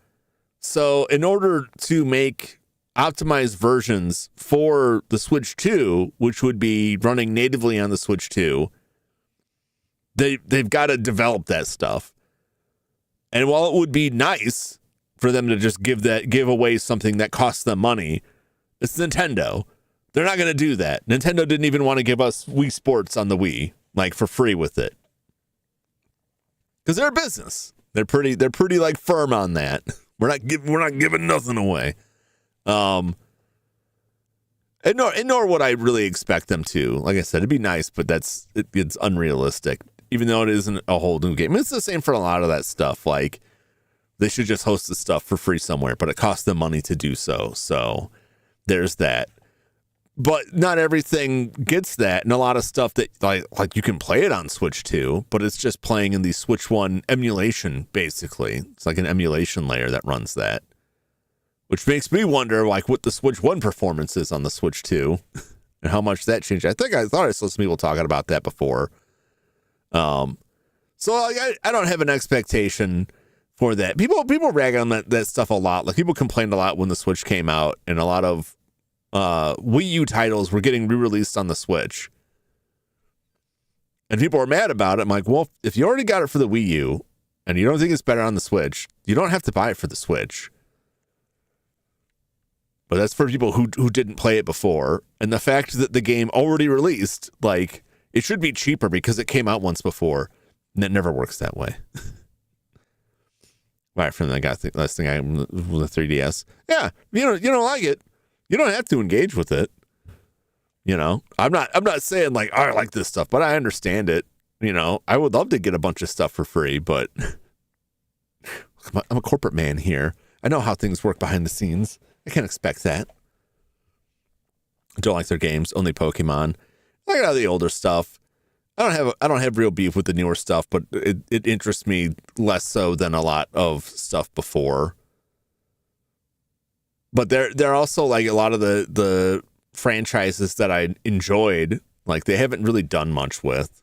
So in order to make optimized versions for the Switch 2, which would be running natively on the Switch 2, they've got to develop that stuff. And while it would be nice for them to just give away something that costs them money, it's Nintendo. They're not going to do that. Nintendo didn't even want to give us Wii Sports on the Wii, like for free with it. Because they're a business. They're pretty like firm on that. We're not giving nothing away. And nor would I really expect them to. Like I said, it'd be nice, but it's unrealistic. Even though it isn't a whole new game. It's the same for a lot of that stuff. Like, they should just host the stuff for free somewhere, but it costs them money to do so. So there's that. But not everything gets that. And a lot of stuff that like you can play it on Switch 2, but it's just playing in the Switch 1 emulation, basically. It's like an emulation layer that runs that. Which makes me wonder like what the Switch 1 performance is on the Switch 2 and how much that changed. I thought I saw some people talking about that before. So I don't have an expectation for that. People rag on that stuff a lot. Like people complained a lot when the Switch came out, and a lot of Wii U titles were getting re-released on the Switch. And people were mad about it. I'm like, well, if you already got it for the Wii U and you don't think it's better on the Switch, you don't have to buy it for the Switch. But that's for people who didn't play it before. And the fact that the game already released, like, it should be cheaper because it came out once before, and it never works that way. Right, from the last thing I with the 3DS. Yeah, you don't like it. You don't have to engage with it. You know, I'm not saying like, oh, I like this stuff, but I understand it. You know, I would love to get a bunch of stuff for free, but I'm a corporate man here. I know how things work behind the scenes. I can't expect that. I don't like their games, only Pokemon. I got the older stuff. I don't have real beef with the newer stuff, but it interests me less so than a lot of stuff before. But they're also like a lot of the franchises that I enjoyed, like they haven't really done much with.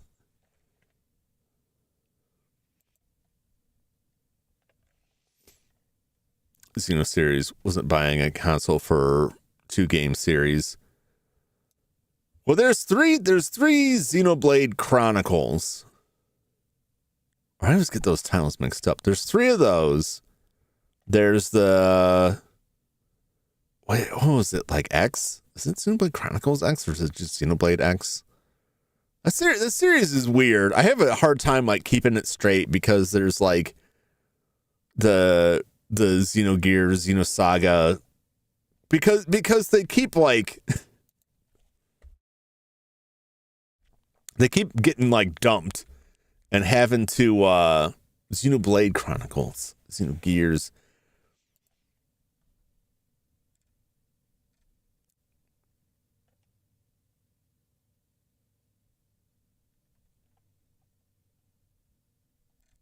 Xeno series wasn't buying a console for 2 game series. Well, there's three Xenoblade Chronicles. I always get those titles mixed up. There's 3 of those. There's the what was it, like X? Is it Xenoblade Chronicles X or is it just Xenoblade X? This series is weird. I have a hard time like keeping it straight because there's like the Xenogears, Xenosaga, because they keep like they keep getting like dumped and having to Xenoblade Chronicles, Xenogears.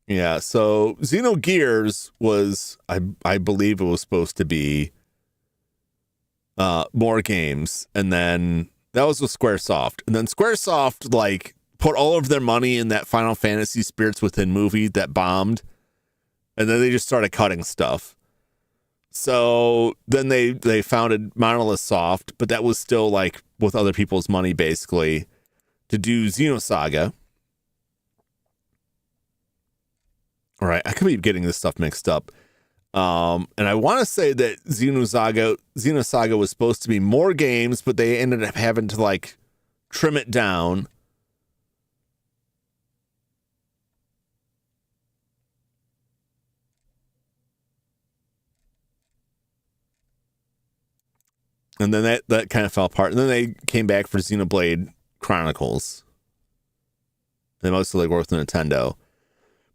Yeah, so Xenogears was, I believe it was supposed to be more games, and then that was with Squaresoft. And then Squaresoft, like, put all of their money in that Final Fantasy Spirits Within movie that bombed, and then they just started cutting stuff. So then they founded Monolith Soft, but that was still like with other people's money, basically, to do Xenosaga. All right, I could be getting this stuff mixed up. And I want to say that Xenosaga was supposed to be more games, but they ended up having to like trim it down. And then that kind of fell apart. And then they came back for Xenoblade Chronicles. They mostly like worked with Nintendo.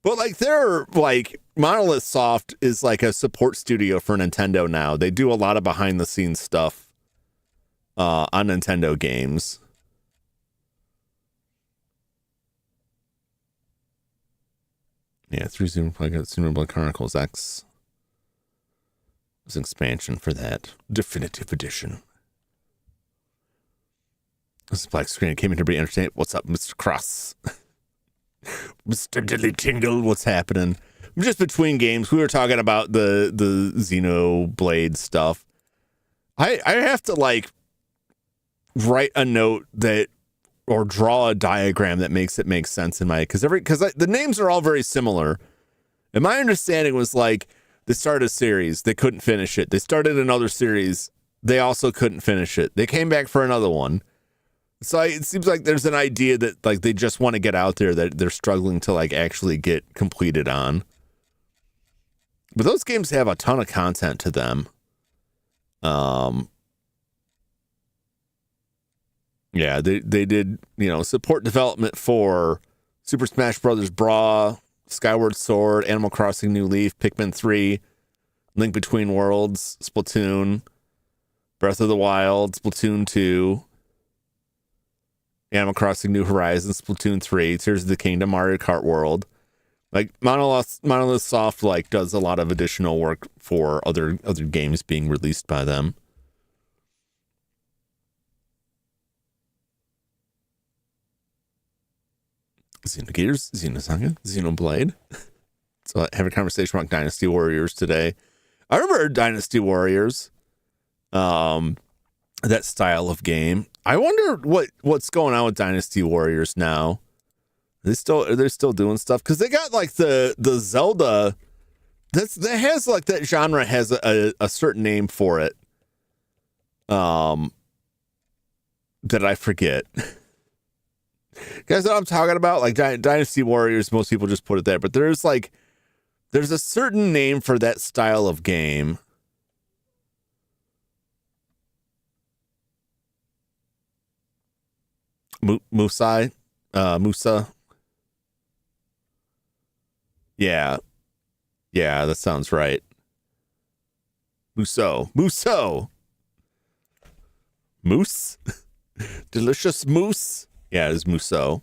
But like they're like Monolith Soft is like a support studio for Nintendo now. They do a lot of behind the scenes stuff on Nintendo games. Yeah, through Xenoblade Chronicles X. There's an expansion for that. Definitive edition. This black screen came in to be entertained. What's up, Mr. Cross? Mr. Dilly Tingle, what's happening? Just between games, we were talking about the Xenoblade stuff. I have to like write a note that or draw a diagram that makes it make sense in my because the names are all very similar. And my understanding was like they started a series, they couldn't finish it. They started another series, they also couldn't finish it. They came back for another one. So it seems like there's an idea that like they just want to get out there that they're struggling to like actually get completed on. But those games have a ton of content to them. Yeah, they did, support development for Super Smash Bros. Brawl, Skyward Sword, Animal Crossing New Leaf, Pikmin 3, Link Between Worlds, Splatoon, Breath of the Wild, Splatoon 2, Animal Crossing New Horizons, Splatoon 3, Tears of the Kingdom, Mario Kart World. Like Monolith Soft like does a lot of additional work for other games being released by them. Xenogears, Xenosaga, Xenoblade. So I have a conversation about Dynasty Warriors today. I remember Dynasty Warriors, that style of game. I wonder what's going on with Dynasty Warriors now. Are they still doing stuff? Because they got like the Zelda. That has like that genre has a certain name for it. That I forget. Guys, know what I'm talking about? Like Dynasty Warriors, most people just put it there, but there's a certain name for that style of game. Musa. Yeah, that sounds right. Muso. Moose? Delicious moose? Yeah, it's Muso.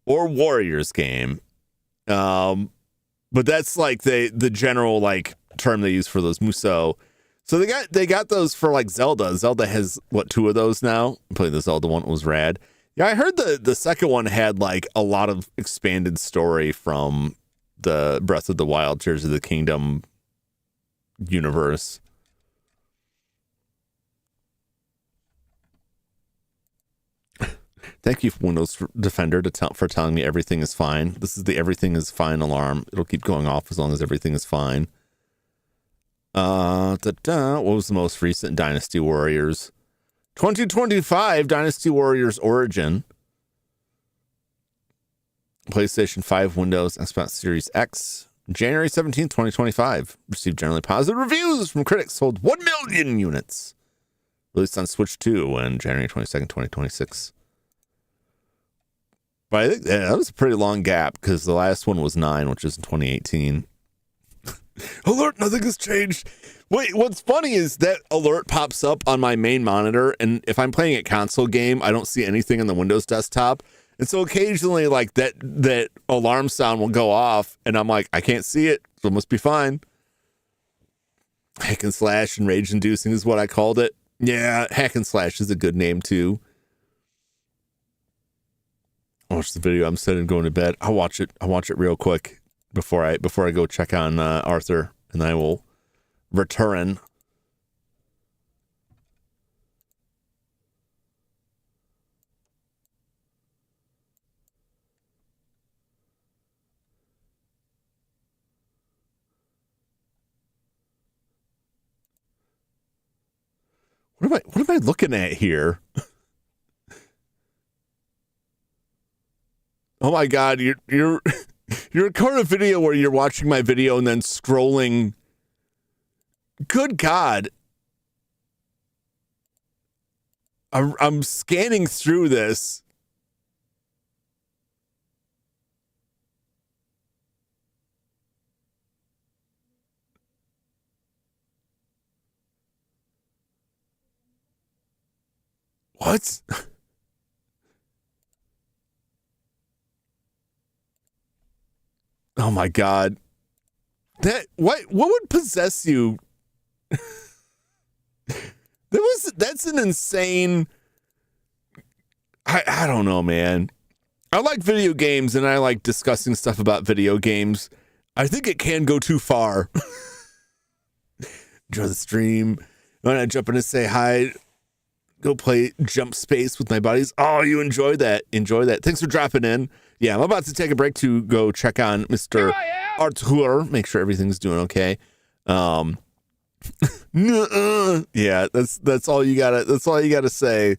Or Warriors game. But that's like the general like term they use for those Muso. So they got those for like Zelda. Zelda has two of those now. I played the Zelda one, it was rad. Yeah, I heard the second one had like a lot of expanded story from the Breath of the Wild, Tears of the Kingdom universe. Thank you, Windows Defender, for telling me everything is fine. This is the everything is fine alarm. It'll keep going off as long as everything is fine. What was the most recent Dynasty Warriors? 2025 Dynasty Warriors Origin. PlayStation 5, Windows, Xbox Series X. January 17th, 2025. Received generally positive reviews from critics. Sold 1 million units. Released on Switch 2 on January 22nd, 2026. But I think that was a pretty long gap because the last one was 9, which is in 2018. Alert, nothing has changed. Wait, what's funny is that alert pops up on my main monitor, and if I'm playing a console game, I don't see anything on the Windows desktop. And so occasionally, like, that alarm sound will go off, and I'm like, I can't see it, so it must be fine. Hack and slash and rage-inducing is what I called it. Yeah, hack and slash is a good name, too. watch the video. I'm sitting going to bed. I'll watch it real quick before I go check on Arthur, and I will return. What am I looking at here? Oh my God, you're recording a video where you're watching my video and then scrolling. Good God. I'm scanning through this. What? Oh my God. What would possess you? That's an insane. I don't know, man. I like video games and I like discussing stuff about video games. I think it can go too far. Enjoy the stream. When I jump in and say hi, go play Jump Space with my buddies. Oh, you enjoy that. Enjoy that. Thanks for dropping in. Yeah, I'm about to take a break to go check on Mr. Arthur. Make sure everything's doing okay. Yeah, that's all you gotta say.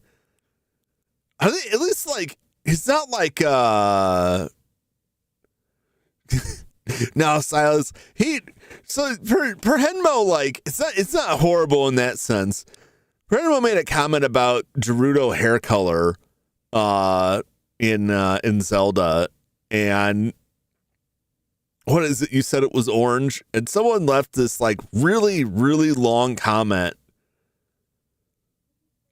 I think at least like it's not like no, Silas. So for Henmo, like it's not horrible in that sense. Henmo made a comment about Gerudo hair color in Zelda, and what is it? You said it was orange, and someone left this like really, really long comment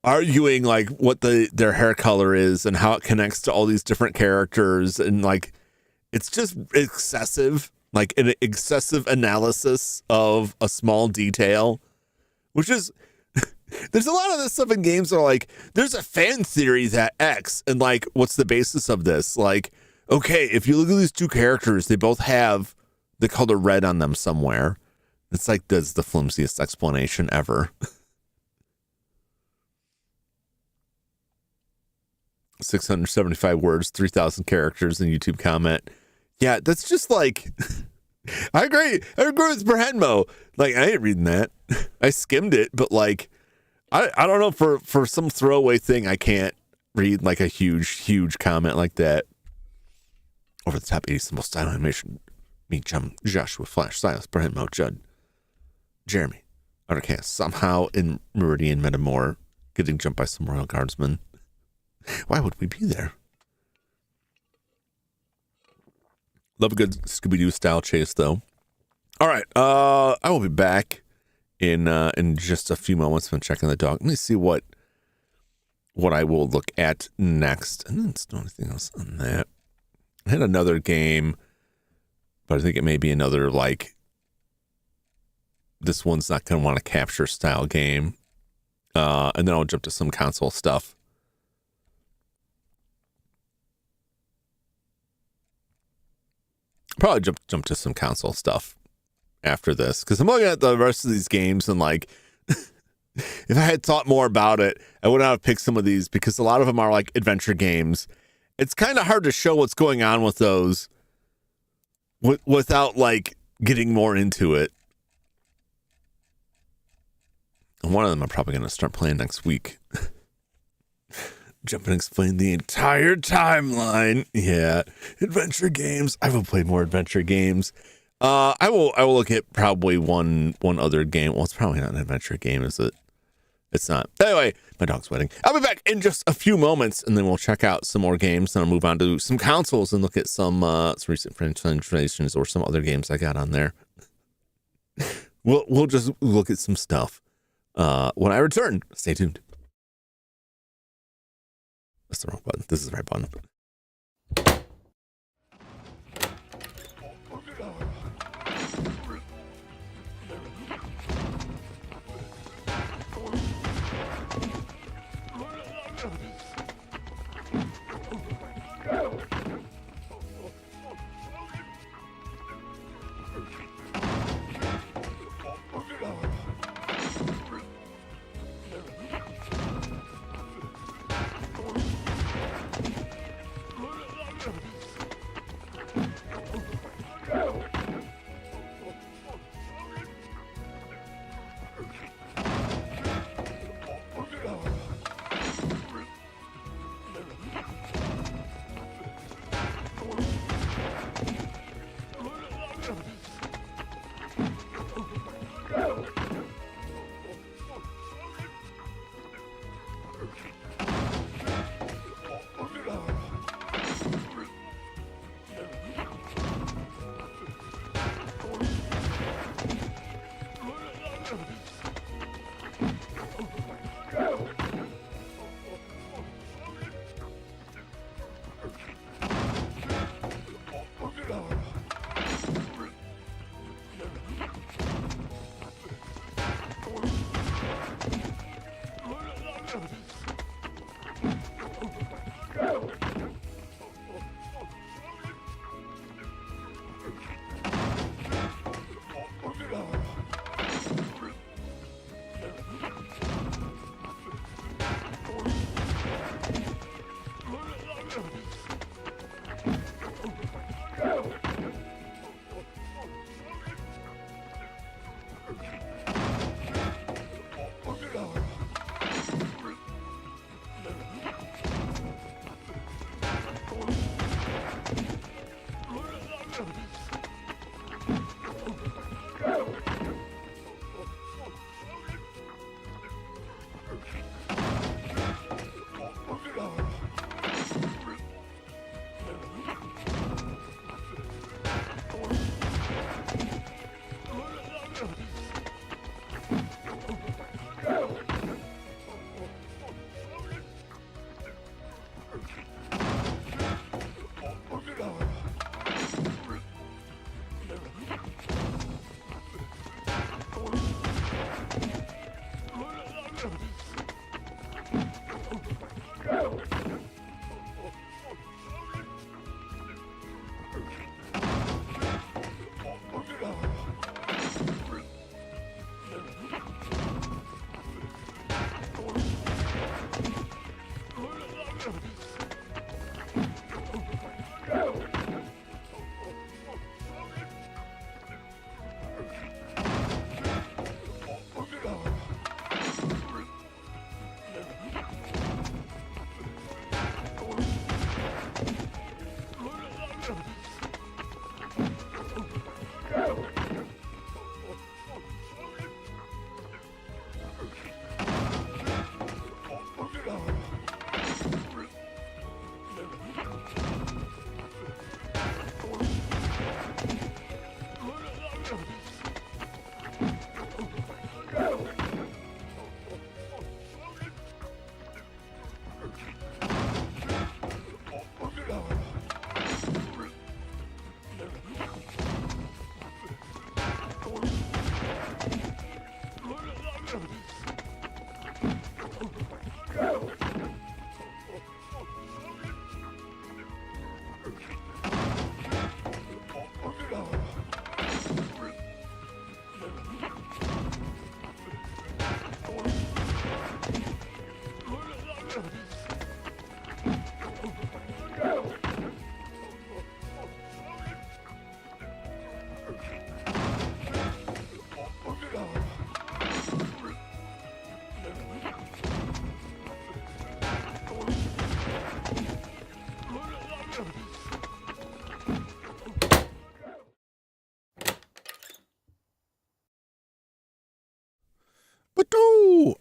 arguing like what their hair color is and how it connects to all these different characters, and like it's just excessive, like an excessive analysis of a small detail, which is there's a lot of this stuff in games that are like there's a fan theory that X, and like what's the basis of this? Like, okay, if you look at these two characters, they both have the color red on them somewhere. It's like that's the flimsiest explanation ever. 675 words, 3,000 characters in YouTube comment. Yeah, that's just like I agree with Berhenmo. Like I ain't reading that. I skimmed it, but like I don't know, for some throwaway thing I can't read like a huge comment like that. Over the top 80 symbol style animation. Me, Jum, Joshua, Flash, Silas, Berhenmo, Judd, Jeremy, Ottercast, somehow in Meridian Metamore, getting jumped by some Royal Guardsmen. Why would we be there? Love a good Scooby-Doo style chase, though. All right, I will be back in just a few moments when checking the dog. Let me see what I will look at next. And then there's no anything else on that. I had another game, but I think it may be another like this one's not going to want to capture style game. And then I'll jump to some console stuff. Probably jump to some console stuff after this, because I'm looking at the rest of these games and like if I had thought more about it, I would not have picked some of these, because a lot of them are like adventure games. It's kind of hard to show what's going on with those without like getting more into it. And one of them I'm probably going to start playing next week. Jump and explain the entire timeline. Yeah, adventure games. I will play more adventure games. I will look at probably one other game. Well, it's probably not an adventure game, is it? It's not. Anyway, my dog's wetting. I'll be back in just a few moments, and then we'll check out some more games, and I'll move on to some consoles and look at some recent translations or some other games I got on there. We'll just look at some stuff when I return. Stay tuned. That's the wrong button. This is the right button.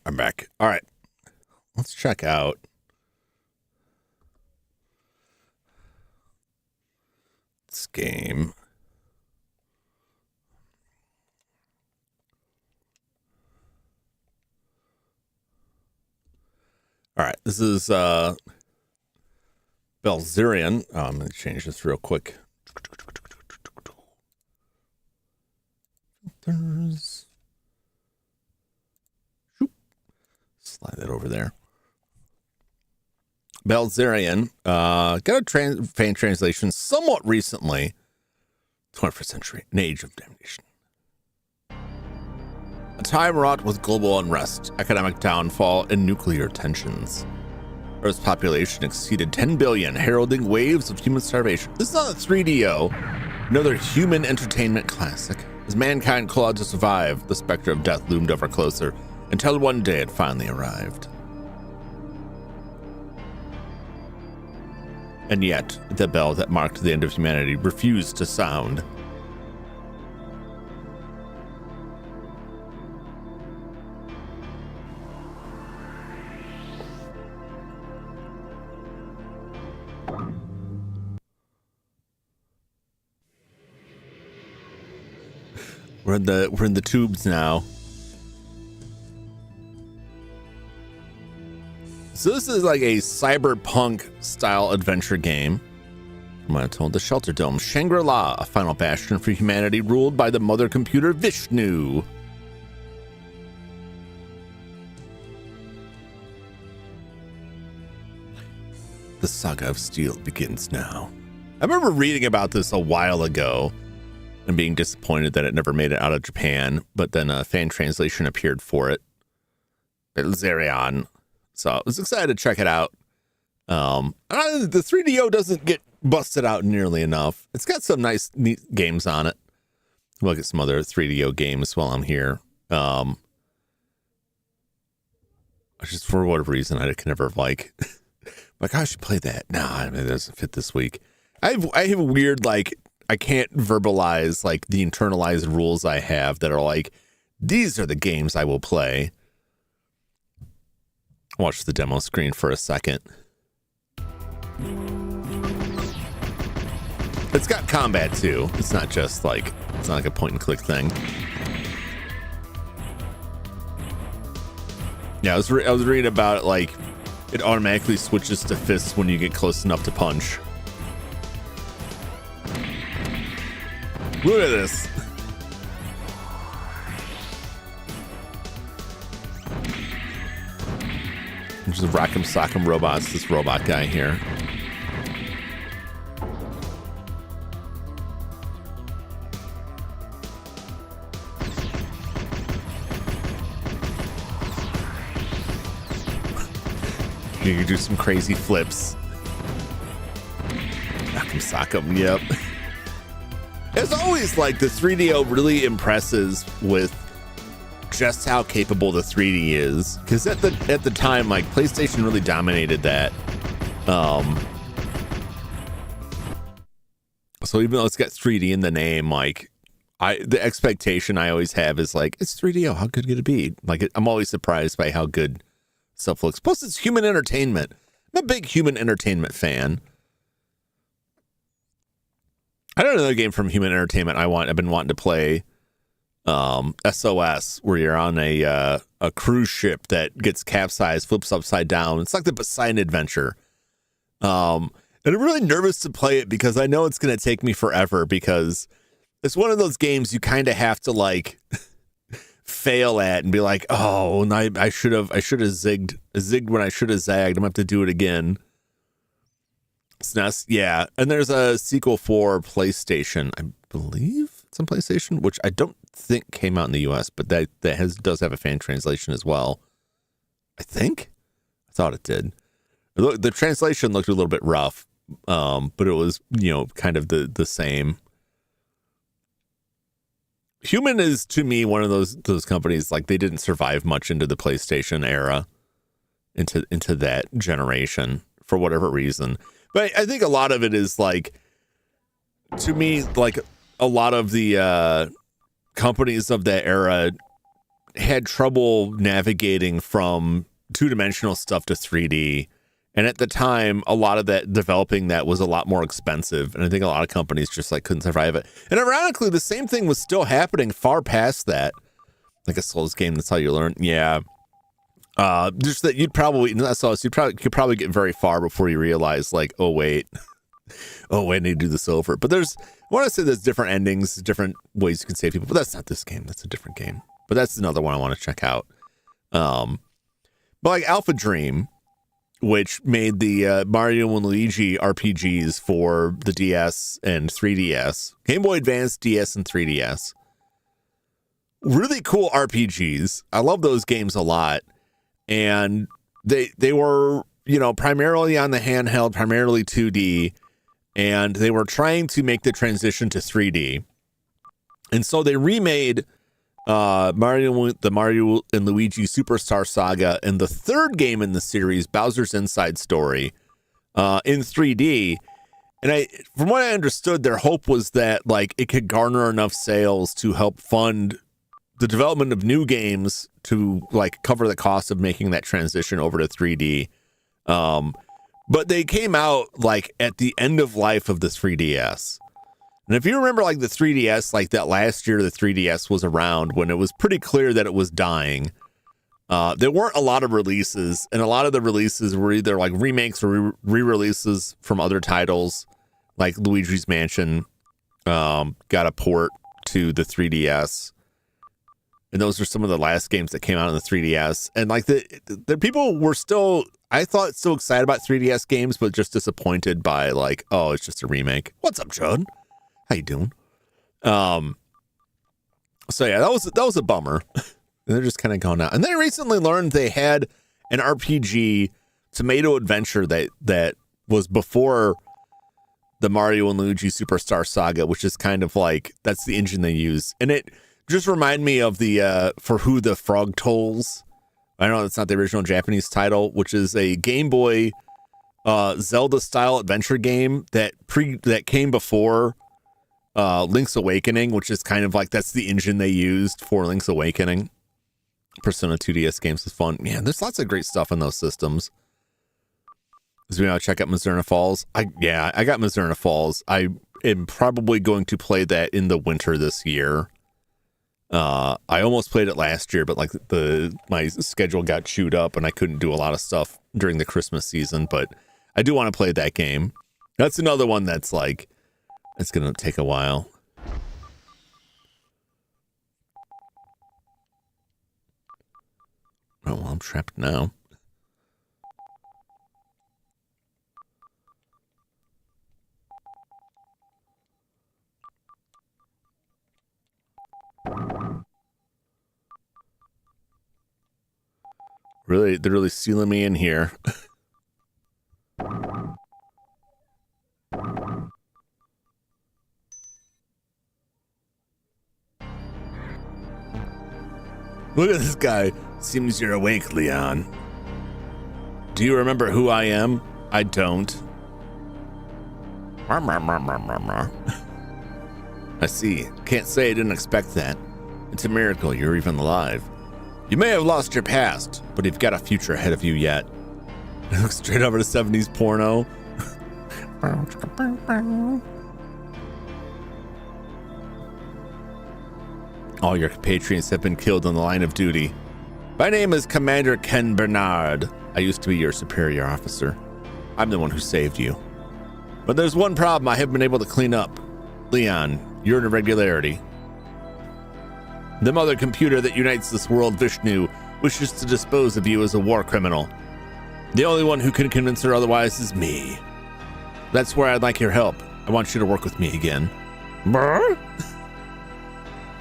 I'm back. All right. Let's check out this game. All right. This is Belzerian. I'm going to change this real quick. Filters. Slide that over there. Belzerian got a fan translation somewhat recently. 21st century, an age of damnation. A time wrought with global unrest, economic downfall, and nuclear tensions. Earth's population exceeded 10 billion, heralding waves of human starvation. This is on a 3DO, another human entertainment classic. As mankind clawed to survive, the specter of death loomed ever closer, until one day it finally arrived. And yet, the bell that marked the end of humanity refused to sound. We're in the tubes now. So this is like a cyberpunk style adventure game. I'm told the Shelter Dome, Shangri-La, a final bastion for humanity ruled by the mother computer Vishnu. The saga of steel begins now. I remember reading about this a while ago and being disappointed that it never made it out of Japan, but then a fan translation appeared for it. Zerion. So I was excited to check it out. The 3DO doesn't get busted out nearly enough. It's got some nice, neat games on it. We'll get some other 3DO games while I'm here. Just for whatever reason, I can never like I should play that. Nah, it doesn't fit this week. I have a weird, like, I can't verbalize like the internalized rules I have that are like, these are the games I will play. Watch the demo screen for a second. It's got combat too. It's not just like, it's not like a point and click thing. Yeah, I was reading about it, like it automatically switches to fists when you get close enough to punch. Look at this. Just Rock'em Sock'em Robots, this robot guy here. You can do some crazy flips. Rock'em Sock'em, yep. As always, like, the 3DO really impresses with just how capable the 3D is, because at the time, like, PlayStation really dominated that. So even though it's got 3D in the name, like, the expectation I always have is like, it's 3DO, how good could it be? Like, I'm always surprised by how good stuff looks. Plus, it's human entertainment. I'm a big human entertainment fan. I know another game from Human Entertainment I've been wanting to play. SOS, where you're on a cruise ship that gets capsized, flips upside down. It's like the Poseidon Adventure. And I'm really nervous to play it because I know it's going to take me forever, because it's one of those games you kind of have to like fail at and be like, oh, and I should have zigged when I should have zagged. I'm going to have to do it again. SNES, yeah. And there's a sequel for PlayStation, I believe it's on PlayStation, which I don't think came out in the US, but that does have a fan translation as well. I thought it did. The translation looked a little bit rough, but it was, kind of the same. Human is, to me, one of those companies, like, they didn't survive much into the PlayStation era, into that generation for whatever reason. But I think a lot of it is, like, to me, like, a lot of the companies of that era had trouble navigating from two-dimensional stuff to 3D. And at the time, a lot of that developing that was a lot more expensive. And I think a lot of companies just like couldn't survive it. And ironically, the same thing was still happening far past that. Like a Souls game, that's how you learn. Yeah. Just that you'd probably could probably get very far before you realize, like, oh wait, I need to do this over. But I want to say there's different endings, different ways you can save people, but that's not this game. That's a different game. But that's another one I want to check out. But like Alpha Dream, which made the Mario and Luigi RPGs for the DS and 3DS, Game Boy Advance, DS, and 3DS. Really cool RPGs. I love those games a lot. And they were, you know, primarily on the handheld, primarily 2D, and they were trying to make the transition to 3D. And so they remade the Mario and Luigi Superstar Saga and the third game in the series, Bowser's Inside Story, in 3D. And from what I understood, their hope was that like it could garner enough sales to help fund the development of new games to like cover the cost of making that transition over to 3D. But they came out like at the end of life of the 3DS. And if you remember like the 3DS, like that last year, the 3DS was around when it was pretty clear that it was dying. There weren't a lot of releases, and a lot of the releases were either like remakes or re-releases from other titles, like Luigi's Mansion got a port to the 3DS. And those are some of the last games that came out on the 3DS. And like the people were still, I thought, still excited about 3DS games, but just disappointed by like, oh, it's just a remake. What's up, John? How you doing? So yeah, that was a bummer. They're just kind of gone out. And then I recently learned they had an RPG, Tomato Adventure, that was before the Mario and Luigi Superstar Saga, which is kind of like, that's the engine they use. And it just reminded me of the For Who the Frog Tolls. I know that's not the original Japanese title, which is a Game Boy Zelda-style adventure game that came before Link's Awakening, which is kind of like, that's the engine they used for Link's Awakening. Persona 2DS games is fun. Yeah, there's lots of great stuff in those systems. As we now check out Mizurna Falls. I got Mizurna Falls. I am probably going to play that in the winter this year. I almost played it last year, but like my schedule got chewed up and I couldn't do a lot of stuff during the Christmas season, but I do want to play that game. That's another one that's like, it's going to take a while. Oh, well, I'm trapped now. Really, they're really sealing me in here. Look at this guy. Seems you're awake, Leon. Do you remember who I am? I don't. I see. Can't say I didn't expect that. It's a miracle you're even alive. You may have lost your past, but you've got a future ahead of you yet. I look straight over to 70s porno. All your compatriots have been killed on the line of duty. My name is Commander Ken Bernard. I used to be your superior officer. I'm the one who saved you. But there's one problem I haven't been able to clean up. Leon, you're an irregularity. The mother computer that unites this world, Vishnu, wishes to dispose of you as a war criminal. The only one who can convince her otherwise is me. That's where I'd like your help. I want you to work with me again. Brr?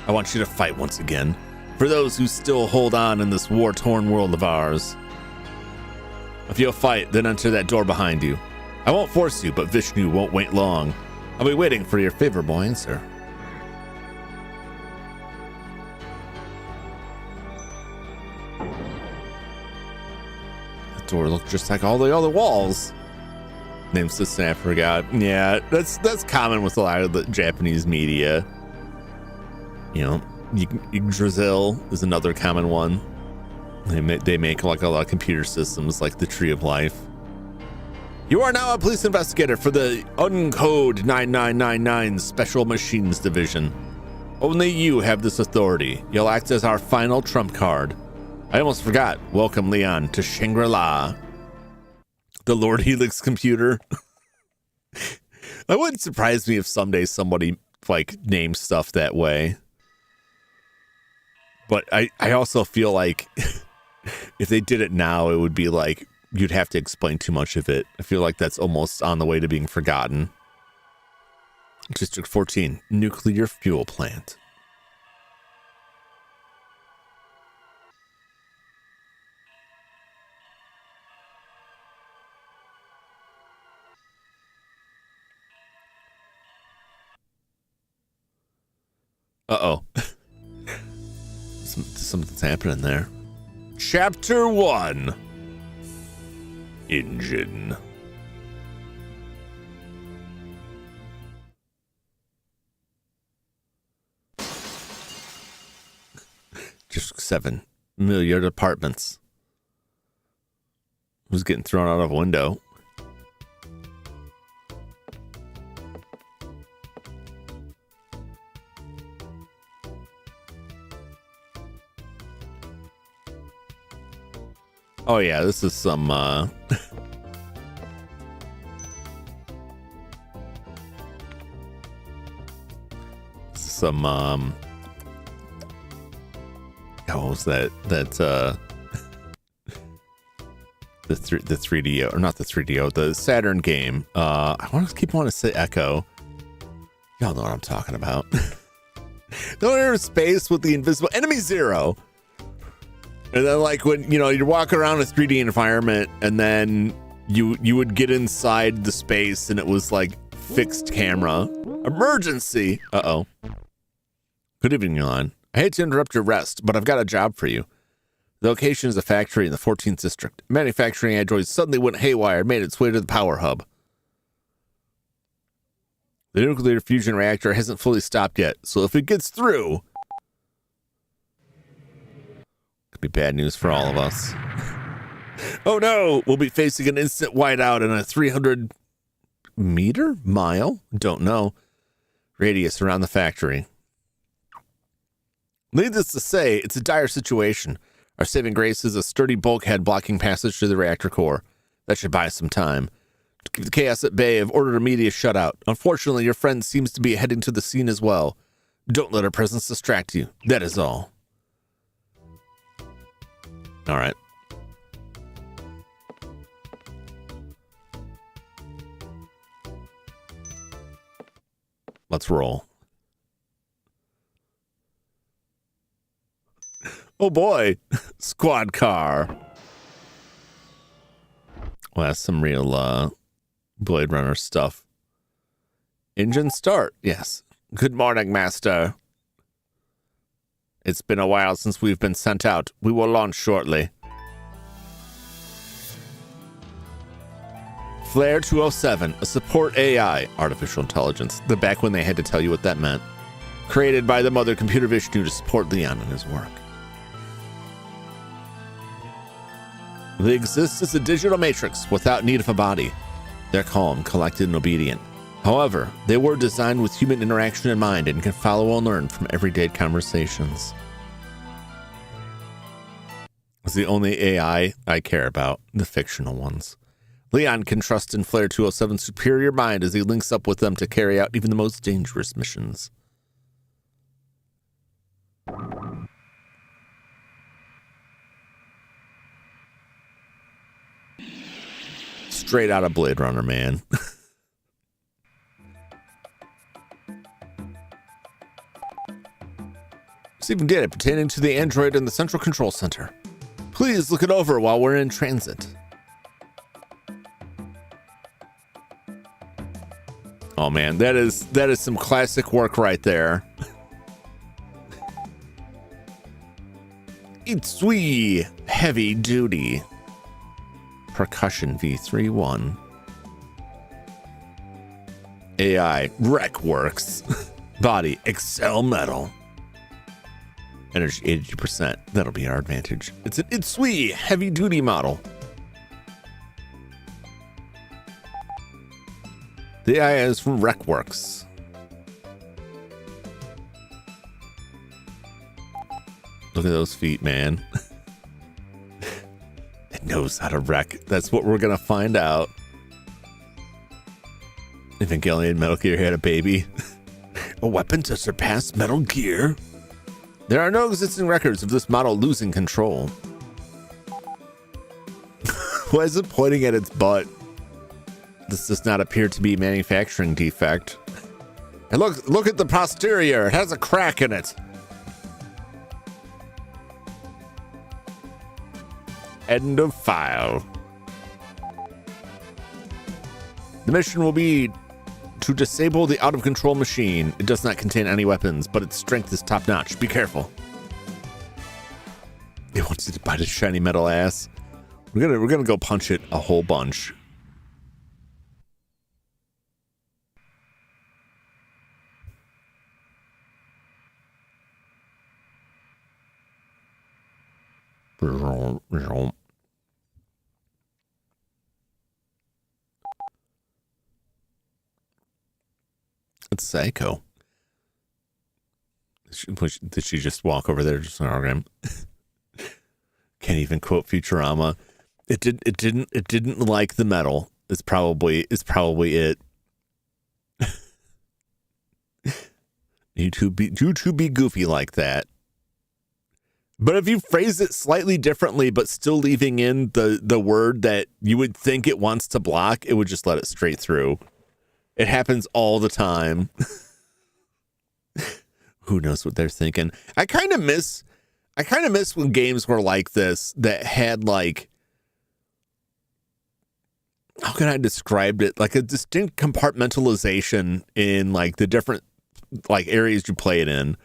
I want you to fight once again for those who still hold on in this war-torn world of ours. If you'll fight, then enter that door behind you. I won't force you, but Vishnu won't wait long. I'll be waiting for your favorable answer. The door looked just like all the other walls. Name's the snap, I forgot. Yeah, that's common with a lot of the Japanese media. You know, Yggdrasil is another common one. They make like a lot of computer systems like the Tree of Life. You are now a police investigator for the Uncode 9999 Special Machines Division. Only you have this authority. You'll act as our final trump card. I almost forgot. Welcome, Leon, to Shangri-La. The Lord Helix computer. That wouldn't surprise me if someday somebody like names stuff that way. But I also feel like if they did it now, it would be like you'd have to explain too much of it. I feel like that's almost on the way to being forgotten. District 14, nuclear fuel plant. Uh-oh. Something's happening there. Chapter 1. Engine. Just 7 million apartments. Who's getting thrown out of a window? Oh yeah, this is some what was that the 3DO, or not the 3DO, the Saturn game. I want to keep wanting to say Echo. Y'all know what I'm talking about. Don't enter space with the invisible enemy zero. And then, like, when, you know, you're walking around a 3D environment and then you would get inside the space and it was like fixed camera. Emergency. Uh-oh. Good evening, Elon. I hate to interrupt your rest, but I've got a job for you. The location is a factory in the 14th district. Manufacturing androids suddenly went haywire and made its way to the power hub. The nuclear fusion reactor hasn't fully stopped yet, so if it gets through, be bad news for all of us. Oh no, we'll be facing an instant whiteout in a 300 mile? Don't know. Radius around the factory. Needless to say, it's a dire situation. Our saving grace is a sturdy bulkhead blocking passage to the reactor core. That should buy us some time. To keep the chaos at bay, I've ordered immediate shutout. Unfortunately, your friend seems to be heading to the scene as well. Don't let her presence distract you. That is all. All right. Let's roll. Oh boy, squad car. Well, that's some real Blade Runner stuff. Engine start. Yes. Good morning, Master. It's been a while since we've been sent out. We will launch shortly. Flare 207, a support AI, artificial intelligence. The back when they had to tell you what that meant. Created by the mother computer Vishnu to support Leon in his work. They exist as a digital matrix without need of a body. They're calm, collected, and obedient. However, they were designed with human interaction in mind and can follow and learn from everyday conversations. It's the only AI I care about, the fictional ones. Leon can trust in Flare 207's superior mind as he links up with them to carry out even the most dangerous missions. Straight out of Blade Runner, man. Receiving data pertaining to the android in the Central Control Center. Please look it over while we're in transit. Oh man, that is some classic work right there. Itsui heavy duty. Percussion V31. AI Wreckworks. Body Excel Metal. Energy 82%. That'll be our advantage. It's an Itsui heavy duty model. The AI is from Wreckworks. Look at those feet, man. It knows how to wreck. That's what we're gonna find out. Evangelion Metal Gear had a baby. A weapon to surpass Metal Gear. There are no existing records of this model losing control. Why is it pointing at its butt? This does not appear to be a manufacturing defect. And look at the posterior. It has a crack in it. End of file. The mission will be to disable the out-of-control machine. It does not contain any weapons, but its strength is top-notch. Be careful. It wants you to bite its shiny metal ass. We're gonna go punch it a whole bunch. It's Psycho. Did she just walk over there just an hologram? Can't even quote Futurama. It didn't like the metal. It's probably it. YouTube be goofy like that. But if you phrase it slightly differently, but still leaving in the word that you would think it wants to block, it would just let it straight through. It happens all the time. Who knows what they're thinking? I kind of miss when games were like this, that had like, how can I describe it? Like a distinct compartmentalization in like the different like areas you play it in.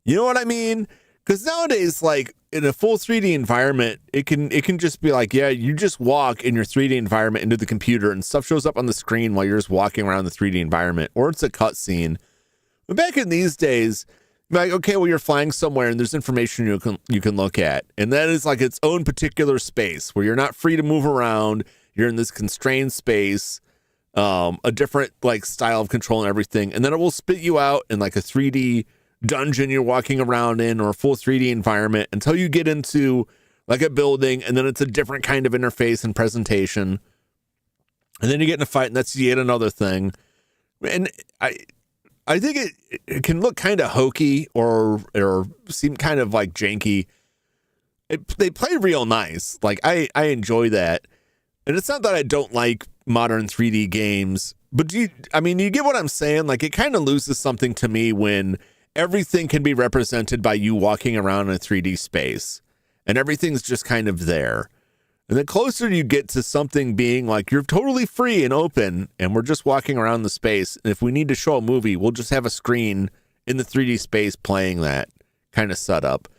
You know what I mean? Because nowadays, like in a full 3D environment, it can just be like, yeah, you just walk in your 3D environment into the computer and stuff shows up on the screen while you're just walking around the 3D environment, or it's a cutscene. But back in these days, like, okay, well, you're flying somewhere and there's information you can look at, and that is like its own particular space where you're not free to move around. You're in this constrained space, a different like style of control and everything, and then it will spit you out in like a 3D dungeon you're walking around in, or a full 3D environment, until you get into like a building, and then it's a different kind of interface and presentation, and then you get in a fight, and that's yet another thing. And I think it can look kind of hokey or seem kind of like janky. They play real nice. Like I enjoy that. And it's not that I don't like modern 3D games, but you get what I'm saying? Like it kind of loses something to me when everything can be represented by you walking around in a 3D space and everything's just kind of there. And the closer you get to something being like you're totally free and open and we're just walking around the space, and if we need to show a movie, we'll just have a screen in the 3D space playing that kind of setup.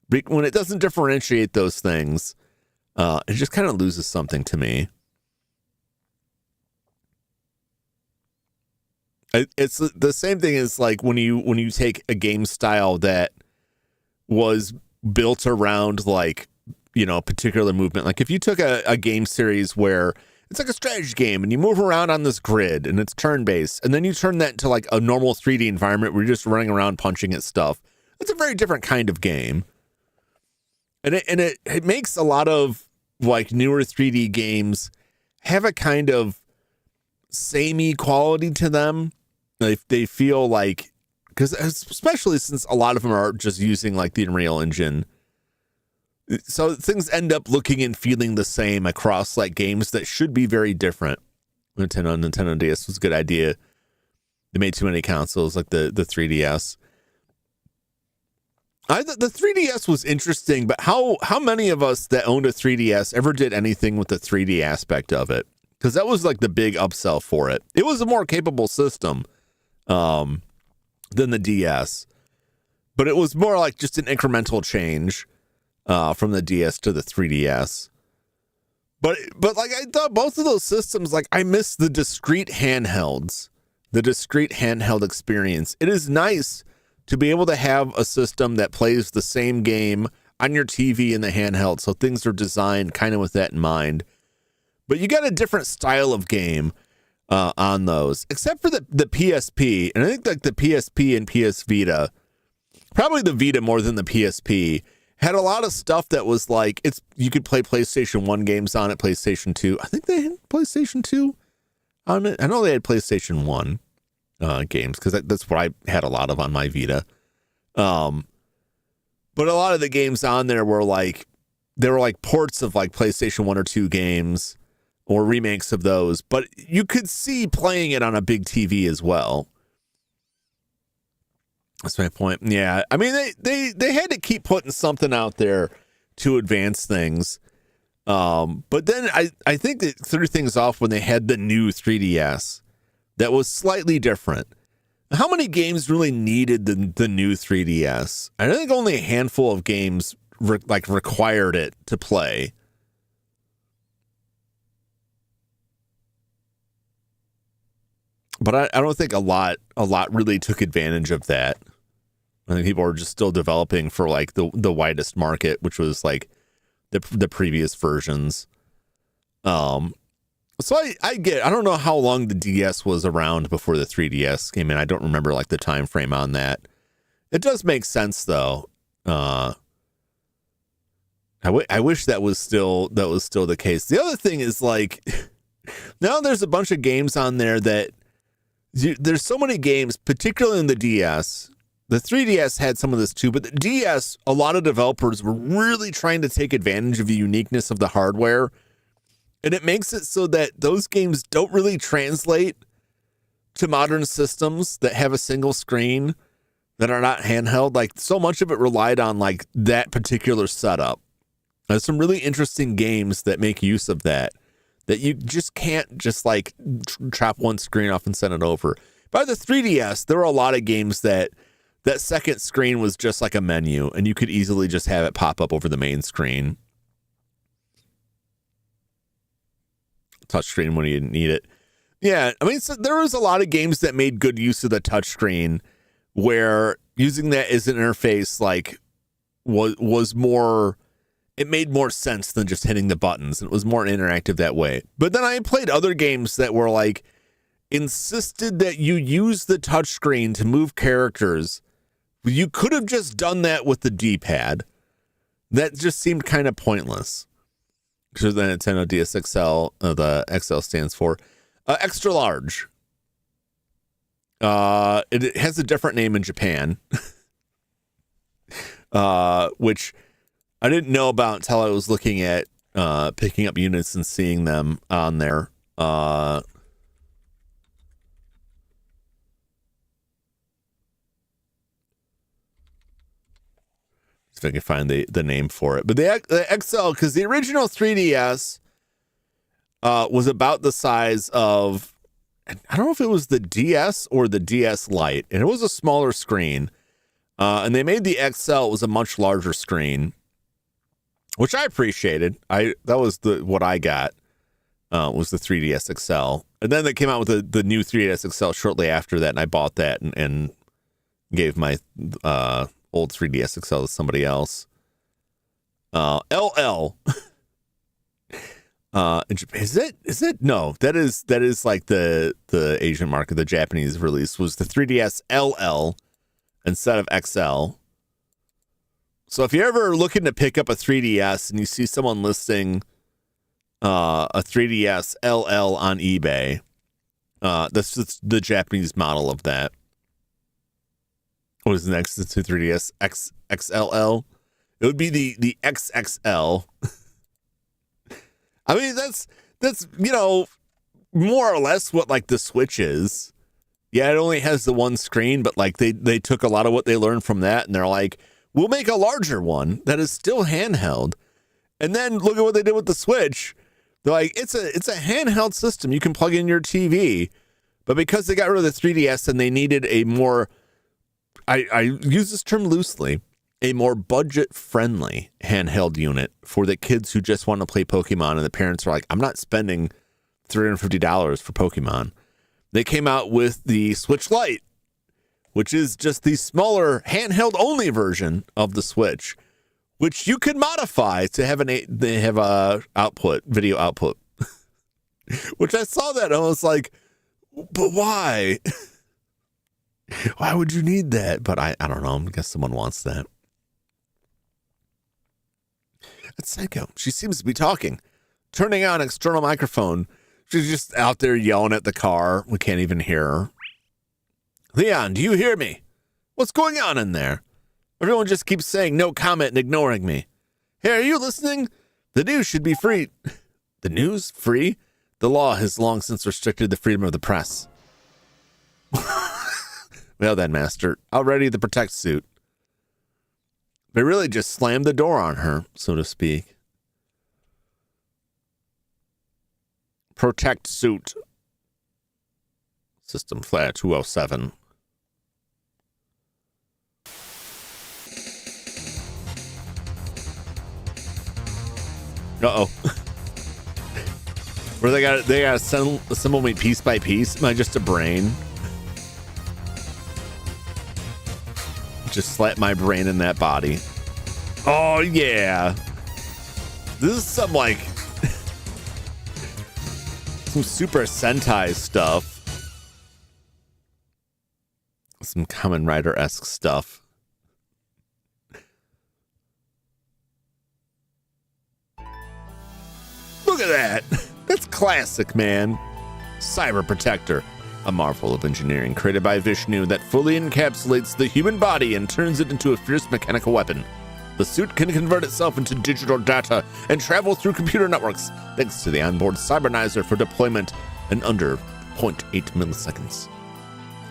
But when it doesn't differentiate those things, it just kind of loses something to me. It's the same thing as like when you take a game style that was built around like, you know, a particular movement. Like if you took a game series where it's like a strategy game and you move around on this grid and it's turn-based, and then you turn that into like a normal 3D environment where you're just running around punching at stuff. It's a very different kind of game. And it makes a lot of like newer 3D games have a kind of samey quality to them. They feel like, because especially since a lot of them are just using like the Unreal Engine, so things end up looking and feeling the same across like games that should be very different. Nintendo DS was a good idea. They made too many consoles like the 3DS. The 3DS was interesting, but how many of us that owned a 3DS ever did anything with the 3D aspect of it? Because that was like the big upsell for it. It was a more capable system than the DS, but it was more like just an incremental change from the DS to the 3DS. But like I thought both of those systems, like I miss the discrete handhelds, the discrete handheld experience. It is nice to be able to have a system that plays the same game on your TV and the handheld. So things are designed kind of with that in mind. But you got a different style of game on those, except for the PSP. And I think like the PSP and PS Vita, probably the Vita more than the PSP, had a lot of stuff that was like, you could play PlayStation 1 games on it, PlayStation 2. I think they had PlayStation 2 on it. I know they had PlayStation 1 games, because that's what I had a lot of on my Vita. But a lot of the games on there were like, they were like ports of like PlayStation 1 or 2 games or remakes of those, but you could see playing it on a big TV as well. That's my point. Yeah, I mean, they had to keep putting something out there to advance things. But then I think that threw things off when they had the new 3DS that was slightly different. How many games really needed the new 3DS? I think only a handful of games required it to play. But I don't think a lot really took advantage of that. I think people are just still developing for like the widest market, which was like the previous versions. So I don't know how long the DS was around before the 3DS came in. I don't remember like the time frame on that. It does make sense though. I wish that was still the case. The other thing is like now there's a bunch of games on there that there's so many games, particularly in the DS. The 3DS had some of this too, but the DS, a lot of developers were really trying to take advantage of the uniqueness of the hardware. And it makes it so that those games don't really translate to modern systems that have a single screen that are not handheld. Like so much of it relied on like that particular setup. There's some really interesting games that make use of that you just can't just like chop one screen off and send it over. By the 3DS, there were a lot of games that second screen was just like a menu and you could easily just have it pop up over the main screen. Touchscreen when you didn't need it. Yeah, I mean, so there was a lot of games that made good use of the touchscreen where using that as an interface like was more, it made more sense than just hitting the buttons. It was more interactive that way. But then I played other games that were like insisted that you use the touchscreen to move characters. You could have just done that with the D-pad. That just seemed kind of pointless. Because the Nintendo DS XL, the XL stands for extra large. It has a different name in Japan, which I didn't know about until I was looking at picking up units and seeing them on there. If I can find the name for it. But the XL, because the original 3DS was about the size of, I don't know if it was the DS or the DS Lite, and it was a smaller screen. And they made the XL, it was a much larger screen, which I appreciated. That was what I got, was the 3DS XL. And then they came out with the new 3DS XL shortly after that, and I bought that and gave my old 3DS XL to somebody else. LL. In Japan, is it? No, that is like the Asian market. The Japanese release was the 3DS LL instead of XL. So if you're ever looking to pick up a 3DS and you see someone listing a 3DS LL on eBay, that's just the Japanese model of that. What is next to 3DS XLL? It would be the XXL. I mean, that's more or less what like the Switch is. Yeah, it only has the one screen, but like they took a lot of what they learned from that, and they're like, we'll make a larger one that is still handheld. And then look at what they did with the Switch. They're like, it's a handheld system. You can plug in your TV, but because they got rid of the 3DS and they needed a more, I use this term loosely, a more budget-friendly handheld unit for the kids who just want to play Pokemon, and the parents are like, I'm not spending $350 for Pokemon. They came out with the Switch Lite, which is just the smaller handheld-only version of the Switch, which you could modify to have a video output. Which I saw that and I was like, but why? Why would you need that? But I don't know. I guess someone wants that. That's Psycho. She seems to be talking. Turning on external microphone. She's just out there yelling at the car. We can't even hear her. Leon, do you hear me? What's going on in there? Everyone just keeps saying no comment and ignoring me. Hey, are you listening? The news should be free. The news? Free? The law has long since restricted the freedom of the press. Well then, Master, I'll ready the protect suit. They really just slammed the door on her, so to speak. Protect suit. System flat 207. Uh-oh. Where they got to assemble me piece by piece. Am I just a brain? Just slap my brain in that body. Oh yeah. This is some like some Super Sentai stuff. Some Kamen Rider-esque stuff. Look at that. That's classic, man. Cyber Protector, a marvel of engineering created by Vishnu that fully encapsulates the human body and turns it into a fierce mechanical weapon. The suit can convert itself into digital data and travel through computer networks thanks to the onboard cybernizer for deployment in under 0.8 milliseconds.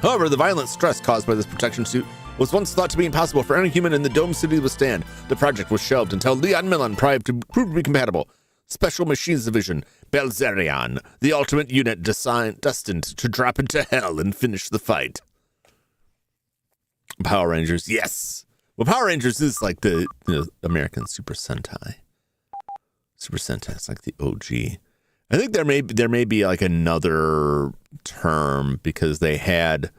However, the violent stress caused by this protection suit was once thought to be impossible for any human in the Dome City to withstand. The project was shelved until Leon Millen proved to be compatible. Special Machines Division, Belzerion, the ultimate unit destined to drop into hell and finish the fight. Power Rangers, yes. Well, Power Rangers is like the American Super Sentai. Super Sentai is like the OG. I think there may be like another term because they had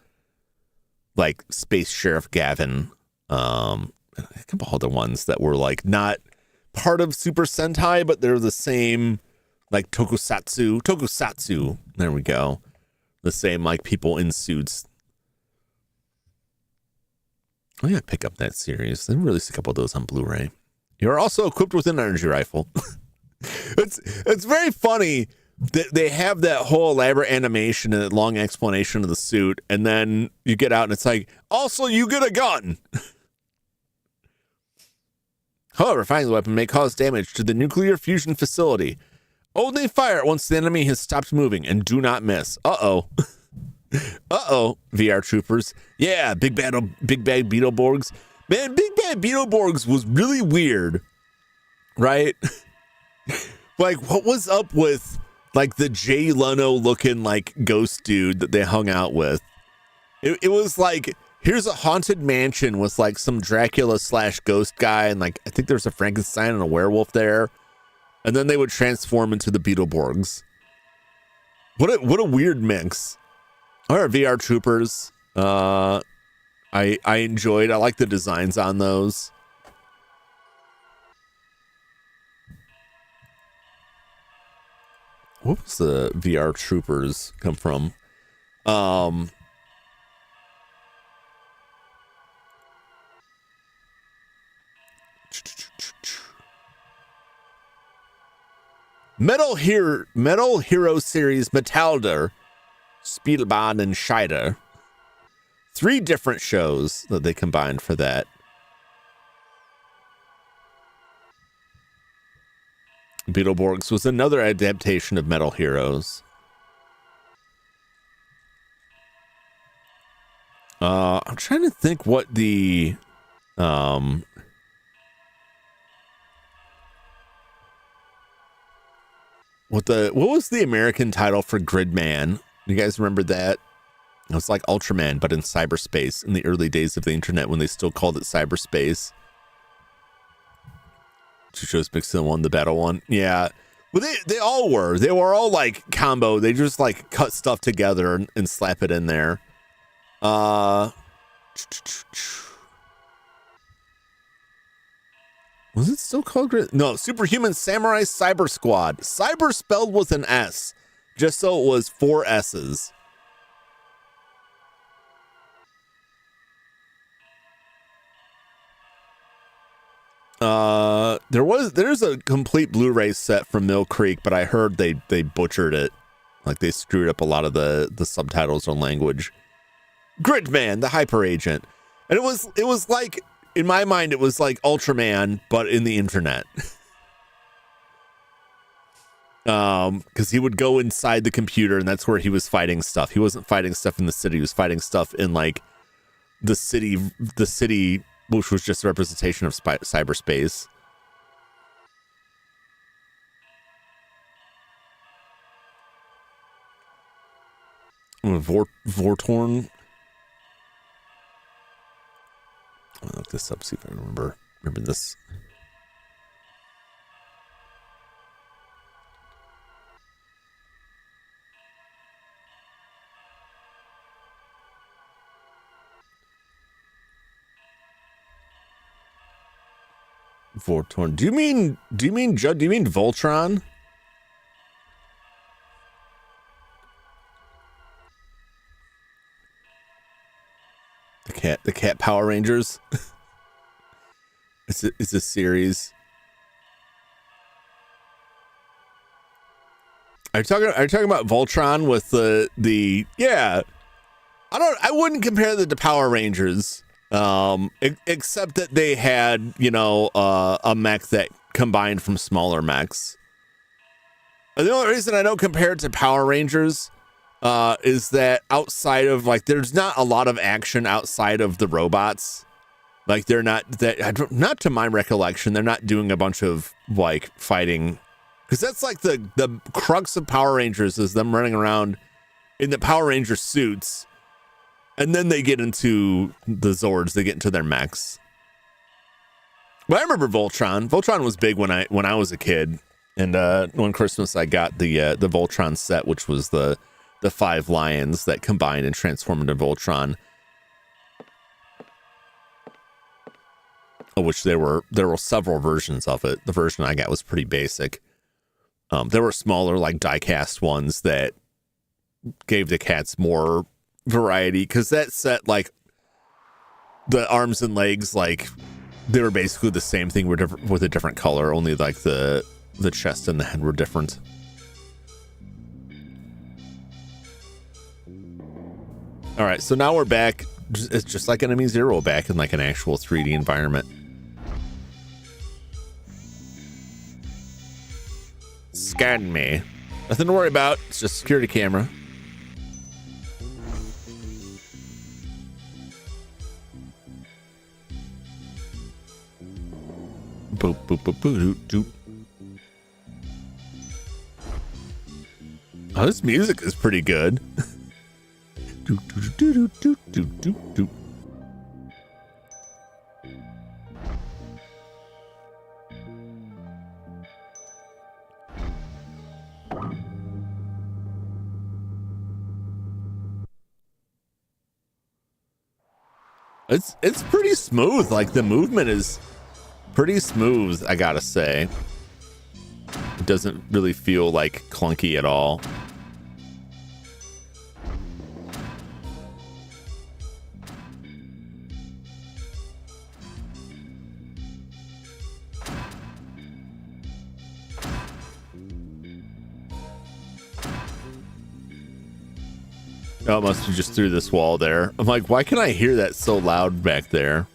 like Space Sheriff Gavin, a couple other ones that were like not part of Super Sentai, but they're the same, like Tokusatsu. There we go. The same like people in suits. I'm gonna pick up that series. They released a couple of those on Blu-ray. You're also equipped with an energy rifle. It's very funny that they have that whole elaborate animation and long explanation of the suit, and then you get out and it's like, also you get a gun. However, firing the weapon may cause damage to the nuclear fusion facility. Only fire it once the enemy has stopped moving, and do not miss. Uh-oh. Uh-oh, VR troopers. Yeah, big bad Beetleborgs. Man, big bad Beetleborgs was really weird, right? Like, what was up with, like, the Jay Leno looking, like, ghost dude that they hung out with? It was like, here's a haunted mansion with, like, some Dracula / ghost guy, and, like, I think there's a Frankenstein and a werewolf there. And then they would transform into the Beetleborgs. What a weird mix. All right, VR troopers. I enjoyed. I like the designs on those. What was the VR troopers come from? Metal Hero series Metalder, Spielbahn, and Scheider. 3 different shows that they combined for that. Beetleborgs was another adaptation of Metal Heroes. I'm trying to think what the what was the American title for Gridman? You guys remember that? It was like Ultraman, but in cyberspace in the early days of the internet when they still called it cyberspace. 2 shows mixed in one, the battle one. Yeah. Well, they all were. They were all like combo. They just like cut stuff together and slap it in there. Was it still called No, Superhuman Samurai Cyber Squad. Cyber spelled with an S, just so it was 4 S's. There's a complete Blu-ray set from Mill Creek, but I heard they butchered it. Like they screwed up a lot of the subtitles or language. Gridman, the hyper agent. And it was like in my mind, it was like Ultraman, but in the internet. Because he would go inside the computer, and that's where he was fighting stuff. He wasn't fighting stuff in the city. He was fighting stuff in like the city, which was just a representation of cyberspace. Vortorn. I'll look this up, see if I remember this. Vortorn. Do you mean Voltron? The cat Power Rangers. It's a series. Are you talking about Voltron with the yeah? I wouldn't compare them to Power Rangers. Except that they had, a mech that combined from smaller mechs. And the only reason I don't compare it to Power Rangers is that outside of there's not a lot of action outside of the robots. Like they're not to my recollection, they're not doing a bunch of fighting, because that's like the crux of Power Rangers is them running around in the Power Ranger suits. And then they get into the Zords. They get into their mechs. But I remember Voltron. Voltron was big when I was a kid. And one Christmas I got the Voltron set, which was the 5 lions that combined and transformed into Voltron. Of which there were several versions of it. The version I got was pretty basic. There were smaller die-cast ones that gave the cats more variety, because that set, the arms and legs, they were basically the same thing with a different color, only the chest and the head were different. All right, so now we're back. It's just like Enemy Zero, back in an actual 3D environment. Scan me. Nothing to worry about. It's just a security camera. Boop, boop, boop, boop, doop. Oh, this music is pretty good. Doop, doop, doop, doop, doop, doop, doop. It's pretty smooth. The movement is pretty smooth, I gotta say. It doesn't really feel clunky at all. Oh, it must be just through this wall there. I'm like, why can I hear that so loud back there?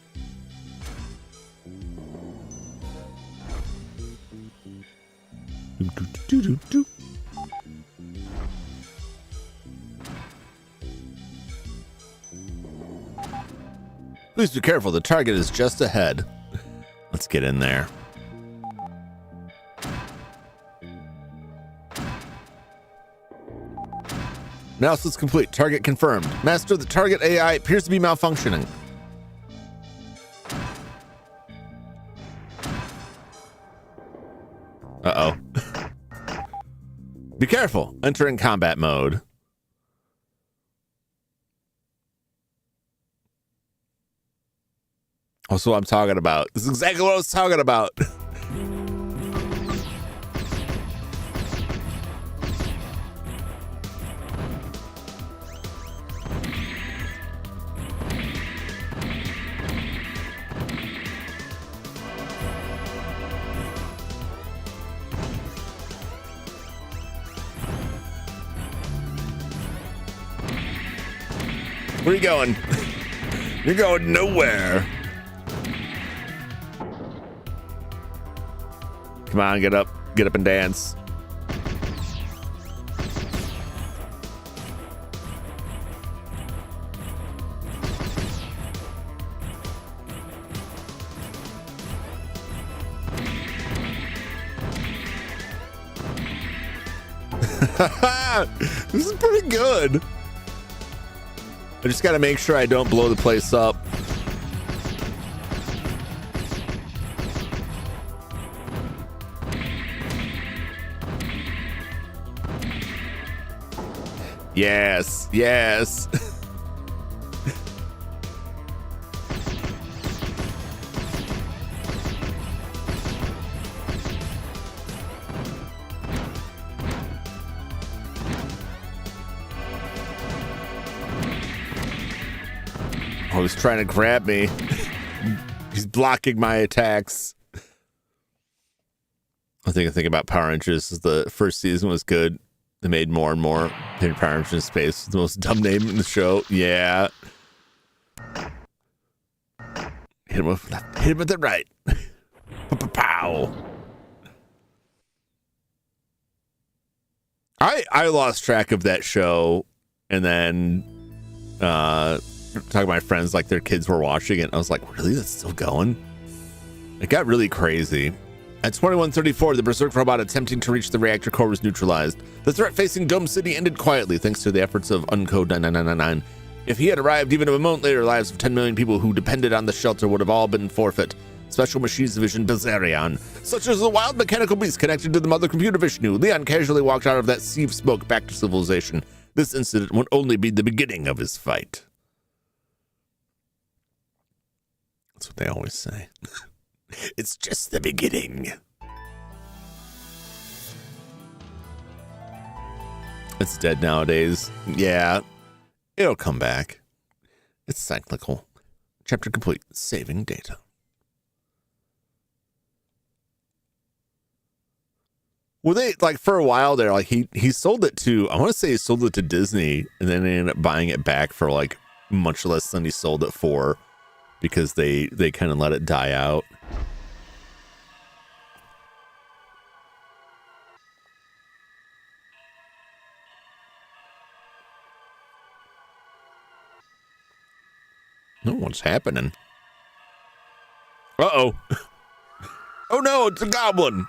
Please be careful. The target is just ahead. Let's get in there. Analysis complete. Target confirmed. Master, the target AI appears to be malfunctioning. Uh-oh. Be careful. Entering combat mode. That's what I'm talking about. This is exactly what I was talking about. Where are you going? You're going nowhere. Come on, get up and dance. This is pretty good. I just got to make sure I don't blow the place up. Yes, yes. Oh, he's trying to grab me. He's blocking my attacks. I think about Power Rangers. The first season was good. They made more and more. Power Rangers Space, the most dumb name in the show. Yeah. Hit him with left. Hit him with the right. Pow. I lost track of that show, and then talking to my friends like their kids were watching it. I was like, really? That's still going? It got really crazy. At 21:34, the Berserk robot attempting to reach the reactor core was neutralized. The threat facing Dome City ended quietly thanks to the efforts of Uncode 9999. If he had arrived even a moment later, lives of 10 million people who depended on the shelter would have all been forfeit. Special Machines Division Bazarian, such as the wild mechanical beast connected to the mother computer Vishnu. Leon casually walked out of that sea of smoke back to civilization. This incident would only be the beginning of his fight. That's what they always say. It's just the beginning. It's dead nowadays. Yeah, it'll come back. It's cyclical. Chapter complete. Saving data. Well, they like for a while there, like he sold it to, I want to say he sold it to Disney, and then they ended up buying it back for like much less than he sold it for, because they kind of let it die out. No, what's happening? Uh-oh. Oh no, it's a goblin.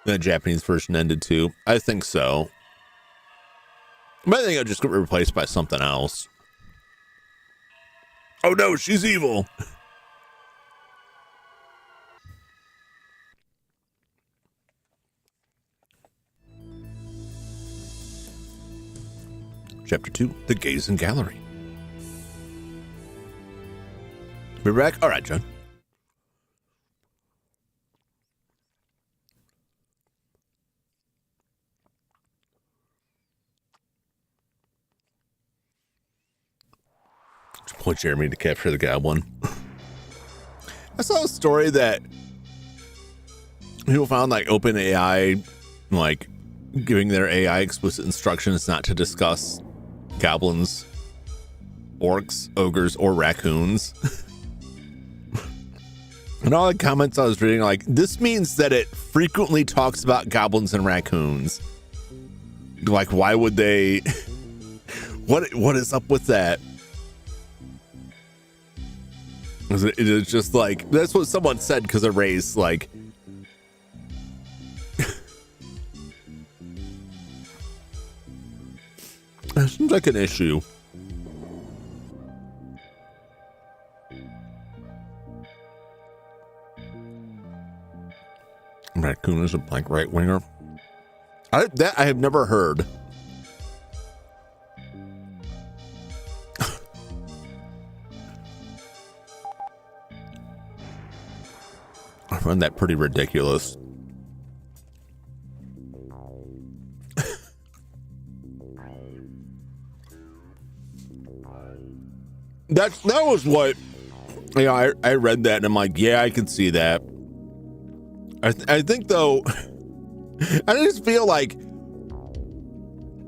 The Japanese version ended too. I think so. But I think it'll just get replaced by something else. Oh no, she's evil. Chapter 2, The Gaze and Gallery. We're back? All right, John. Just point Jeremy to capture the goblin. I saw a story that people found like OpenAI, like giving their AI explicit instructions not to discuss goblins, orcs, ogres, or raccoons. And all the comments I was reading, like, this means that it frequently talks about goblins and raccoons. Like, why would they? What is up with that? It is just like, that's what someone said because of race, like. That seems like an issue. Raccoon is a like right winger. I have never heard. I find that pretty ridiculous. That was what, you know, I read that and I'm like, yeah, I can see that. I think though, I just feel like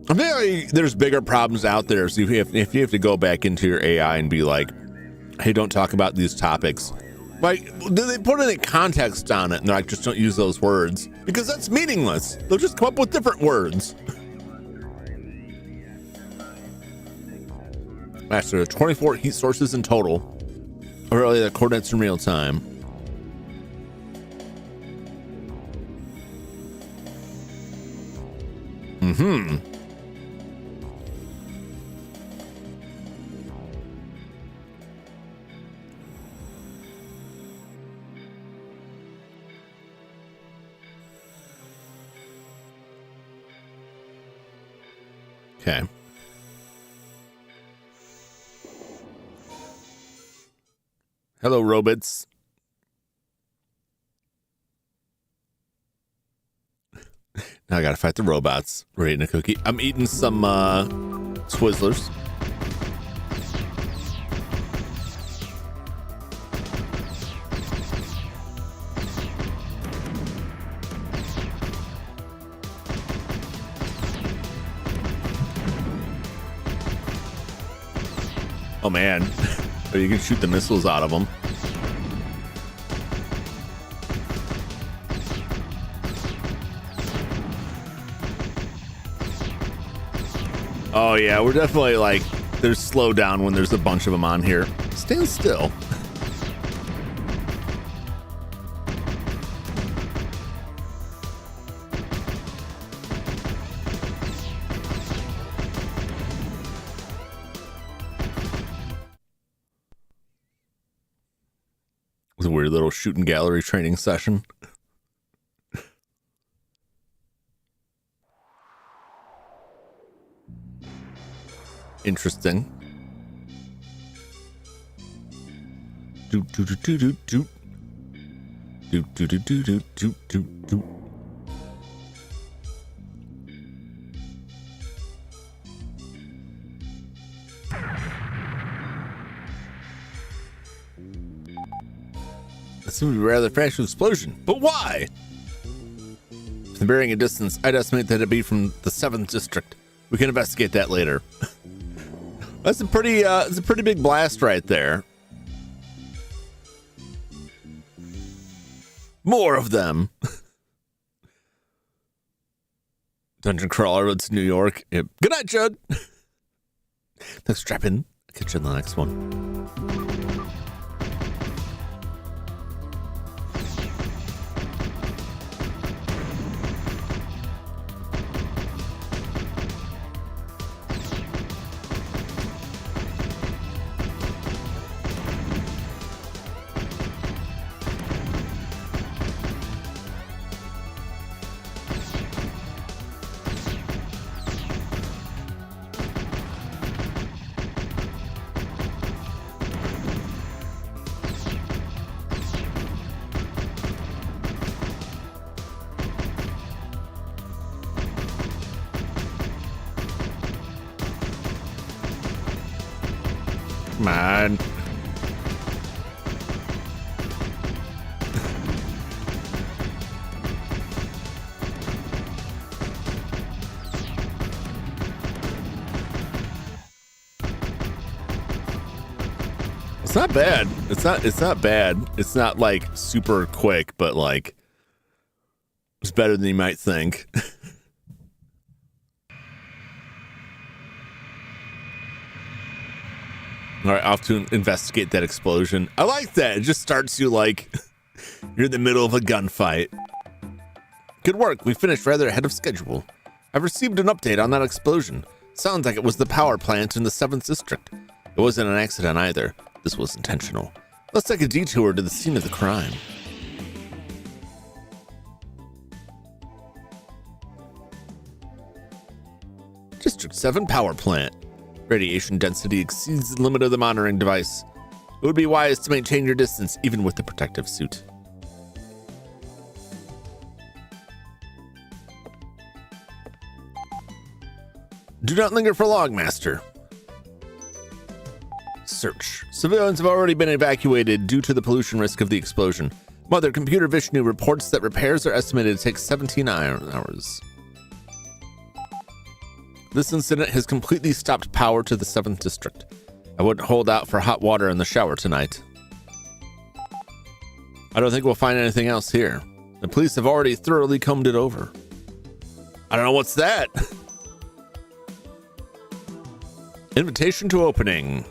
there's bigger problems out there. So if you have to go back into your AI and be like, hey, don't talk about these topics, Like, do they put any context on it and they're like, just don't use those words? Because that's meaningless. They'll just come up with different words. Master, there are 24 heat sources in total. Earlier, the coordinates in real time. Mm-hmm. Okay. Hello, robots. Now I gotta fight the robots. We're eating a cookie. I'm eating some Twizzlers. Oh man, you can shoot the missiles out of them. Oh yeah, we're definitely like, there's slow down when there's a bunch of them on here. Stand still. It was a weird little shooting gallery training session. Interesting. Do do do do do do do do do do do do do. This would be a rather fast explosion, but why? From bearing a distance, I'd estimate that it'd be from the 7th district. We can investigate that later. That's a pretty big blast right there. More of them. Dungeon crawler road to New York. Yep. Good night, Judd. Thanks for strapping. I'll catch you in the next one. Come on. It's not bad. It's not bad. It's not like super quick, but like it's better than you might think. All right, off to investigate that explosion. I like that. It just starts you like you're in the middle of a gunfight. Good work. We finished rather ahead of schedule. I've received an update on that explosion. Sounds like it was the power plant in the 7th district. It wasn't an accident either. This was intentional. Let's take a detour to the scene of the crime. District 7 power plant. Radiation density exceeds the limit of the monitoring device. It would be wise to maintain your distance even with the protective suit. Do not linger for long, Master. Search. Civilians have already been evacuated due to the pollution risk of the explosion. Mother, Computer Vishnu reports that repairs are estimated to take 17 hours. This incident has completely stopped power to the 7th district. I wouldn't hold out for hot water in the shower tonight. I don't think we'll find anything else here. The police have already thoroughly combed it over. I don't know what's that. Invitation to opening.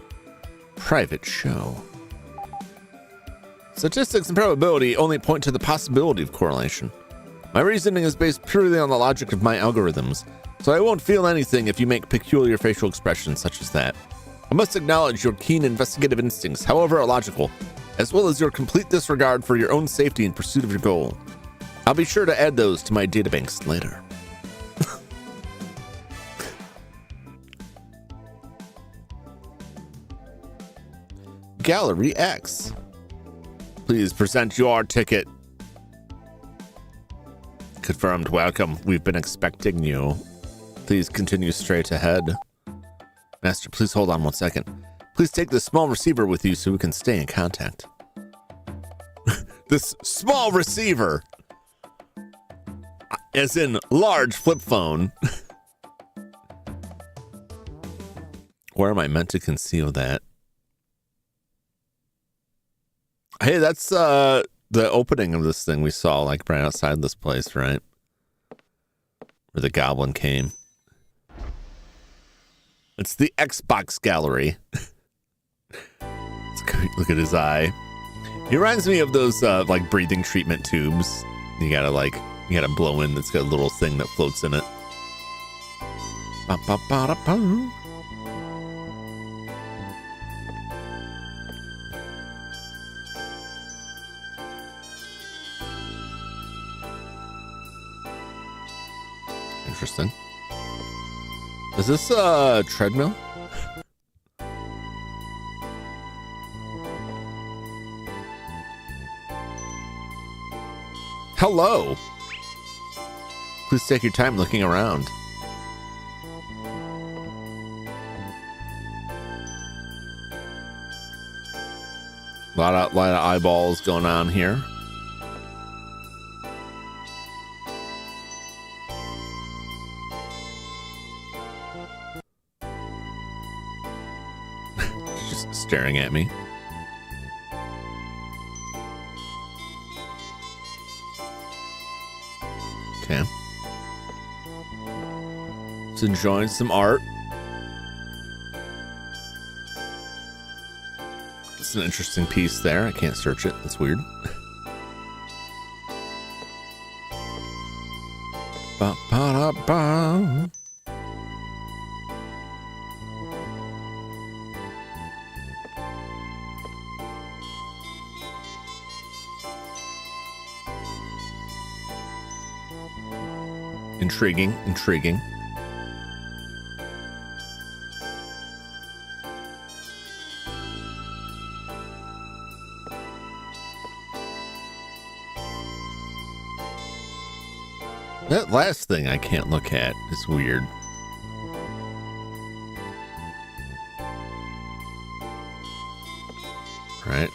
Private show. Statistics and probability only point to the possibility of correlation. My reasoning is based purely on the logic of my algorithms, so I won't feel anything if you make peculiar facial expressions such as that. I must acknowledge your keen investigative instincts, however illogical, as well as your complete disregard for your own safety in pursuit of your goal. I'll be sure to add those to my databanks later. Gallery X. Please present your ticket. Confirmed. Welcome. We've been expecting you. Please continue straight ahead. Master, please hold on 1 second. Please take this small receiver with you so we can stay in contact. This small receiver. As in large flip phone. Where am I meant to conceal that? Hey, that's the opening of this thing we saw, like right outside this place, right? Where the goblin came. It's the Xbox gallery. Look at his eye. He reminds me of those like breathing treatment tubes. You gotta blow in. That's got a little thing that floats in it. Ba-ba-ba-da-ba. Interesting. Is this a treadmill? Hello. Please take your time looking around. A lot of eyeballs going on here. Just staring at me. Okay. Just enjoying some art. It's an interesting piece there. I can't search it. That's weird. Ba ba da ba. Intriguing, intriguing. That last thing I can't look at is weird. Right?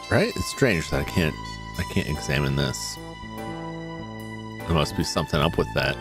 Right? It's strange that I can't examine this. There must be something up with that.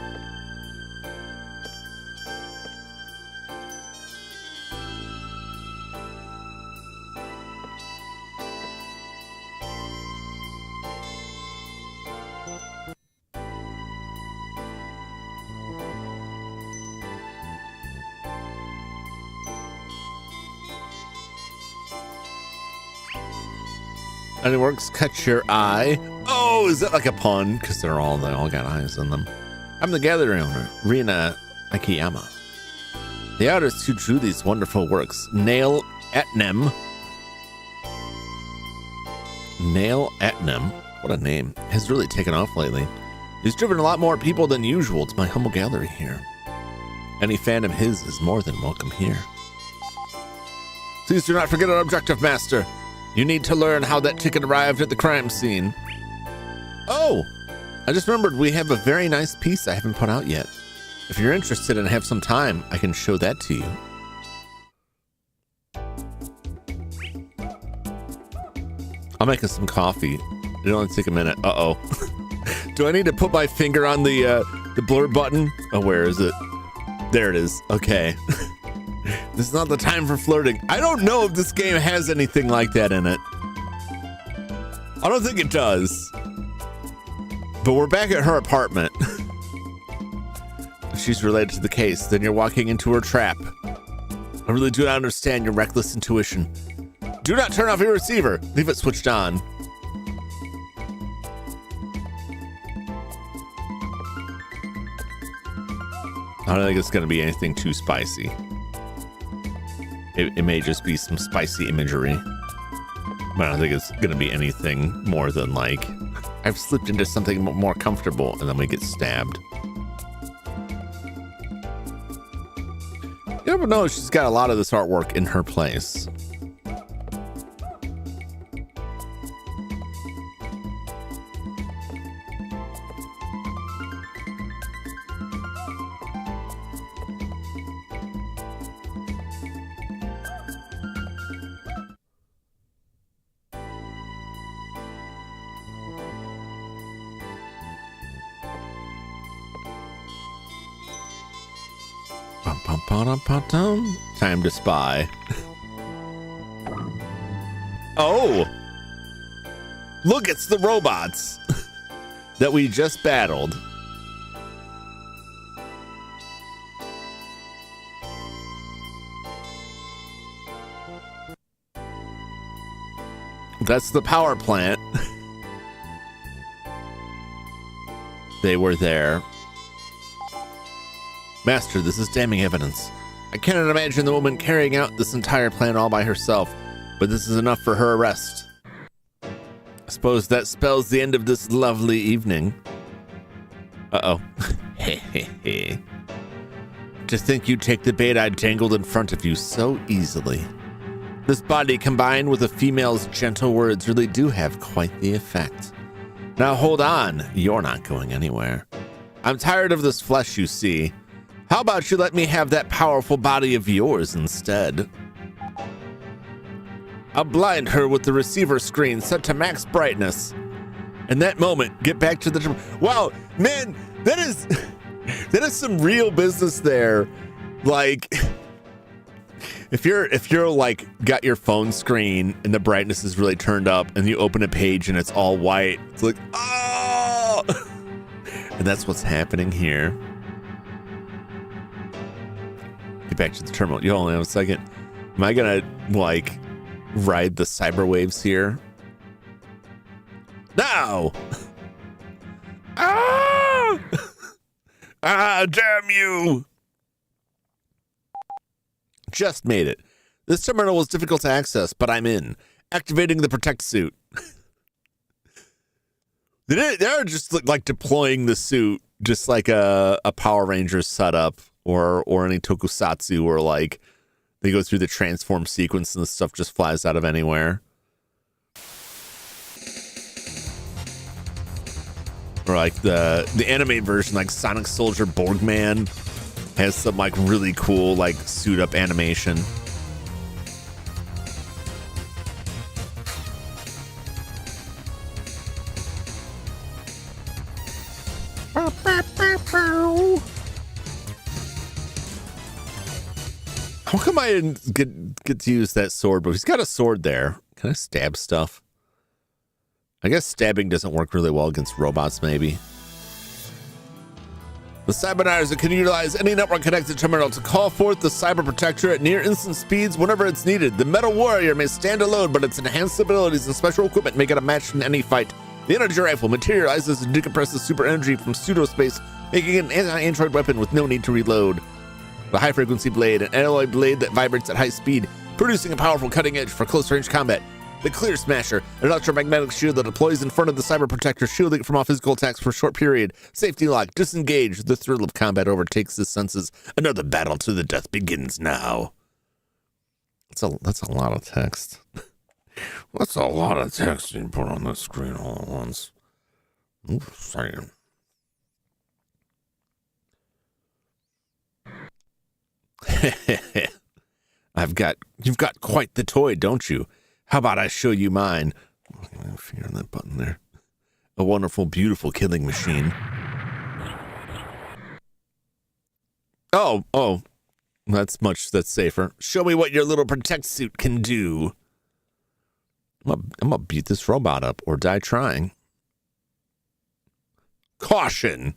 And it works, catch your eye. Oh, is that like a pun? Because they all got eyes in them. I'm the gallery owner, Rina Akiyama. The artist who drew these wonderful works, Nail Etnem. Nail Etnem, what a name, has really taken off lately. He's driven a lot more people than usual to my humble gallery here. Any fan of his is more than welcome here. Please do not forget our objective, Master. You need to learn how that ticket arrived at the crime scene. Oh, I just remembered we have a very nice piece I haven't put out yet. If you're interested and have some time, I can show that to you. I'm making some coffee. It'll only take a minute. Uh-oh. Do I need to put my finger on the blur button? Oh, where is it? There it is. Okay. This is not the time for flirting. I don't know if this game has anything like that in it. I don't think it does. But we're back at her apartment. If she's related to the case, then you're walking into her trap. I really do not understand your reckless intuition. Do not turn off your receiver. Leave it switched on. I don't think it's going to be anything too spicy. It may just be some spicy imagery. But I don't think it's going to be anything more than like, I've slipped into something more comfortable, and then we get stabbed. You never know, she's got a lot of this artwork in her place. Time to spy. Oh! Look, it's the robots that we just battled. That's the power plant. They were there. Master, this is damning evidence. I cannot imagine the woman carrying out this entire plan all by herself, but this is enough for her arrest. I suppose that spells the end of this lovely evening. Uh-oh. Hehehe. To think you'd take the bait I dangled in front of you so easily. This body combined with a female's gentle words really do have quite the effect. Now hold on, you're not going anywhere. I'm tired of this flesh you see. How about you let me have that powerful body of yours instead? I'll blind her with the receiver screen set to max brightness. In that moment, get back to the... Wow, man, that is some real business there. Like, if you're like got your phone screen and the brightness is really turned up and you open a page and it's all white, it's like, oh! And that's what's happening here. Get back to the terminal. You only have a second. Am I gonna like ride the cyber waves here? No! Ah! Ah, damn you! Just made it. This terminal was difficult to access, but I'm in. Activating the protect suit. They're just like deploying the suit, just like a Power Rangers setup. Or any tokusatsu where like they go through the transform sequence and the stuff just flies out of anywhere. Or like the anime version, like Sonic Soldier Borgman has some like really cool like suit up animation. How come I didn't get to use that sword? But he's got a sword there. Can I stab stuff? I guess stabbing doesn't work really well against robots, maybe. The Cybernizers can utilize any network connected terminal to call forth the Cyber Protector at near instant speeds whenever it's needed. The Metal Warrior may stand alone, but its enhanced abilities and special equipment make it a match in any fight. The energy rifle materializes and decompresses super energy from pseudo-space, making it an anti-android weapon with no need to reload. The high-frequency blade, an alloy blade that vibrates at high speed, producing a powerful cutting edge for close-range combat. The Clear Smasher, an electromagnetic shield that deploys in front of the Cyber Protector, shielding it from all physical attacks for a short period. Safety lock, disengage. The thrill of combat overtakes his senses. Another battle to the death begins now. That's a lot of text. That's a lot of text you put on the screen all at once. Oof, sorry. You've got quite the toy, don't you? How about I show you mine? Finger on that button there. A wonderful, beautiful killing machine. Oh, that's safer. Show me what your little protect suit can do. I'm gonna beat this robot up or die trying. Caution.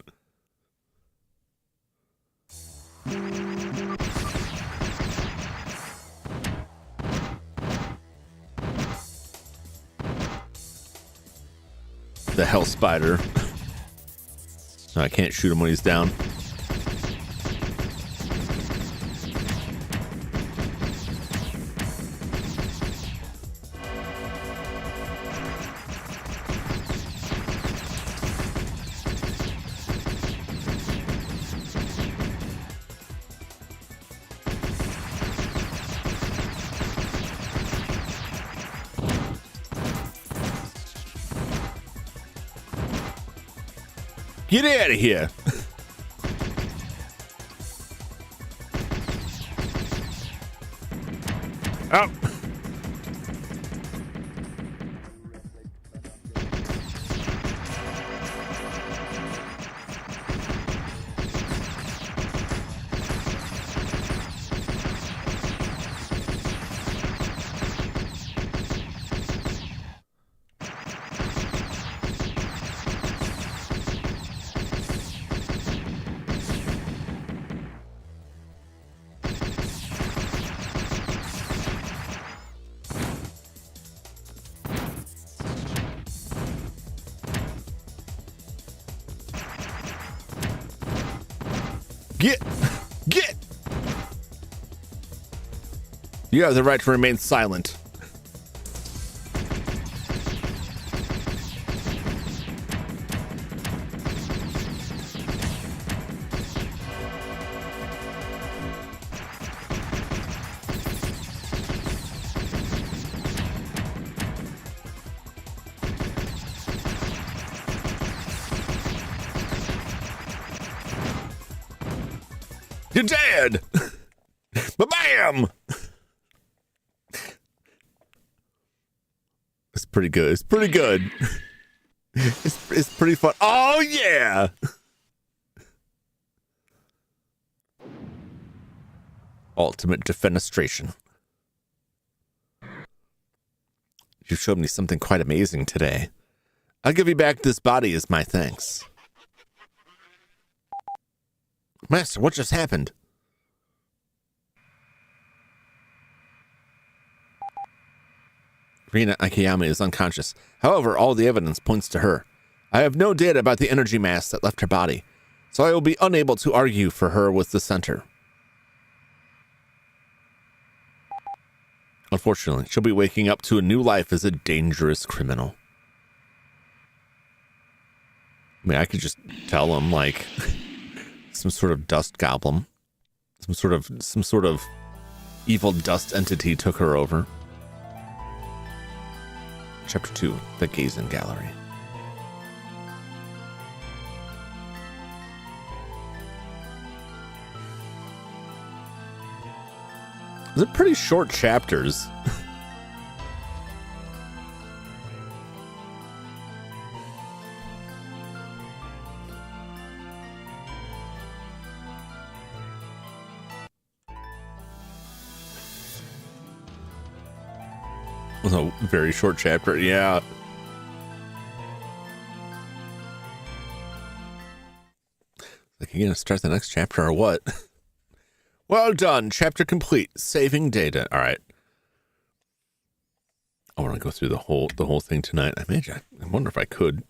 The hell spider. No, I can't shoot him when he's down. Get out of here. Oh. Get! You have the right to remain silent. You're dead! Ba-bam! It's pretty good. It's pretty good. It's pretty fun. Oh, yeah! Ultimate defenestration. You showed me something quite amazing today. I'll give you back this body as my thanks. Master, what just happened? Rina Akiyama is unconscious. However, all the evidence points to her. I have no data about the energy mass that left her body, so I will be unable to argue for her with the center. Unfortunately, she'll be waking up to a new life as a dangerous criminal. I mean, I could just tell him, like, some sort of dust goblin, some sort of evil dust entity took her over. Chapter 2, The Gazing Gallery. They're pretty short chapters. Was a very short chapter, yeah. Like, you gonna start the next chapter or what? Well done, chapter complete. Saving data. All right. I want to go through the whole thing tonight. I wonder if I could.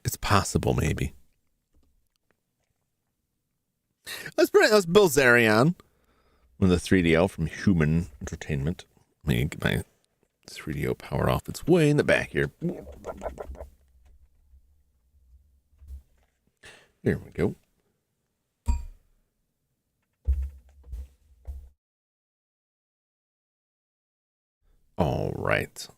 It's possible, maybe. That was Bill Zarian with the 3DO from Human Entertainment. Let me get my 3DO power off. It's way in the back here. There we go. All right.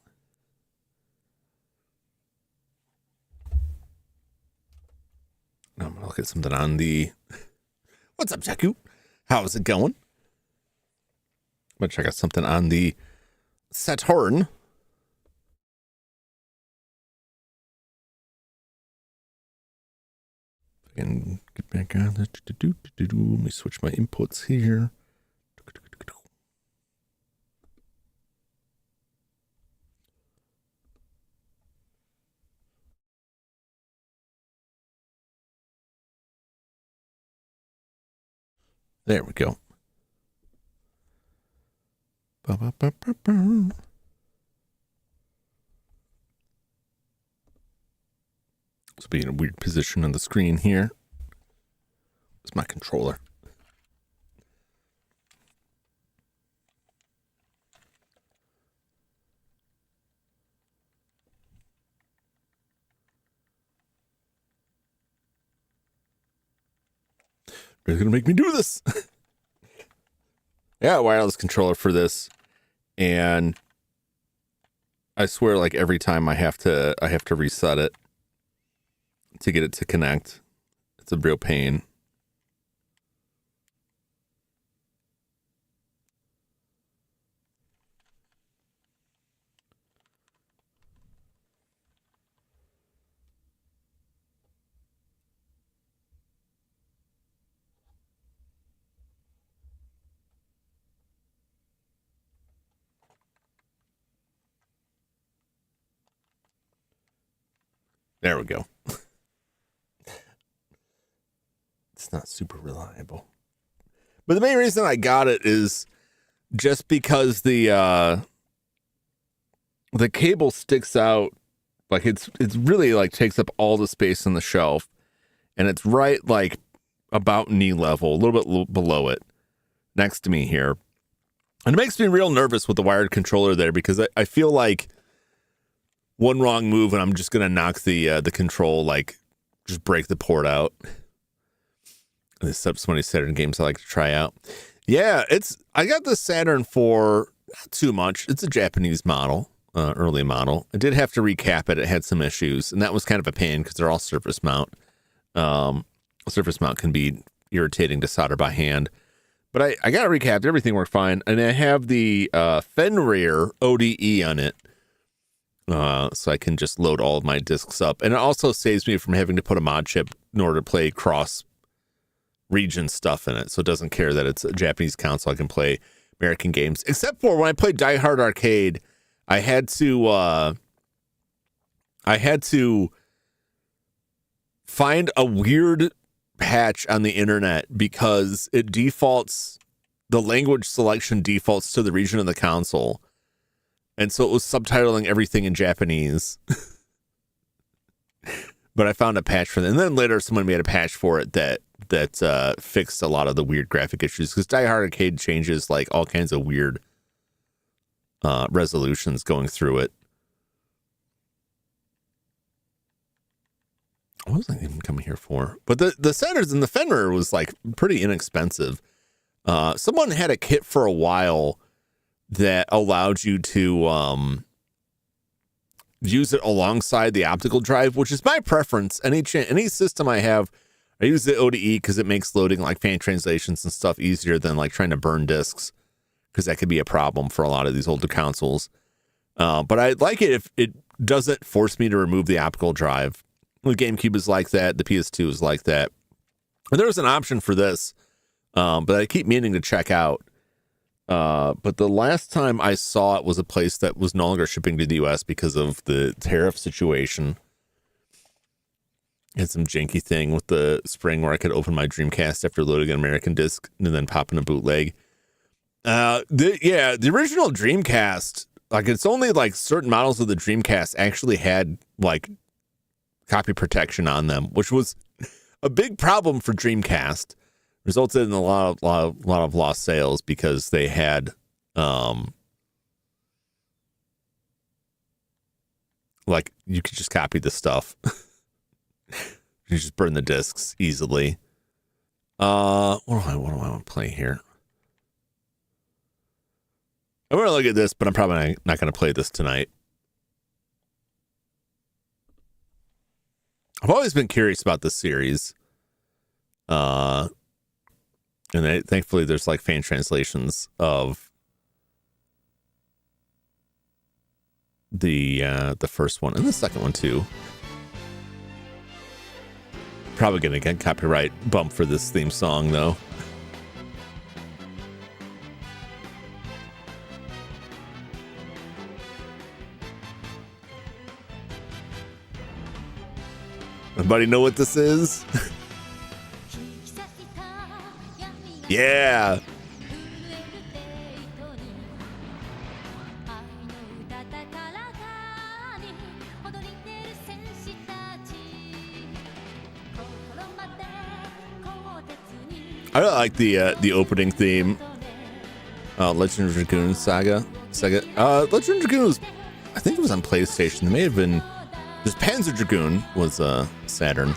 Now I'm going to look at something on the... What's up, Jaku? How's it going? I'm going to check out something on the Saturn. I can get back on that. Let me switch my inputs here. There we go. Ba-ba-ba-ba-ba. This will be in a weird position on the screen here. It's my controller. They're gonna make me do this. Yeah, wireless controller for this, and I swear, like every time I have to reset it to get it to connect. It's a real pain. There we go. It's not super reliable. But the main reason I got it is just because the cable sticks out, like it's really like takes up all the space on the shelf, and it's right like about knee level, a little bit below it, next to me here. And it makes me real nervous with the wired controller there because I feel like one wrong move and I'm just gonna knock the control, like just break the port out. This is some of these Saturn games I like to try out. Yeah, I got the Saturn for not too much. It's a Japanese model, early model. I did have to recap it. It had some issues, and that was kind of a pain because they're all surface mount. Surface mount can be irritating to solder by hand. But I got it recapped. Everything worked fine. And I have the Fenrir ODE on it. So I can just load all of my discs up. And it also saves me from having to put a mod chip in order to play cross region stuff in it. So it doesn't care that it's a Japanese console. I can play American games. Except for when I played Die Hard Arcade, I had to find a weird patch on the internet because it defaults, the language selection defaults to the region of the console. And so it was subtitling everything in Japanese. But I found a patch for that. And then later someone made a patch for it that fixed a lot of the weird graphic issues. Because Die Hard Arcade changes like all kinds of weird resolutions going through it. What was I even coming here for? But the Saturns and the Fenrir was like pretty inexpensive. Someone had a kit for a while that allowed you to use it alongside the optical drive, which is my preference. Any system I have, I use the ODE because it makes loading like fan translations and stuff easier than like trying to burn discs, because that could be a problem for a lot of these older consoles. But I like it if it doesn't force me to remove the optical drive. The GameCube is like that. The PS2 is like that. And there was an option for this, but I keep meaning to check out. But the last time I saw it was a place that was no longer shipping to the US because of the tariff situation. Had some janky thing with the spring where I could open my Dreamcast after loading an American disc and then pop in a bootleg. The original Dreamcast, like it's only like certain models of the Dreamcast actually had like copy protection on them, which was a big problem for Dreamcast. Resulted in a lot of lost sales because they had like you could just copy the stuff. You just burn the discs easily. What do I want to play here? I'm gonna look at this, but I'm probably not gonna play this tonight. I've always been curious about this series. And thankfully there's like fan translations of the first one and the second one too. Probably gonna get copyright bump for this theme song though. Everybody know what this is? Yeah. I really like the opening theme. Legend of Dragoon Saga. Legend of Dragoon was, I think it was on PlayStation. It may have been, this Panzer Dragoon was Saturn.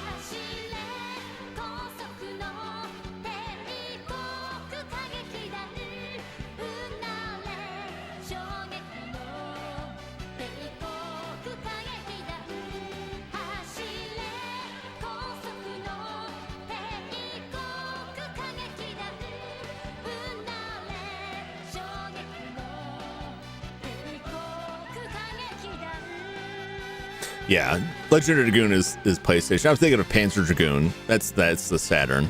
Yeah, Legend of Dragoon is PlayStation. I was thinking of Panzer Dragoon. That's the Saturn.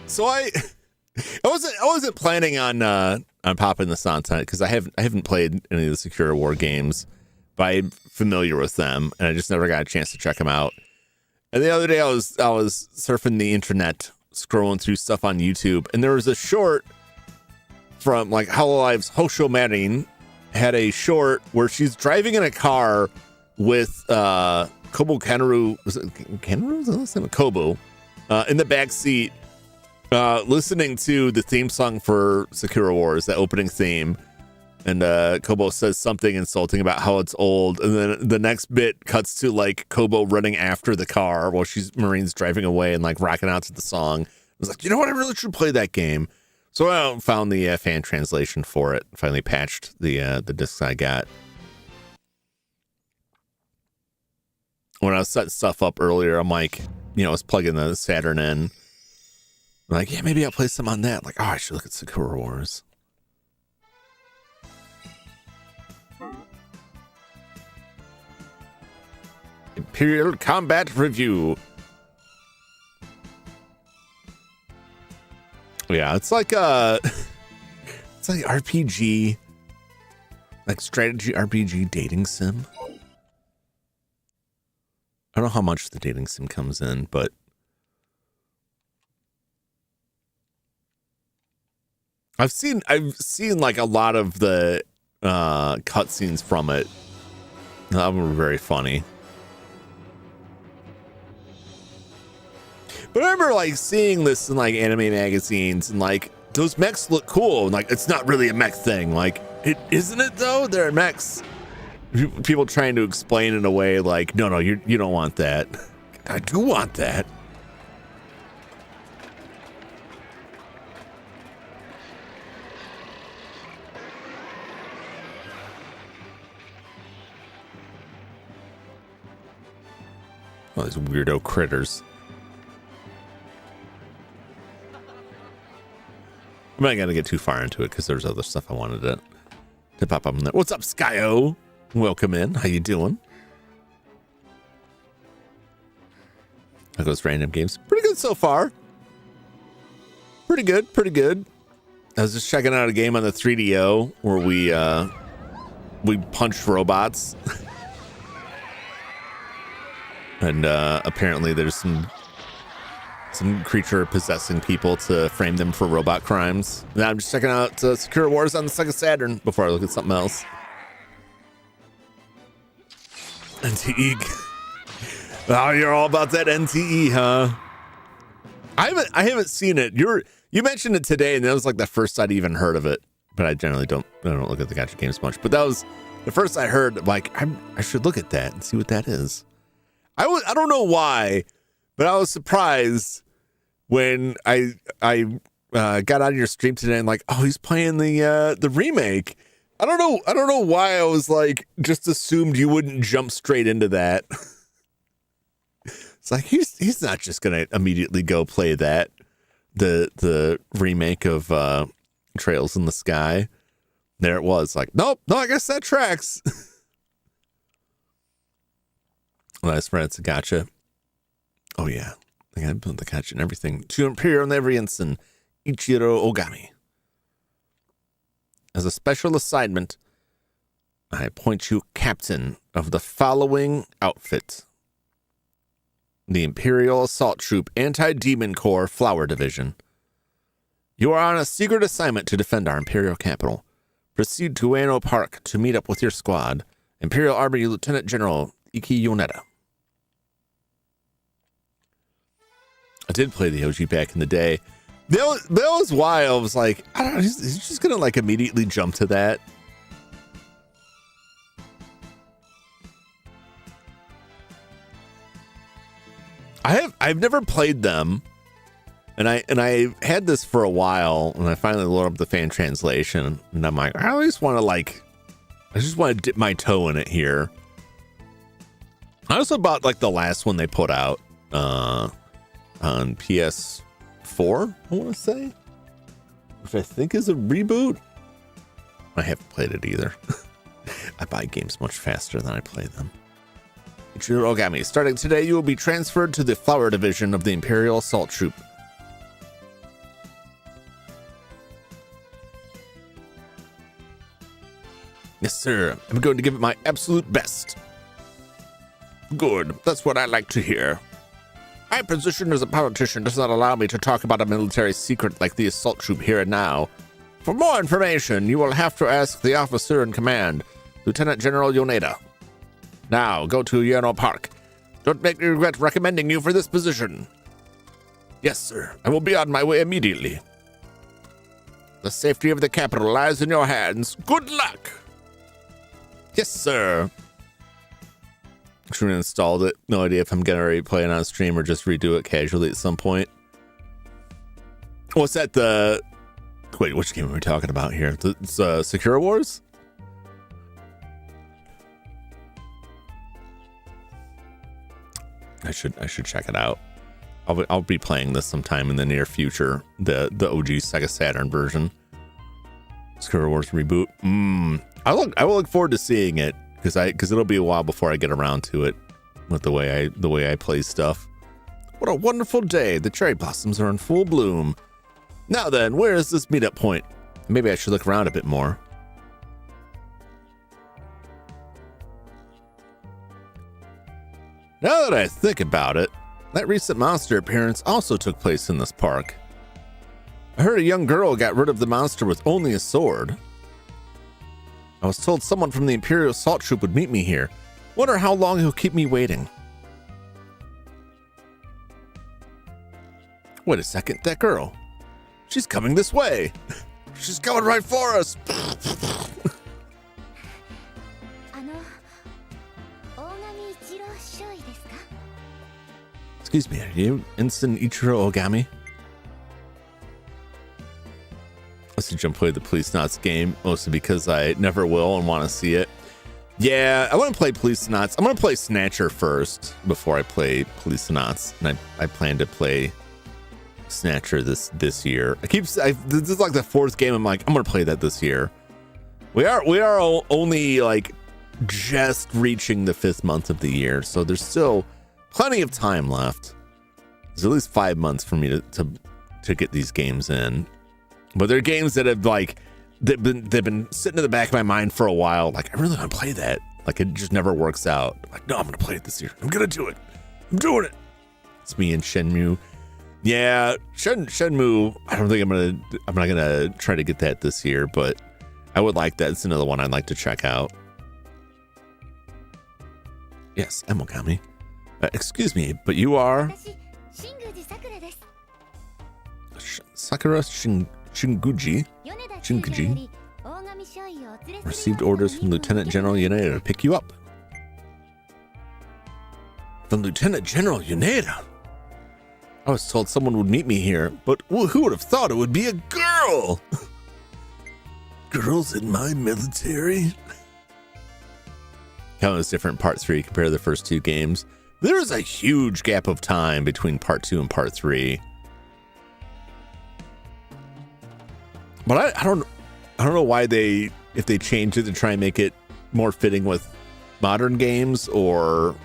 So I wasn't planning on popping this on tonight because I haven't played any of the Secure War games, but I'm familiar with them and I just never got a chance to check them out. And the other day I was surfing the internet, scrolling through stuff on YouTube, and there was a short from like Hololive's Hosho Marin had a short where she's driving in a car with Kobo Kenru. Was it Kenru? Was that last name? Kobo in the back seat, listening to the theme song for Sakura Wars, the opening theme. And Kobo says something insulting about how it's old, and then the next bit cuts to like Kobo running after the car while Marine's driving away and like rocking out to the song. I was like, you know what? I really should play that game. So I found the fan translation for it. Finally patched the discs I got. When I was setting stuff up earlier, I'm like, I was plugging the Saturn in. I'm like, yeah, maybe I'll play some on that. Like, oh, I should look at Sakura Wars. Imperial Combat Review. Yeah, it's like RPG, like strategy RPG dating sim. I don't know how much the dating sim comes in, but I've seen like a lot of the cutscenes from it. That were very funny. But I remember like seeing this in like anime magazines and like those mechs look cool and like it's not really a mech thing. Like it isn't it though? They're mechs. People trying to explain in a way like, no, you don't want that. I do want that. All these weirdo critters. I'm not gonna get too far into it because there's other stuff I wanted to pop up in there. What's up, Skyo? Welcome in. How you doing? How goes random games? Pretty good so far. Pretty good. I was just checking out a game on the 3DO where we punched robots. And apparently there's some creature possessing people to frame them for robot crimes. Now I'm just checking out Secure Wars on the Sega Saturn before I look at something else. NTE. Oh, you're all about that NTE, huh? I haven't seen it. You mentioned it today, and that was like the first I'd even heard of it. But I generally don't look at the gacha games much. But that was the first I heard. Like I should look at that and see what that is. I don't know why, but I was surprised when I got on your stream today and like, oh, he's playing the remake. I don't know why I was like just assumed you wouldn't jump straight into that. It's like he's not just gonna immediately go play that the remake of Trails in the Sky. There it was like, no, I guess that tracks. Last Rats gotcha. Oh yeah, I got the gotcha and everything. To Imperial Nevrians and Ichiro Ogami. As a special assignment, I appoint you captain of the following outfit: the Imperial Assault Troop Anti-Demon Corps Flower Division. You are on a secret assignment to defend our Imperial capital. Proceed to Ueno Park to meet up with your squad. Imperial Army Lieutenant General Iki Yoneda. I did play the OG back in the day. That was why I was like, I don't know, he's just gonna like immediately jump to that. I've never played them, and I had this for a while, and I finally loaded up the fan translation, and I'm like, I just want to dip my toe in it here. I also bought like the last one they put out on PS4, I want to say, which I think is a reboot. I haven't played it either. I buy games much faster than I play them. Ichiro Ogami, starting today, you will be transferred to the Flower Division of the Imperial Assault Troop. Yes, sir. I'm going to give it my absolute best. Good. That's what I like to hear. My position as a politician does not allow me to talk about a military secret like the assault troop here and now. For more information, you will have to ask the officer in command, Lieutenant General Yoneda. Now, go to Ueno Park. Don't make me regret recommending you for this position. Yes, sir. I will be on my way immediately. The safety of the capital lies in your hands. Good luck. Yes, sir. Should have installed it. No idea if I'm gonna already play it on stream or just redo it casually at some point. What's that? Wait, which game are we talking about here? It's Secure Wars? I should check it out. I'll be playing this sometime in the near future. The OG Sega Saturn version. Secure Wars reboot. I will look forward to seeing it because it'll be a while before I get around to it with the way I play stuff. What a wonderful day. The cherry blossoms are in full bloom. Now then, where is this meetup point? Maybe I should look around a bit more. Now that I think about it, that recent monster appearance also took place in this park. I heard a young girl got rid of the monster with only a sword. I was told someone from the Imperial Assault Troop would meet me here. Wonder how long he'll keep me waiting. Wait a second, that girl. She's coming this way. She's coming right for us. Excuse me, are you Instant Ichiro Ogami? I suggest play the Police Knots game, mostly because I never will and want to see it. Yeah, I want to play Police Knots. I'm going to play Snatcher first before I play Police Knots, and I plan to play Snatcher this year. This is like the fourth game. I'm like, I'm going to play that this year. We are only like just reaching the 5th month of the year, so there's still plenty of time left. There's at least 5 months for me to get these games in. But they're games that have like they've been sitting in the back of my mind for a while. Like, I really want to play that. Like, it just never works out. I'm like, no, I'm gonna play it this year. I'm gonna do it. I'm doing it. It's me and Shenmue. Yeah, Shenmue. I don't think I'm not gonna try to get that this year, but I would like that. It's another one I'd like to check out. Yes, Emogami. Excuse me, but you are Sakura Shinguji. Received orders from Lieutenant General Yoneda to pick you up. From Lieutenant General Yoneda? I was told someone would meet me here, but who would have thought it would be a girl? Girls in my military? How is different Part 3 compared to the first two games? There is a huge gap of time between Part 2 and Part 3. But I don't know why if they changed it to try and make it more fitting with modern games, or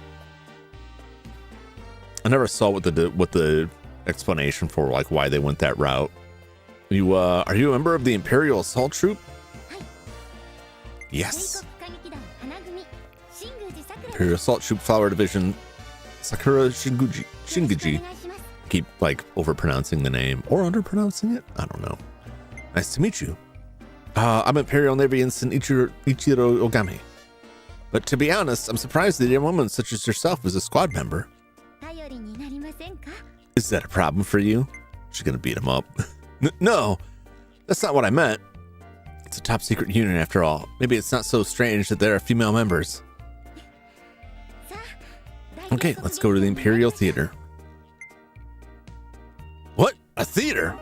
I never saw what the explanation for like why they went that route. Are you a member of the Imperial Assault Troop? Yes. Imperial Assault Troop Flower Division Sakura Shinguji. Keep like overpronouncing the name or underpronouncing it. I don't know. Nice to meet you. I'm Imperial Navy Ensign Ichiro Ogami. But to be honest, I'm surprised that a woman such as yourself is a squad member. Is that a problem for you? She's gonna beat him up. No, that's not what I meant. It's a top secret unit after all. Maybe it's not so strange that there are female members. Okay, let's go to the Imperial Theater. What? A theater?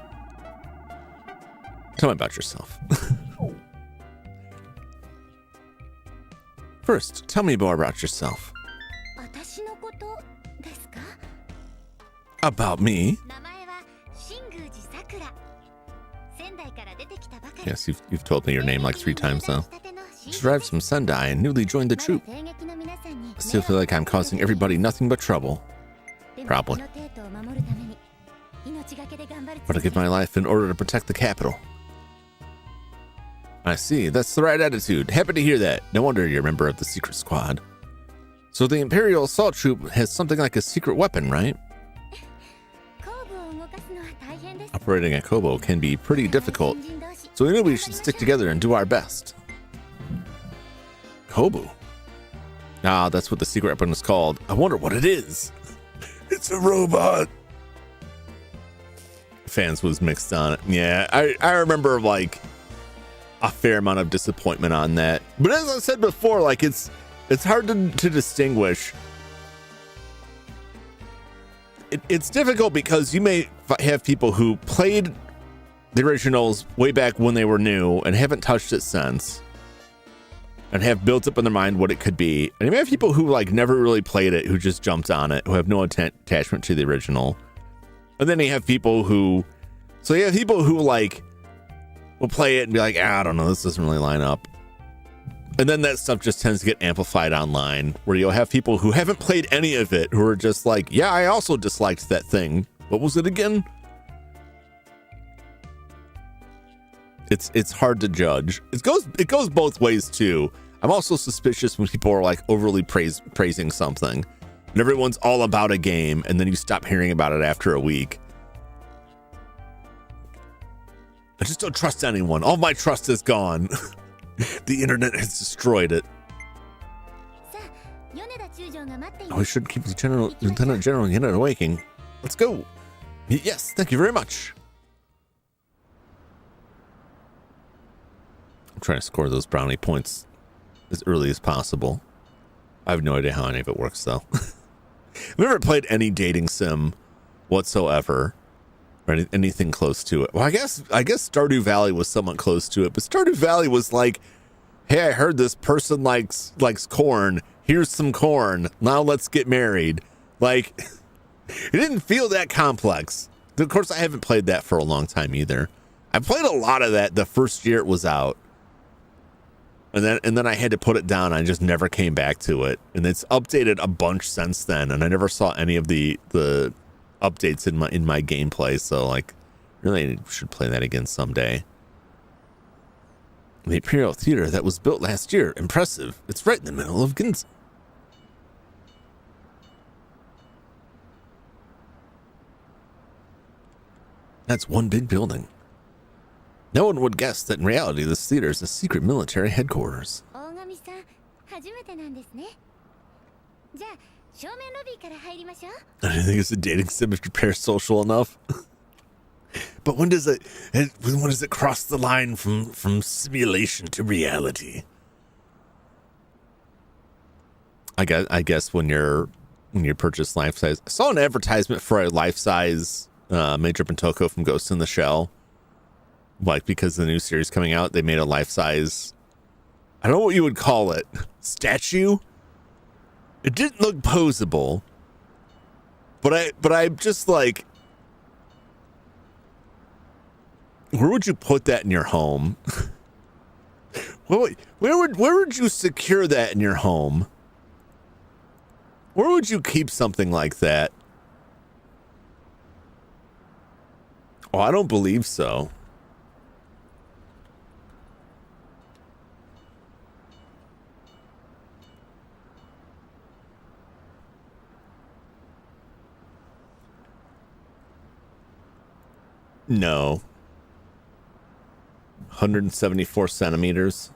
Tell me about yourself. First, tell me more about yourself. About me? Yes, you've told me your name like 3 times now. She arrived from Sendai and newly joined the troop. I still feel like I'm causing everybody nothing but trouble. Probably. But I give my life in order to protect the capital. I see, that's the right attitude. Happy to hear that. No wonder you're a member of the secret squad. So the Imperial Assault Troop has something like a secret weapon, right? Operating a Kobo can be pretty difficult, so we knew we should stick together and do our best. Kobo? Ah, that's what the secret weapon is called. I wonder what it is. It's a robot. Fans was mixed on it. Yeah, I remember like a fair amount of disappointment on that. But as I said before, like it's hard to distinguish. It's difficult because you may have people who played the originals way back when they were new and haven't touched it since and have built up in their mind what it could be. And you may have people who like never really played it, who just jumped on it, who have no attachment to the original. And then you have people who like will play it and be like, I don't know, this doesn't really line up. And then that stuff just tends to get amplified online, where you'll have people who haven't played any of it who are just like, yeah, I also disliked that thing. What was it again? It's hard to judge. It goes both ways too. I'm also suspicious when people are like overly praising something and everyone's all about a game and then you stop hearing about it after a week. I just don't trust anyone. All my trust is gone. The internet has destroyed it. Oh, we should keep Lieutenant General Yoneda waking. Let's go. Yes, thank you very much. I'm trying to score those brownie points as early as possible. I have no idea how any of it works, though. I've never played any dating sim whatsoever, or anything close to it. Well, I guess Stardew Valley was somewhat close to it, but Stardew Valley was like, hey, I heard this person likes corn. Here's some corn. Now let's get married. Like, it didn't feel that complex. Of course, I haven't played that for a long time either. I played a lot of that the first year it was out. And then I had to put it down. I just never came back to it. And it's updated a bunch since then. And I never saw any of the updates in my gameplay. So like, really should play that again someday. The Imperial Theater that was built last year. Impressive. It's right in the middle of Ginza. That's one big building. No one would guess that in reality this theater is a secret military headquarters. I don't think it's a dating sim if you're parasocial enough. But when does it cross the line from simulation to reality? I guess when you purchase life size. I saw an advertisement for a life size Major Bentoko from Ghost in the Shell. Like, because the new series coming out, they made a life size, I don't know what you would call it, statue. It didn't look posable, but I'm just like, where would you put that in your home? Where would you secure that in your home? Where would you keep something like that? Oh, I don't believe so. No. 174 centimeters.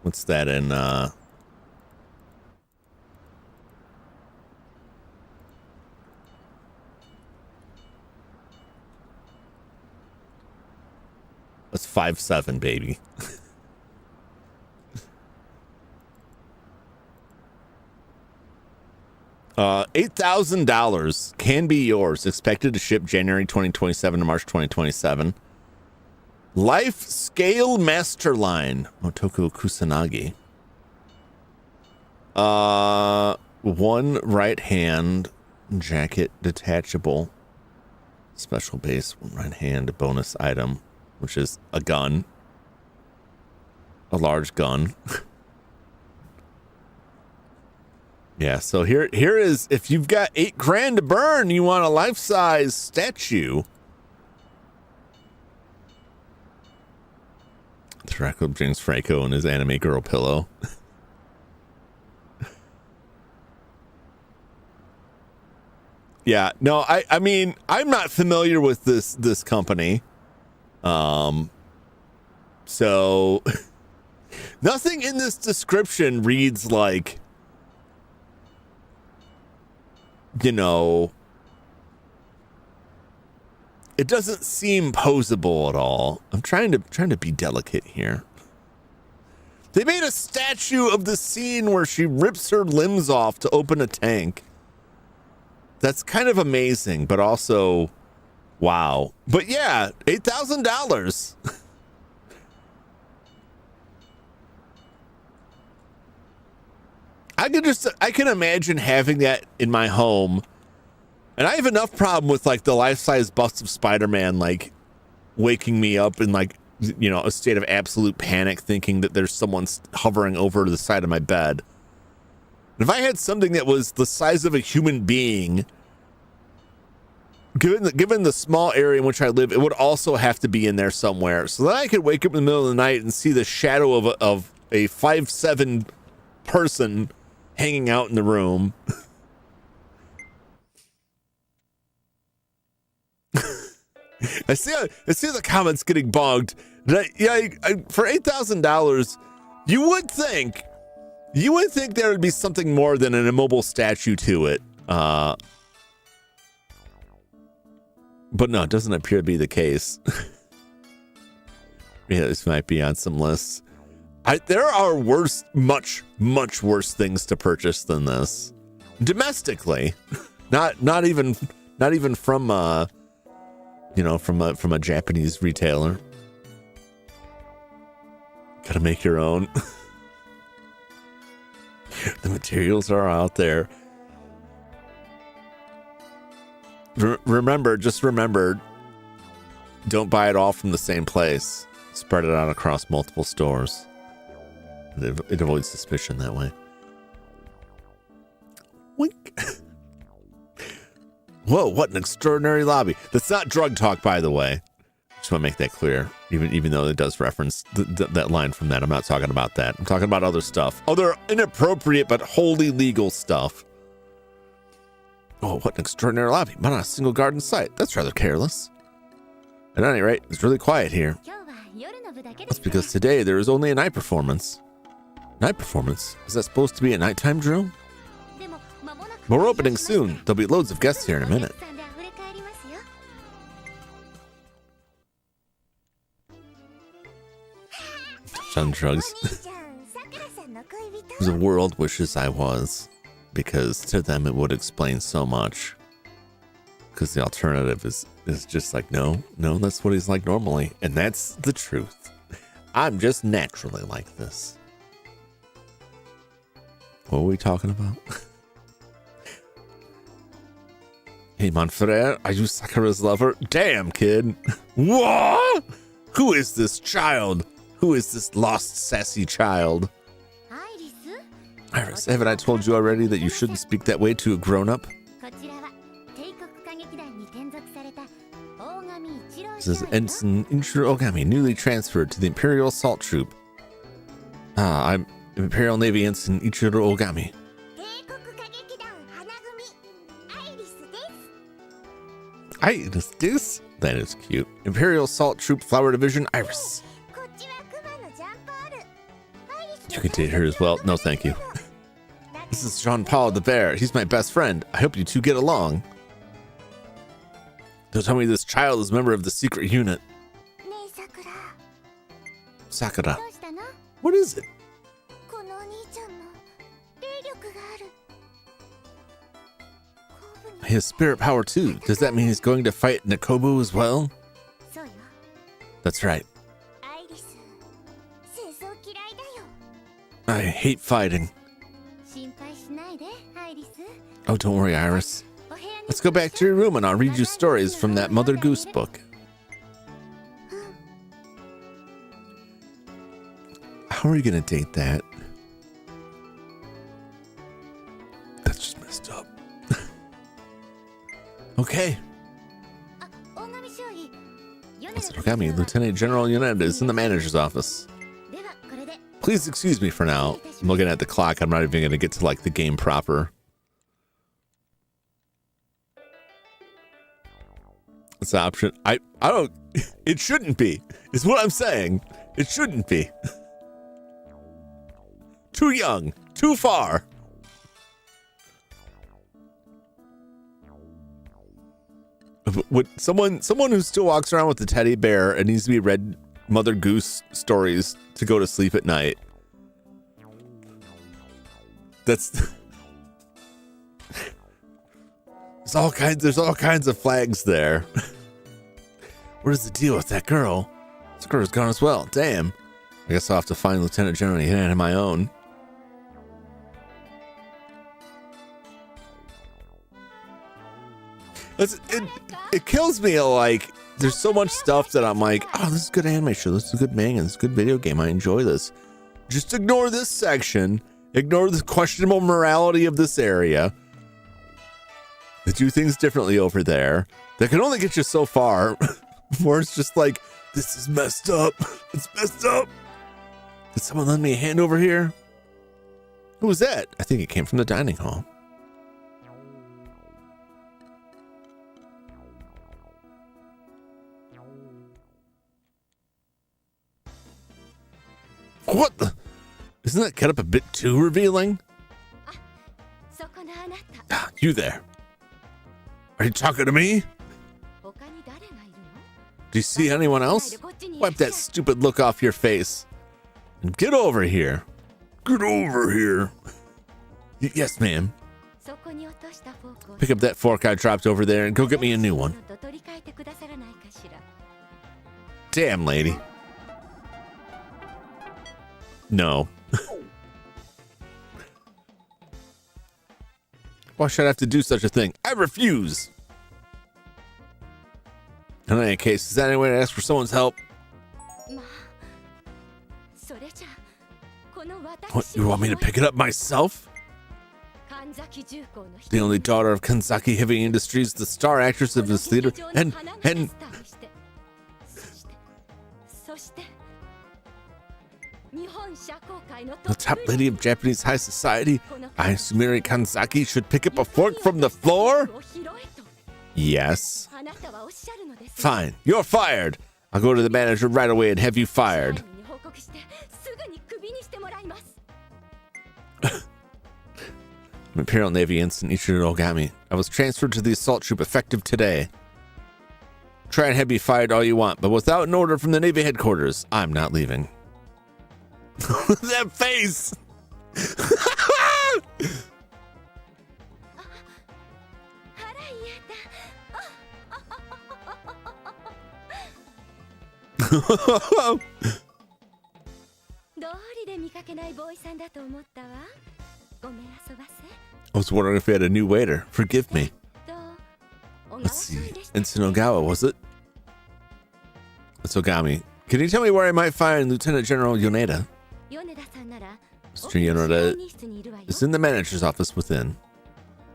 What's that in that's 5'7", baby. $8,000 can be yours. Expected to ship January 2027 to March 2027. Life Scale Master Line. Motoko Kusanagi. One right hand jacket detachable. Special base, one right hand bonus item, which is a gun. A large gun. Yeah, so here is, if you've got $8,000 to burn, you want a life-size statue. Track of James Franco and his anime girl pillow. Yeah, no, I mean, I'm not familiar with this company. So nothing in this description reads like, you know, it doesn't seem posable at all. I'm trying to be delicate here. They made a statue of the scene where she rips her limbs off to open a tank. That's kind of amazing, but also, wow. But yeah, $8,000. I can imagine having that in my home, and I have enough problem with like the life-size bust of Spider-Man, like waking me up in like, you know, a state of absolute panic, thinking that there's someone hovering over the side of my bed. If I had something that was the size of a human being, given the small area in which I live, it would also have to be in there somewhere, so that I could wake up in the middle of the night and see the shadow of a 5'7" person hanging out in the room. I see the comments getting bogged. For $8,000, you would think there would be something more than an immobile statue to it. But no, it doesn't appear to be the case. Yeah, this might be on some lists. There are much worse things to purchase than this, domestically. Not even from you know, from a Japanese retailer. Gotta make your own. The materials are out there. Remember, don't buy it all from the same place. Spread it out across multiple stores. It avoids suspicion that way. Wink. Whoa, what an extraordinary lobby. That's not drug talk, by the way. Just want to make that clear. Even though it does reference that line from that. I'm not talking about that. I'm talking about other stuff. Other inappropriate but wholly legal stuff. Oh, what an extraordinary lobby. Not on a single garden site. That's rather careless. At any rate, it's really quiet here. That's because today there is only a night performance. Night performance? Is that supposed to be a nighttime drill? We're opening soon. There'll be loads of guests here in a minute. On drugs. The world wishes I was, because to them it would explain so much. Because the alternative is just like, no, that's what he's like normally, and that's the truth. I'm just naturally like this. What were we talking about? Hey, mon frere, are you Sakura's lover? Damn, kid. What? Who is this child? Who is this lost, sassy child? Iris, haven't I told you already that you shouldn't speak that way to a grown-up? This is Ensign Ichiro Ogami, newly transferred to the Imperial Assault Troop. I'm Imperial Navy Ensign Ichiro Ogami. This? That is cute. Imperial Salt Troop Flower Division, Iris. You can date her as well. No, thank you. This is Jean-Paul the Bear. He's my best friend. I hope you two get along. Don't tell me this child is a member of the secret unit. Sakura. What is it? He has spirit power too. Does that mean he's going to fight Nakobu as well? That's right. I hate fighting. Oh, don't worry, Iris. Let's go back to your room and I'll read you stories from that Mother Goose book. How are you gonna date that? That's just messed up. Okay. That's what got me. Lieutenant General Yoneda is in the manager's office. Please excuse me for now. I'm looking at the clock. I'm not even gonna get to like the game proper. It's an option. I don't. It shouldn't be. Is what I'm saying. It shouldn't be. Too young. Too far. What someone who still walks around with the teddy bear and needs to be read Mother Goose stories to go to sleep at night. That's there's all kinds of flags there. What is the deal with that girl? This girl's gone as well. Damn. I guess I'll have to find Lieutenant General Yoneda on my own. It kills me, like, there's so much stuff that I'm like, oh, this is a good anime show, this is a good manga, this is a good video game, I enjoy this. Just ignore this section, ignore the questionable morality of this area. They do things differently over there. That can only get you so far, where it's just like, this is messed up, it's messed up. Did someone lend me a hand over here? Who was that? I think it came from the dining hall. What the? Isn't that cut up a bit too revealing? Ah, you there. Are you talking to me? Do you see anyone else? Wipe that stupid look off your face. And get over here. Get over here. Yes, ma'am. Pick up that fork I dropped over there and go get me a new one. Damn, lady. No. Why should I have to do such a thing? I refuse. In any case, is that any way to ask for someone's help? What, you want me to pick it up myself? The only daughter of Kanzaki Heavy Industries, the star actress of this theater, and the top lady of Japanese high society, Sumire Kanzaki, should pick up a fork from the floor? Yes. Fine, you're fired. I'll go to the manager right away and have you fired. Imperial Navy Ensign Ichiro Ogami. I was transferred to the assault troop effective today. Try and have me fired all you want, but without an order from the Navy headquarters, I'm not leaving. That face! I was wondering if we had a new waiter. Forgive me. Let's see. Ensign Ogawa, was it? It's Ogami. Can you tell me where I might find Lieutenant General Yoneda? Mr. Yoneda is in the manager's office within.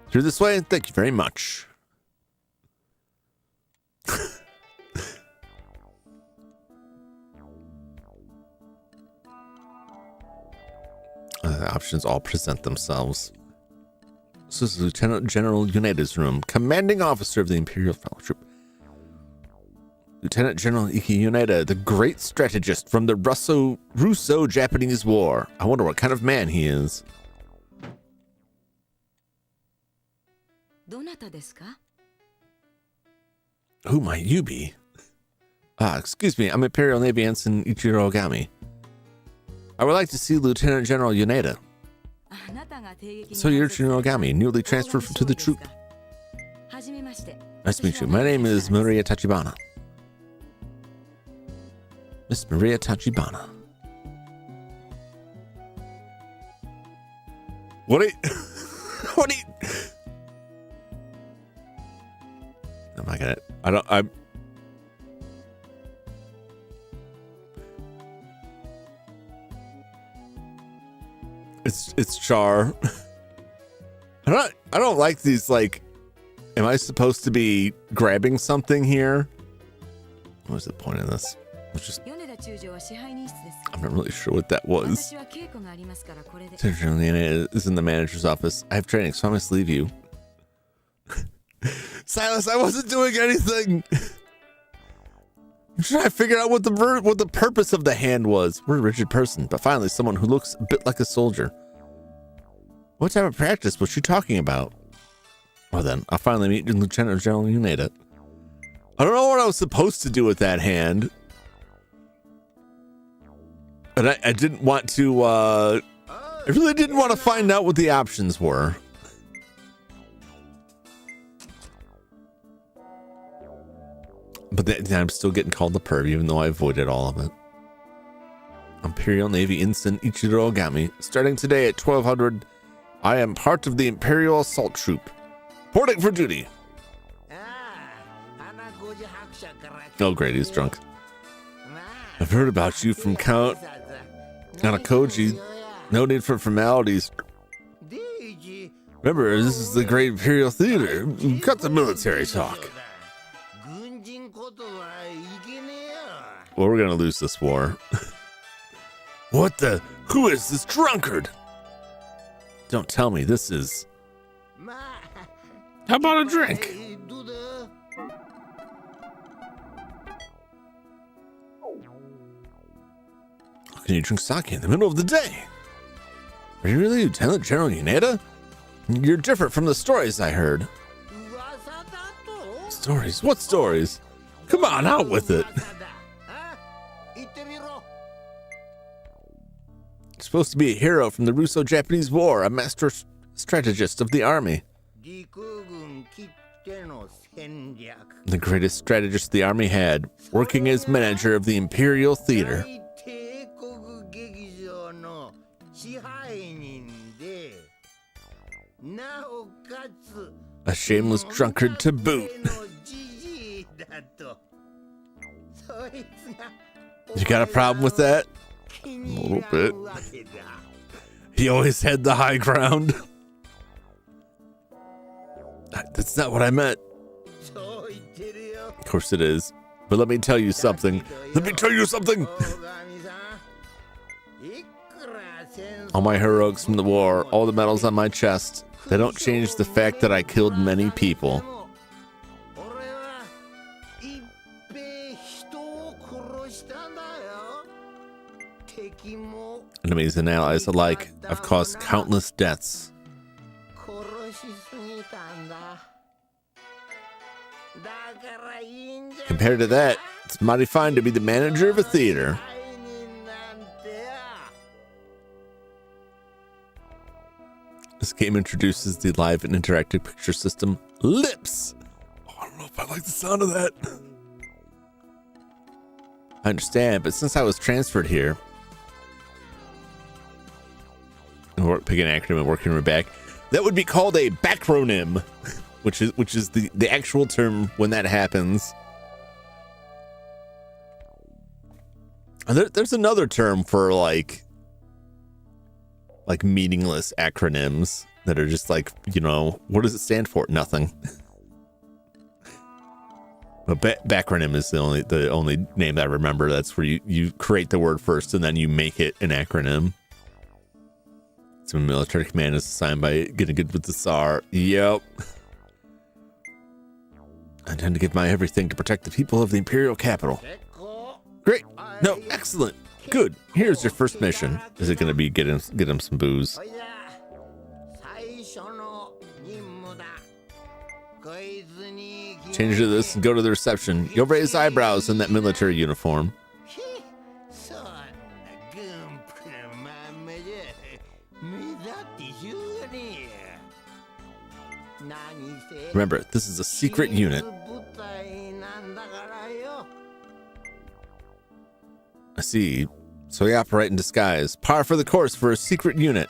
Through this way, thank you very much. The options all present themselves. This is Lieutenant General Yoneda's room, commanding officer of the Imperial Fellowship. Lieutenant General Iki Yoneda, the great strategist from the Russo-Japanese War. I wonder what kind of man he is. どなたですか? Who might you be? Excuse me, I'm Imperial Navy Ensign Ichiro Ogami. I would like to see Lieutenant General Yoneda. So you're Ichiro Ogami, newly transferred to the troop. Nice to meet you. My name is Maria Tachibana. Miss Maria Tachibana. What are you... What are you... Am I gonna... I'm... It's Char. I don't like these, like... Am I supposed to be grabbing something here? What was the point of this? It's just... I'm not really sure what that was. Is in the manager's office. I have training, so I must leave you. Silas, I wasn't doing anything. I'm trying to figure out what the purpose of the hand was. We're a rigid person, but finally someone who looks a bit like a soldier. What type of practice was she talking about? Well then, I'll finally meet Lieutenant General Yoneda. I don't know what I was supposed to do with that hand. But I didn't want to, I really didn't want to find out what the options were. But then I'm still getting called the perv, even though I avoided all of it. Imperial Navy Ensign Ichiro Ogami. Starting today at 1200, I am part of the Imperial Assault Troop. Reporting for duty. Oh, great, he's drunk. I've heard about you from Count Anakoji. No need for formalities. Remember, this is the Great Imperial Theater. Cut the military talk. Well, we're gonna lose this war. What the? Who is this drunkard? Don't tell me this is... How about a drink? How can you drink sake in the middle of the day? Are you really Lieutenant General Yoneda? You're different from the stories I heard. Stories? What stories? Come on, out with it. You're supposed to be a hero from the Russo-Japanese War, a master strategist of the army. The greatest strategist the army had, working as manager of the Imperial Theater. A shameless drunkard to boot. You got a problem with that? A little bit. He always had the high ground. That's not what I meant. Of course it is. But let me tell you something. Let me tell you something. All my heroics from the war, all the medals on my chest, they don't change the fact that I killed many people. Enemies and allies alike, I've caused countless deaths. Compared to that, it's mighty fine to be the manager of a theater. This game introduces the live and interactive picture system, Lips. Oh, I don't know if I like the sound of that. I understand, but since I was transferred here, pick an acronym and working right back, that would be called a backronym, which is the actual term when that happens. And there's another term for like meaningless acronyms that are just like, you know, what does it stand for? Nothing. But backronym is the only name that I remember. That's where you create the word first and then you make it an acronym. So military command is assigned by getting good with the SAR. Yep. I intend to give my everything to protect the people of the Imperial capital. Great. No, excellent. Good. Here's your first mission. Is it going to be get him some booze? Change to this and go to the reception. You'll raise eyebrows in that military uniform. Remember, this is a secret unit. I see. So we operate in disguise. Par for the course for a secret unit.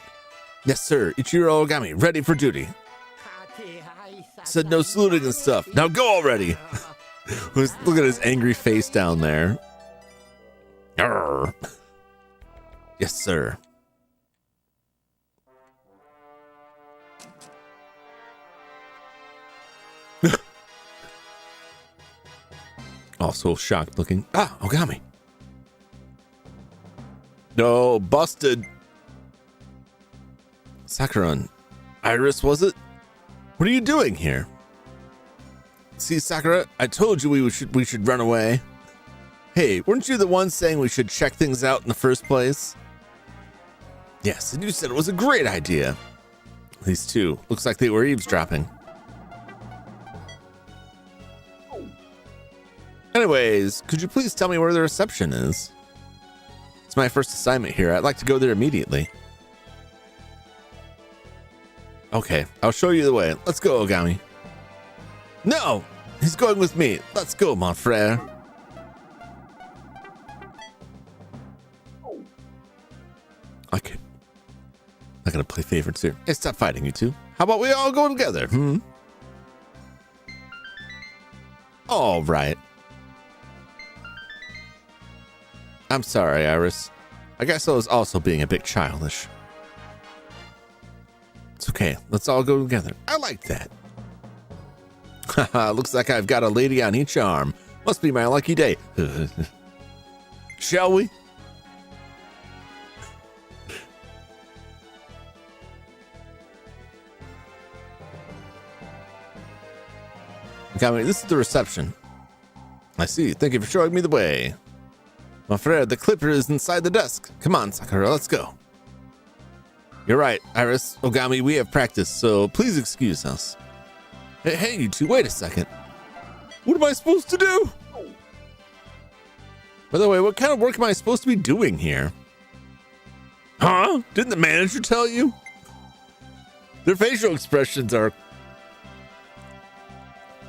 Yes, sir. Ichiro Ogami, ready for duty. Said no saluting and stuff. Now go already. Look at his angry face down there. Arrgh. Yes, sir. Also shocked looking. Ah, Ogami. No, busted. Sakura. Iris, was it? What are you doing here? See, Sakura, I told you we should run away. Hey, weren't you the one saying we should check things out in the first place? Yes, and you said it was a great idea. These two, looks like they were eavesdropping. Anyways, could you please tell me where the reception is? It's my first assignment here. I'd like to go there immediately. Okay, I'll show you the way. Let's go, Ogami. No! He's going with me. Let's go, mon frere. Okay. Not gonna play favorites here. Hey, stop fighting, you two. How about we all go together, All right. I'm sorry, Iris. I guess I was also being a bit childish. It's okay. Let's all go together. I like that. Haha, looks like I've got a lady on each arm. Must be my lucky day. Shall we? Ogami, this is the reception. I see. Thank you for showing me the way. My friend, the clipper is inside the desk. Come on, Sakura, let's go. You're right, Iris. Ogami, we have practice, so please excuse us. Hey, you two, wait a second. What am I supposed to do? By the way, what kind of work am I supposed to be doing here? Huh? Didn't the manager tell you? Their facial expressions are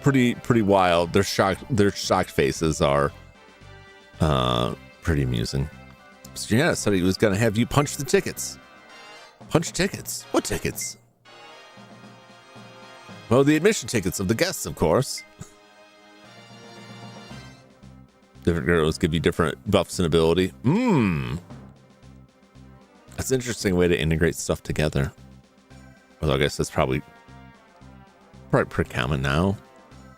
pretty wild. Their shocked faces are pretty amusing. So yeah, said he was gonna have you punch the tickets. Punch tickets? What tickets? Well, the admission tickets of the guests, of course. Different girls give you different buffs and ability. That's an interesting way to integrate stuff together. Although I guess that's probably pretty common now.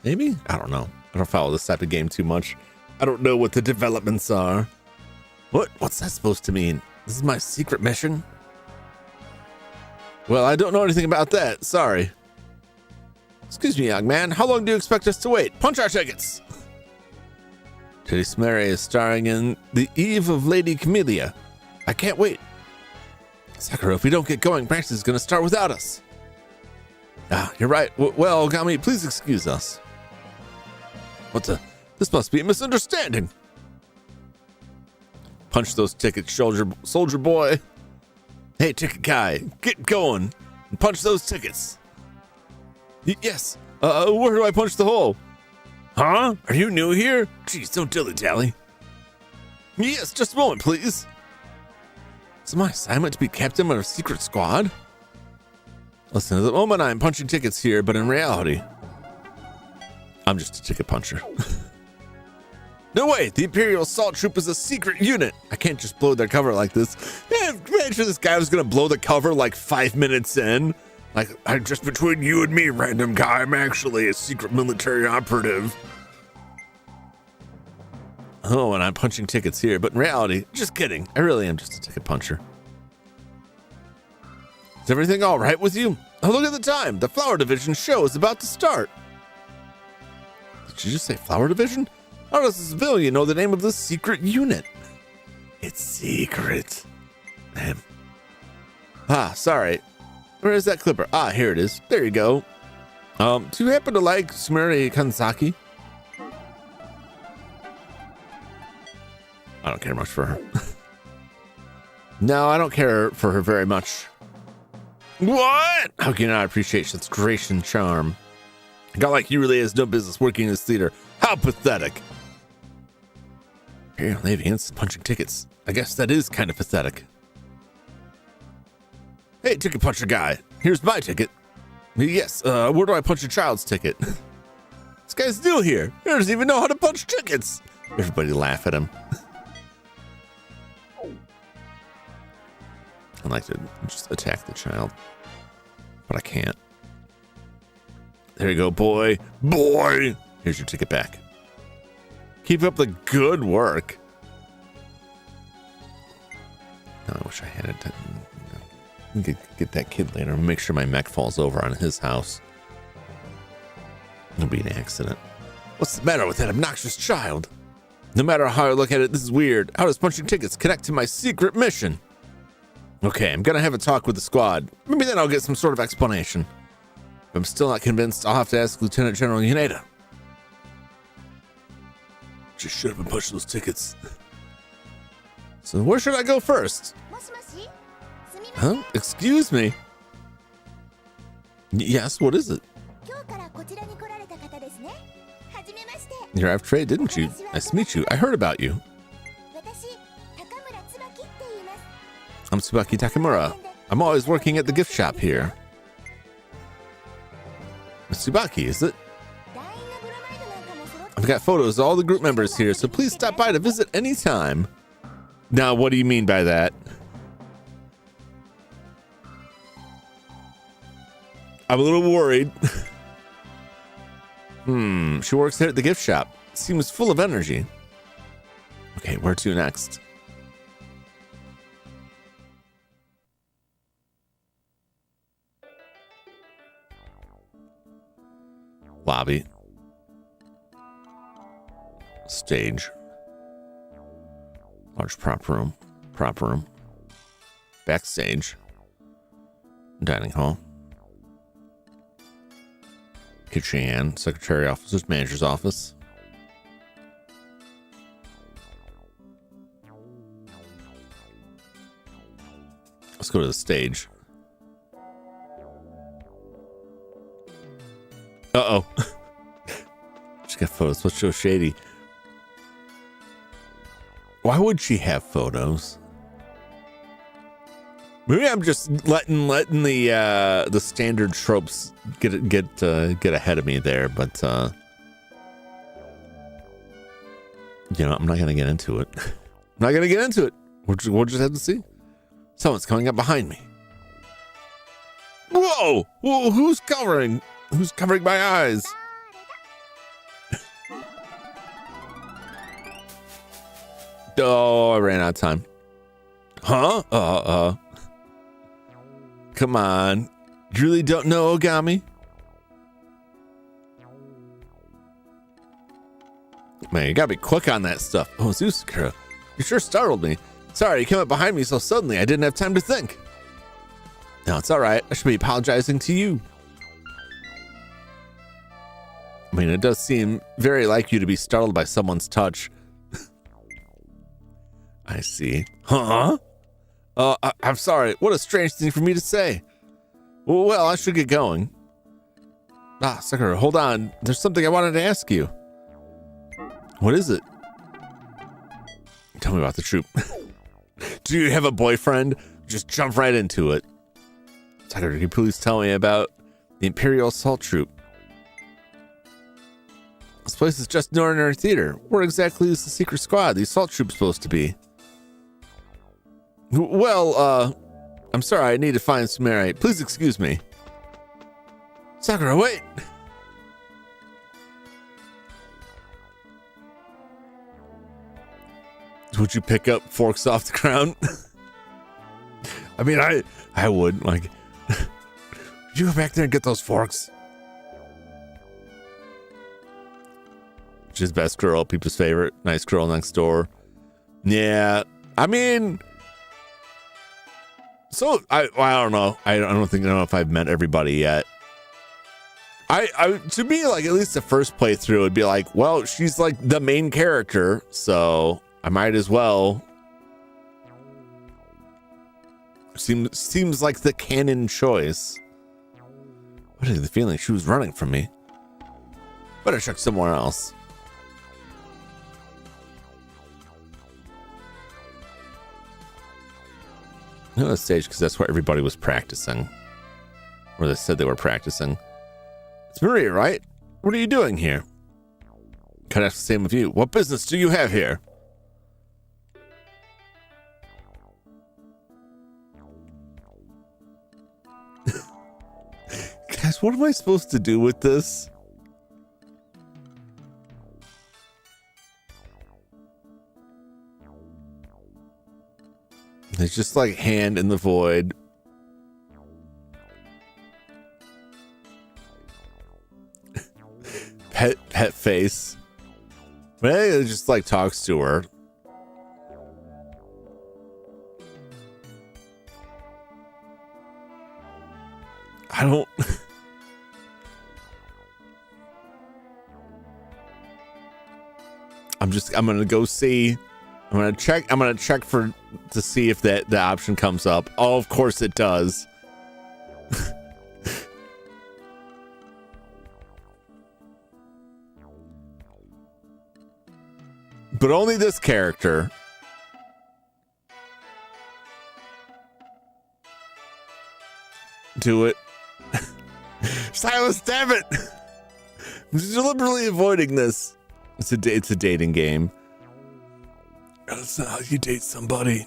Maybe? I don't know. I don't follow this type of game too much. I don't know what the developments are. What's that supposed to mean? This is my secret mission? Well, I don't know anything about that. Sorry. Excuse me, young man. How long do you expect us to wait? Punch our tickets! Teddy Smary is starring in The Eve of Lady Camellia. I can't wait. Sakura, if we don't get going, practice is going to start without us. Ah, you're right. Well, Ogami, please excuse us. This must be a misunderstanding. Punch those tickets, soldier boy. Hey, ticket guy, get going and punch those tickets. Yes. Where do I punch the hole? Huh? Are you new here? Jeez, don't dilly-dally. Yes, just a moment, please. Is my assignment to be captain of a secret squad? Listen, at the moment I'm punching tickets here, but in reality, I'm just a ticket puncher. No way, the Imperial Assault Troop is a secret unit. I can't just blow their cover like this. Yeah, imagine this guy was gonna blow the cover like 5 minutes in. Like, just between you and me, random guy, I'm actually a secret military operative. Oh, and I'm punching tickets here, but in reality, just kidding. I really am just a ticket puncher. Is everything all right with you? Oh, look at the time. The Flower Division show is about to start. Did you just say flower division? How does a civilian know the name of this secret unit? It's secret. Man. Ah, sorry. Where is that clipper? Ah, here it is. There you go. Do you happen to like Sumeri Kansaki? I don't care much for her. No, I don't care for her very much. What? How can you not appreciate such grace and charm? A guy like you really has no business working in this theater. How pathetic. Imperial Navy instant punching tickets. I guess that is kind of pathetic. Hey, ticket puncher guy. Here's my ticket. Yes, where do I punch a child's ticket? This guy's new here. He doesn't even know how to punch tickets. Everybody laugh at him. I'd like to just attack the child, but I can't. There you go, boy. Boy! Here's your ticket back. Keep up the good work. No, I wish I had it. Get that kid later. Make sure my mech falls over on his house. It'll be an accident. What's the matter with that obnoxious child? No matter how I look at it, this is weird. How does punching tickets connect to my secret mission? Okay, I'm gonna have a talk with the squad. Maybe then I'll get some sort of explanation. If I'm still not convinced, I'll have to ask Lieutenant General Yaneda. Just should have been pushing those tickets. So where should I go first? Huh? Excuse me? Yes, what is it? You arrived today, didn't you? Nice to meet you. I heard about you. I'm Tsubaki Takamura. I'm always working at the gift shop here. Tsubaki, is it? I've got photos of all the group members here, so please stop by to visit anytime. Now, what do you mean by that? I'm a little worried. She works there at the gift shop. Seems full of energy. Okay, where to next? Lobby. Stage. Large prop room. Prop room. Backstage. Dining hall. Kitchen, secretary office, manager's office. Let's go to the stage. Uh-oh. She got photos. What's so shady? Why would she have photos? Maybe I'm just letting the standard tropes get ahead of me there, but you know, I'm not gonna get into it. I'm not gonna get into it. We'll just have to see. Someone's coming up behind me. Whoa! Whoa! Who's covering my eyes? Oh, I ran out of time. Huh? Come on. You really don't know Ogami? Man, you gotta be quick on that stuff. Oh, Zusakura, you sure startled me. Sorry, you came up behind me so suddenly I didn't have time to think. No, it's alright. I should be apologizing to you. I mean, it does seem very like you to be startled by someone's touch. I see. Huh? I'm sorry. What a strange thing for me to say. Well, I should get going. Ah, Sakura, hold on. There's something I wanted to ask you. What is it? Tell me about the troop. Do you have a boyfriend? Just jump right into it. Sakura, can you please tell me about the Imperial Assault Troop? This place is just an ordinary theater. Where exactly is the secret squad the assault troop supposed to be? Well, I'm sorry, I need to find Sumeri. Please excuse me. Sakura, wait! Would you pick up forks off the ground? I mean, I would, like... Would you go back there and get those forks? She's best girl, people's favorite, nice girl next door. Yeah, I mean, so I don't know. I don't know if I've met everybody yet. I to me, like, at least the first playthrough would be like, well, she's like the main character, so I might as well. Seems like the canon choice. What is the feeling? She was running from me. Better check somewhere else. I know the stage because that's where everybody was practicing. Or they said they were practicing. It's Maria, right? What are you doing here? Could ask the same of you. What business do you have here? Guys, what am I supposed to do with this? It's just like hand in the void. Pet face. Maybe it just like talks to her. I don't. I'm gonna go see. I'm gonna check to see if the option comes up. Oh, of course it does. But only this character. Do it. Silas, damn it! I'm deliberately avoiding this. It's a dating game. That's not how you date somebody.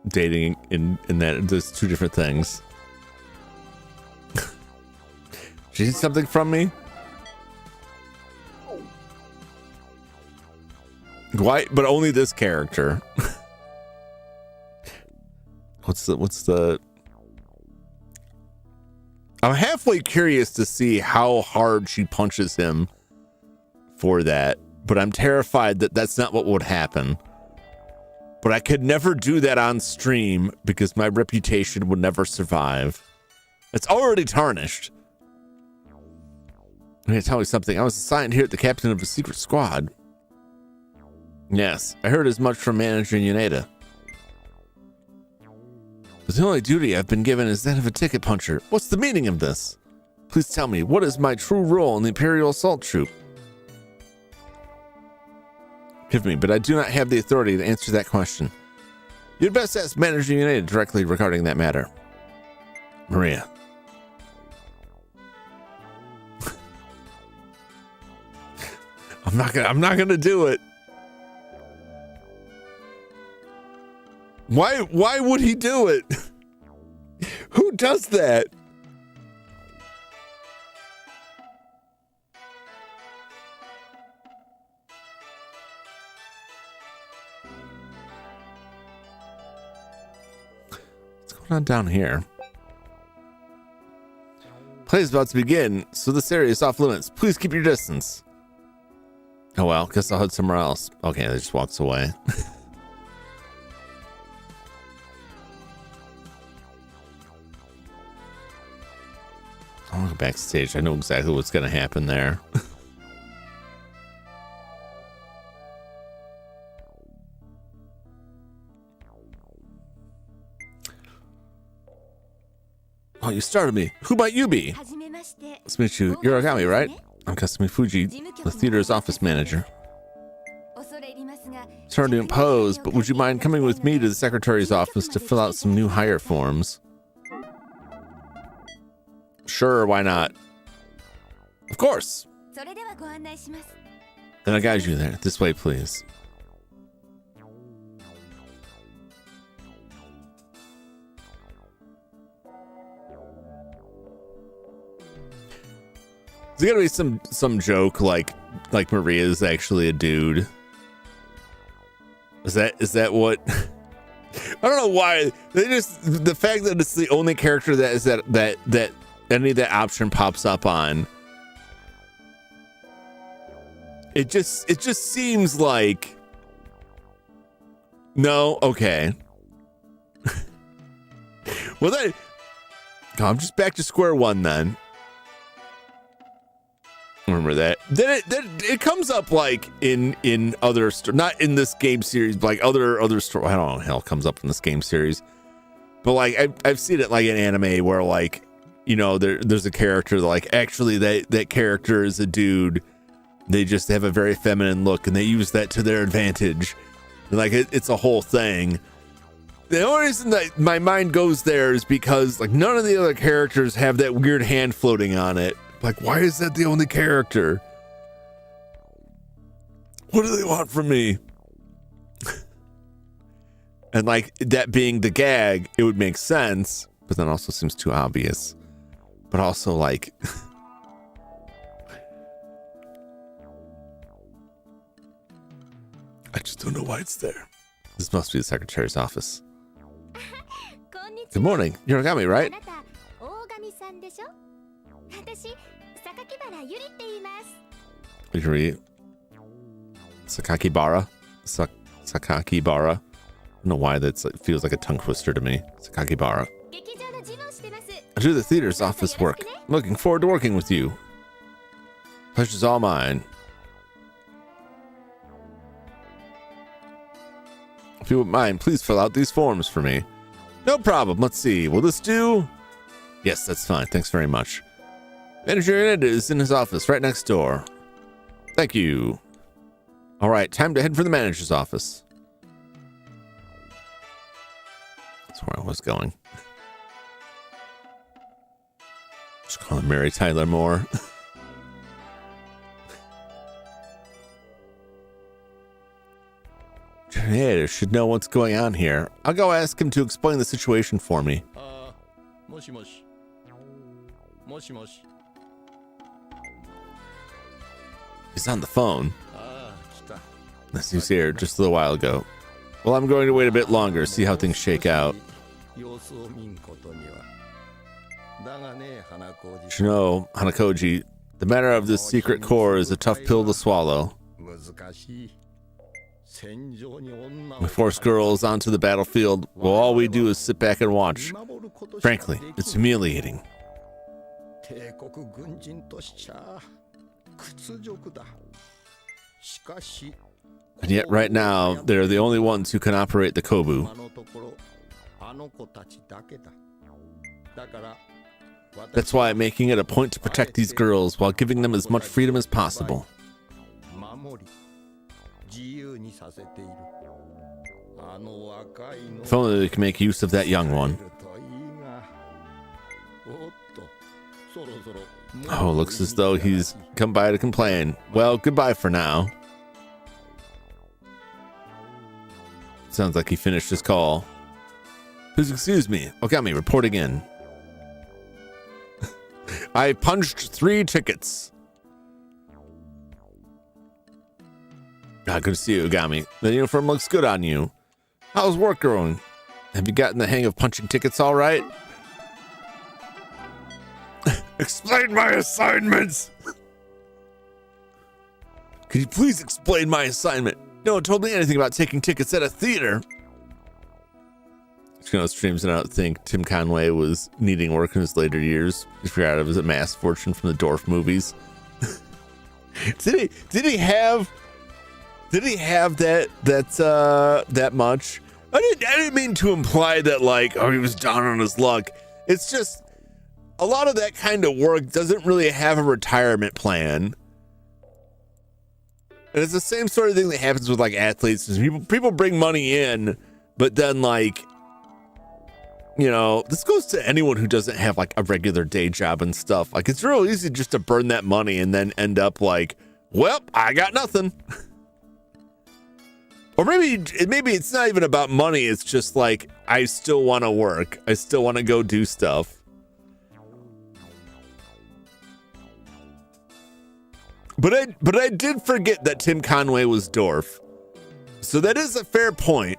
Dating in that there's two different things. She needs something from me? Why? But only this character. What's the I'm halfway curious to see how hard she punches him for that, but I'm terrified that that's not what would happen. But I could never do that on stream because my reputation would never survive. It's already tarnished. I'm gonna tell you something. I was assigned here at the captain of a secret squad. Yes, I heard as much from Manager Uneda. But the only duty I've been given is that of a ticket puncher. What's the meaning of this? Please tell me, what is my true role in the Imperial Assault Troop? Forgive me, but I do not have the authority to answer that question. You'd best ask Manager Uneda directly regarding that matter. Maria. I'm not gonna do it. Why would he do it? Who does that? What's going on down here? Play is about to begin, so this area is off limits. Please keep your distance. Oh well, guess I'll head somewhere else. Okay, they just walks away. I'll go backstage. I know exactly what's going to happen there. Oh, you started me. Who might you be? Nice to meet you. You're Agami, right? I'm Kasumi Fuji, the theater's office manager. Sorry to impose, but would you mind coming with me to the secretary's office to fill out some new hire forms? Sure, why not? Of course. Then I'll guide you there. This way, please. There's gotta be some joke like Maria is actually a dude. Is that what? I don't know why they just the fact that it's the only character that is that any of that option pops up on. It just seems like, no, okay. Well, then I'm just back to square one then. Remember that. Then it comes up like in other not in this game series, but like other story. I don't know, hell comes up in this game series. But like I've seen it like in anime where like, you know, there's a character that like actually that character is a dude. They just have a very feminine look and they use that to their advantage. And like it's a whole thing. The only reason that my mind goes there is because like none of the other characters have that weird hand floating on it. Like, why is that the only character? What do they want from me? And like that being the gag, it would make sense, but then also seems too obvious. But also like I just don't know why it's there. This must be the secretary's office. Good morning. You're Ogami, right? You can read Sakakibara. Sakakibara. I don't know why that's like, feels like a tongue twister to me. Sakakibara. I do the theater's office work. I'm looking forward to working with you. Pleasure's all mine. If you wouldn't mind, please fill out these forms for me. No problem. Let's see. Will this do? Yes, that's fine. Thanks very much. Manager Ed is in his office right next door. Thank you. All right, time to head for the manager's office. That's where I was going. Just call him Mary Tyler Moore. Ed should know what's going on here. I'll go ask him to explain the situation for me. He's on the phone. He was here just a little while ago. Well, I'm going to wait a bit longer, see how things shake out. You know, Hanakoji, the matter of this secret core is a tough pill to swallow. We force girls onto the battlefield while all we do is sit back and watch. Frankly, it's humiliating. And yet right now, they're the only ones who can operate the Kobu. That's why I'm making it a point to protect these girls while giving them as much freedom as possible. If only we can make use of that young one. Oh, looks as though he's come by to complain. Well, goodbye for now. Sounds like he finished his call. Please excuse me. Ogami reporting in. I punched 3 tickets. Good to see you, Ogami. The uniform looks good on you. How's work going? Have you gotten the hang of punching tickets all right? Explain my assignments! Could you please explain my assignment? No one told me anything about taking tickets at a theater. You know, streams and I don't think Tim Conway was needing work in his later years. He forgot it was a mass fortune from the Dorf movies. Did he have that much? I didn't mean to imply that like, oh, he was down on his luck. It's just a lot of that kind of work doesn't really have a retirement plan. And it's the same sort of thing that happens with like athletes. People bring money in, but then like, you know, this goes to anyone who doesn't have like a regular day job and stuff. Like it's real easy just to burn that money and then end up like, well, I got nothing. Or maybe it's not even about money. It's just like, I still want to work. I still want to go do stuff. But I did forget that Tim Conway was Dorf. So that is a fair point.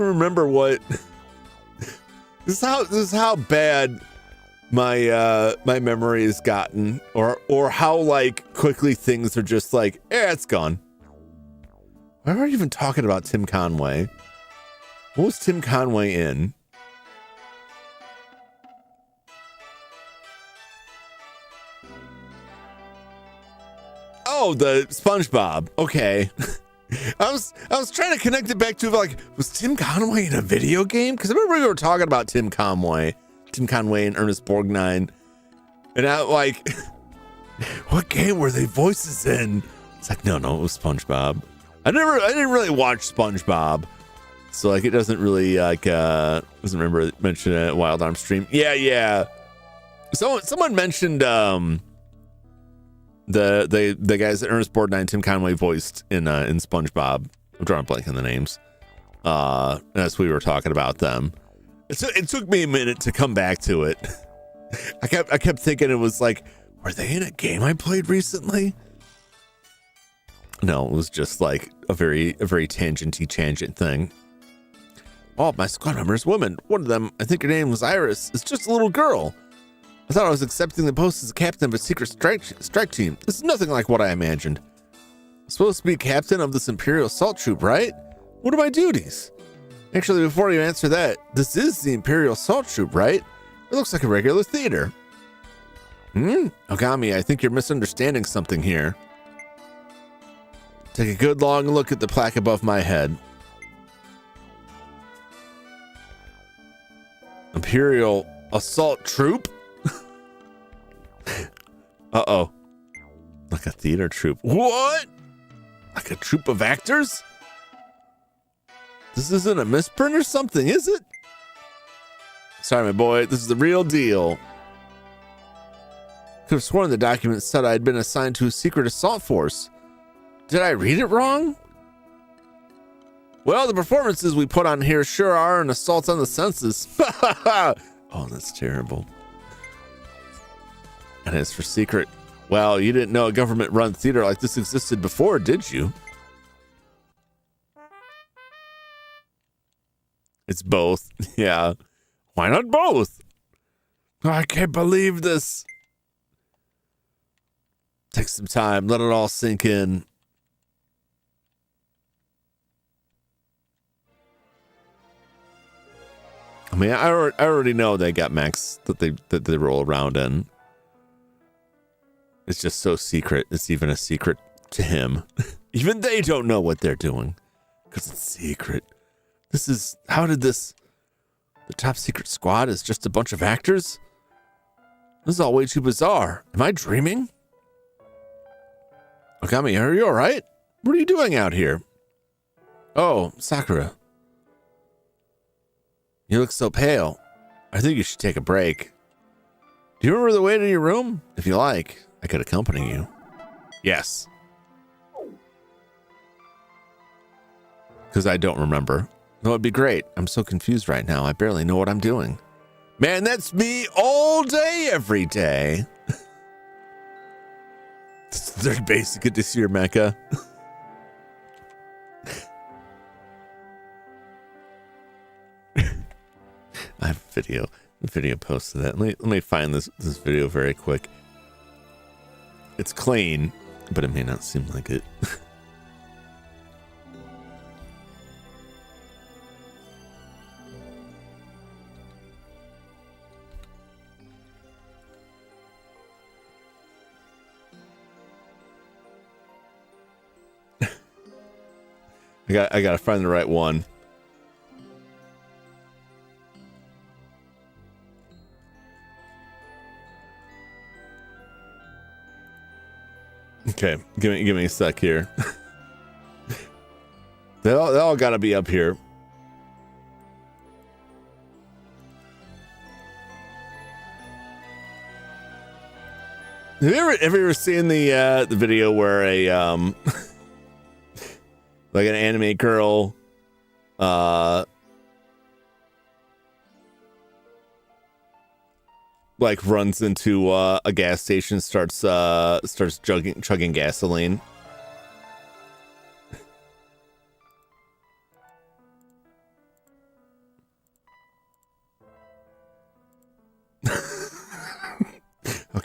remember what. This is how bad my my memory has gotten, or how like quickly things are just like, it's gone. Why are we even talking about Tim Conway? What was Tim Conway in? Oh, the SpongeBob. Okay. I was trying to connect it back to, like, was Tim Conway in a video game? Because I remember we were talking about Tim Conway and Ernest Borgnine, and I like, what game were they voices in? It's like, no, it was SpongeBob. I didn't really watch SpongeBob, so like it doesn't really like doesn't remember mentioning it at Wild Arm stream. Yeah. Someone mentioned the guys that Ernest Borgnine and Tim Conway voiced in SpongeBob. I'm drawing a blank on the names. As we were talking about them, it took me a minute to come back to it. I kept thinking it was like, were they in a game I played recently? No, it was just like a very tangent thing. All of my squad members, women. One of them, I think her name was Iris, is just a little girl. I thought I was accepting the post as a captain of a secret strike team. This is nothing like what I imagined. I'm supposed to be captain of this Imperial Assault Troop, right? What are my duties? Actually, before you answer that, this is the Imperial Assault Troop, right? It looks like a regular theater. Ogami, I think you're misunderstanding something here. Take a good long look at the plaque above my head. Imperial Assault Troop? Uh-oh. Like a theater troupe. What? Like a troupe of actors? This isn't a misprint or something, is it? Sorry, my boy. This is the real deal. Could have sworn the document said I had been assigned to a secret assault force. Did I read it wrong? Well, the performances we put on here sure are an assault on the senses. Oh, that's terrible. And as for secret, well, you didn't know a government-run theater like this existed before, did you? It's both. Yeah. Why not both? I can't believe this. Take some time. Let it all sink in. I mean, I already know they got mechs that they roll around in. It's just so secret. It's even a secret to him. Even they don't know what they're doing because it's secret. The top secret squad is just a bunch of actors? This is all way too bizarre. Am I dreaming? Okami, are you all right? What are you doing out here? Oh, Sakura. You look so pale. I think you should take a break. Do you remember the way to your room? If you like, I could accompany you. Yes. Because I don't remember. No, it'd be great. I'm so confused right now. I barely know what I'm doing. Man, that's me all day, every day. It's very basic. Good to see your mecha. I have a video posted that. Let me find this video very quick. It's clean, but it may not seem like it. I gotta find the right one. Okay, give me a sec here. they all gotta be up here. Have you ever seen the video where a like an anime girl like runs into a gas station, starts chugging gasoline?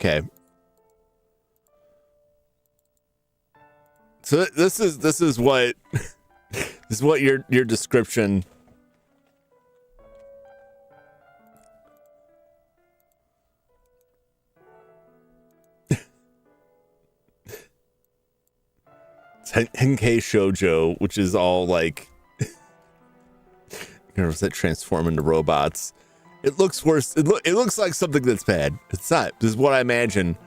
Okay. So this is what this is what your description. Henkei shoujo, which is all like girls that transform into robots. It looks worse. It looks like something that's bad. It's not. This is what I imagine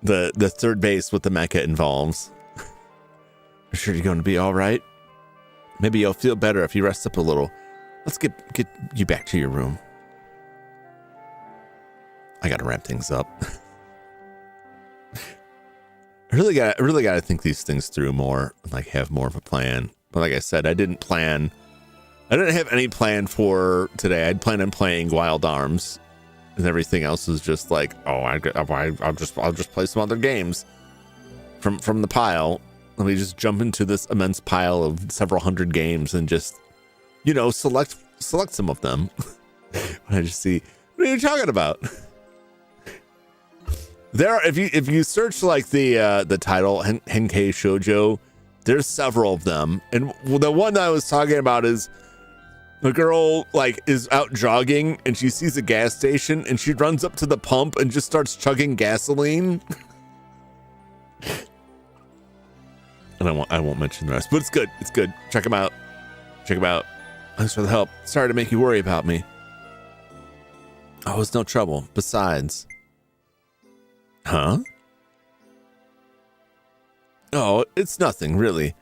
the third base with the mecha involves. I'm sure you're going to be all right. Maybe you'll feel better if you rest up a little. Let's get you back to your room. I gotta wrap things up. I really gotta think these things through more, like have more of a plan. But like I said, I didn't have any plan for today. I'd planned on playing Wild Arms, and everything else was just like, oh, I'll just play some other games from the pile. Let me just jump into this immense pile of several hundred games and just, select some of them. I just see, what are you talking about? There are, if you search like the title Henkei Shoujo, there's several of them, and the one that I was talking about is the girl like is out jogging and she sees a gas station and she runs up to the pump and just starts chugging gasoline. And I won't mention the rest, but it's good. It's good. Check them out. Thanks for the help. Sorry to make you worry about me. Oh, it's no trouble. Besides. Huh? Oh, it's nothing, really.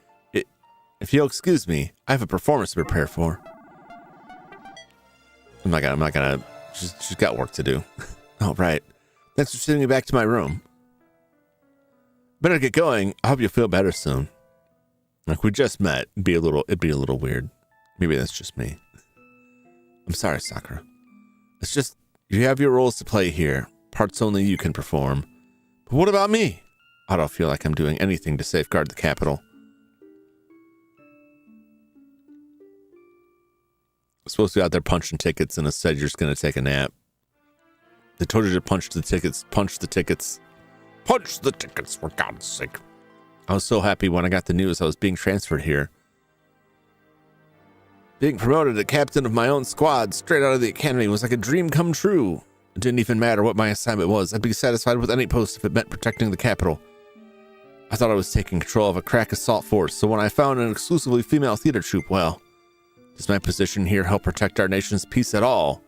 If you'll excuse me, I have a performance to prepare for. I'm not gonna. She's got work to do. All right. Thanks for sending me back to my room. Better get going. I hope you'll feel better soon. Like we just met. It'd be a little weird. Maybe that's just me. I'm sorry, Sakura. It's just you have your roles to play here. Parts only you can perform. But what about me? I don't feel like I'm doing anything to safeguard the capital. I'm supposed to be out there punching tickets, and instead you're just going to take a nap. They told you to punch the tickets. Punch the tickets, for God's sake. I was so happy when I got the news I was being transferred here. Being promoted to captain of my own squad straight out of the academy was like a dream come true. It didn't even matter what my assignment was. I'd be satisfied with any post if it meant protecting the capital. I thought I was taking control of a crack assault force, so when I found an exclusively female theater troupe, well, does my position here help protect our nation's peace at all?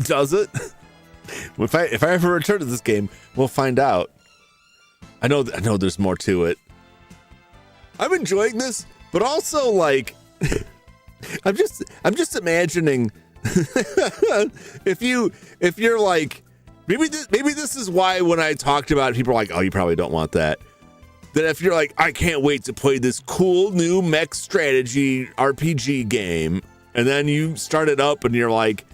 Does it? If I ever return to this game, we'll find out. I know there's more to it. I'm enjoying this, but also like I'm just imagining if you're like maybe this is why when I talked about it, people are like, oh, you probably don't want that. That if you're like, I can't wait to play this cool new mech strategy RPG game, and then you start it up and you're like,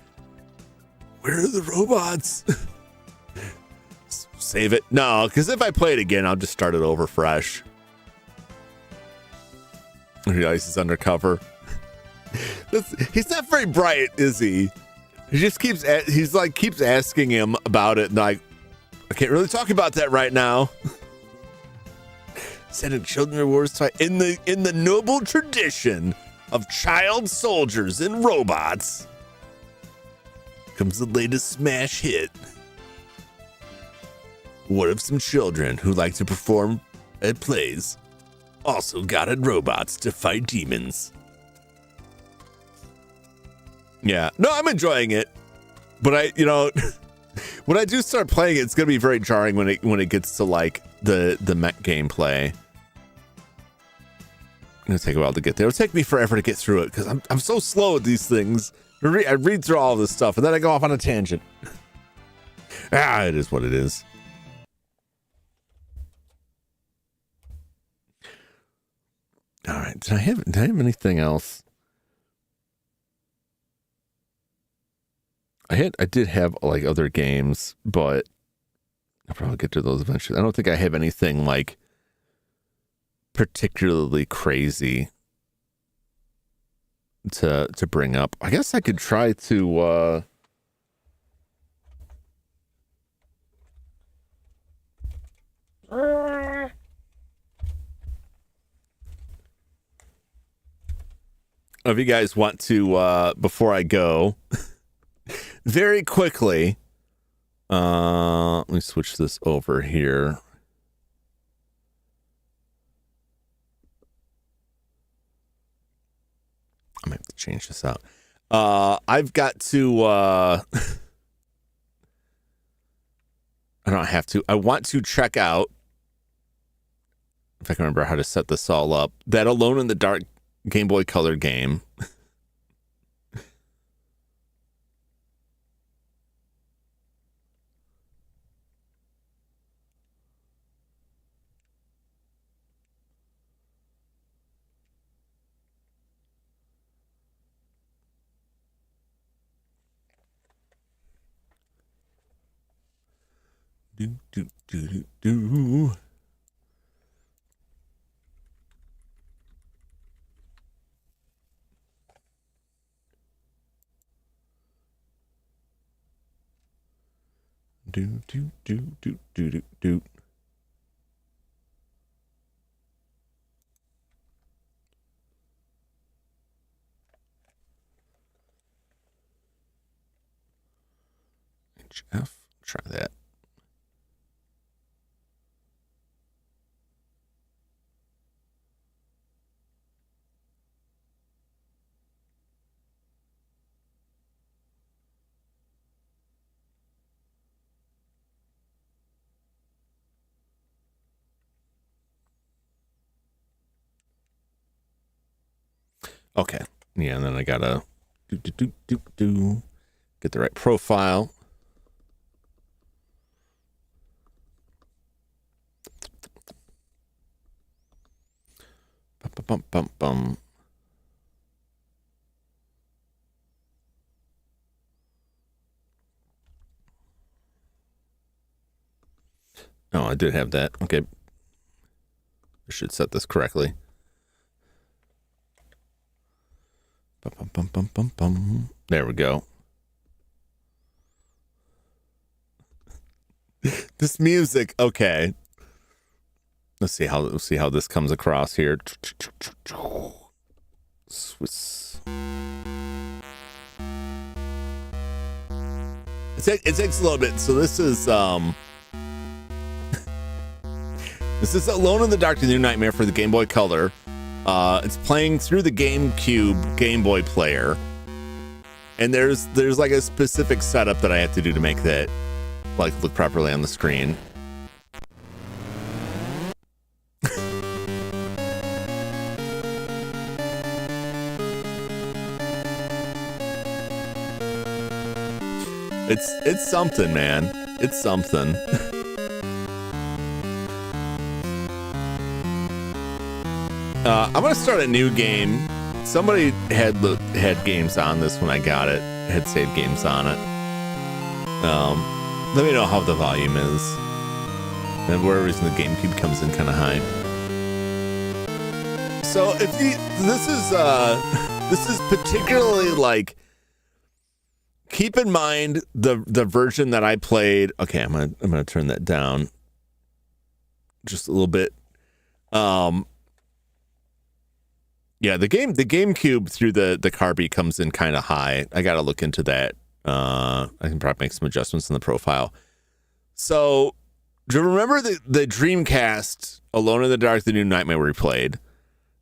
where are the robots? Save it. No, because if I play it again, I'll just start it over fresh. He realizes he's undercover. He's not very bright, is he? He just keeps asking him about it, and I can't really talk about that right now. Sending children rewards to in the noble tradition of child soldiers and robots comes the latest smash hit. What if some children who like to perform at plays also got in robots to fight demons? Yeah, no, I'm enjoying it, but when I do start playing it, it's gonna be very jarring when it gets to like the mech gameplay. It's gonna take a while to get there. It'll take me forever to get through it because I'm so slow at these things. I read through all of this stuff and then I go off on a tangent. It is what it is. All right. Did I have anything else? I did have like other games, but I'll probably get to those eventually. I don't think I have anything like particularly crazy to bring up. I guess I could try to if you guys want to before I go very quickly, let me switch this over here. I might have to change this out. I've got to I don't have to. I want to check out, if I can remember how to set this all up, that Alone in the Dark Game Boy Color game. Do. Do. HF, try that. Okay. Yeah, and then I gotta get the right profile. Bum. Oh, I did have that. Okay. I should set this correctly. Bum. There we go. This music, okay. Let's see how this comes across here. Swiss. It takes a little bit. So this is this is Alone in the Dark: The New Nightmare for the Game Boy Color. It's playing through the GameCube Game Boy player, and there's like a specific setup that I have to do to make that like look properly on the screen. It's something, man. It's something. I'm gonna start a new game. Somebody had games on this when I got it. Had saved games on it. Let me know how the volume is. And for whatever reason the GameCube comes in kind of high. So if this is particularly like, keep in mind the version that I played. Okay, I'm gonna turn that down just a little bit. Yeah, the GameCube through the Carby comes in kind of high. I got to look into that. I can probably make some adjustments in the profile. So, do you remember the Dreamcast Alone in the Dark: The New Nightmare we played?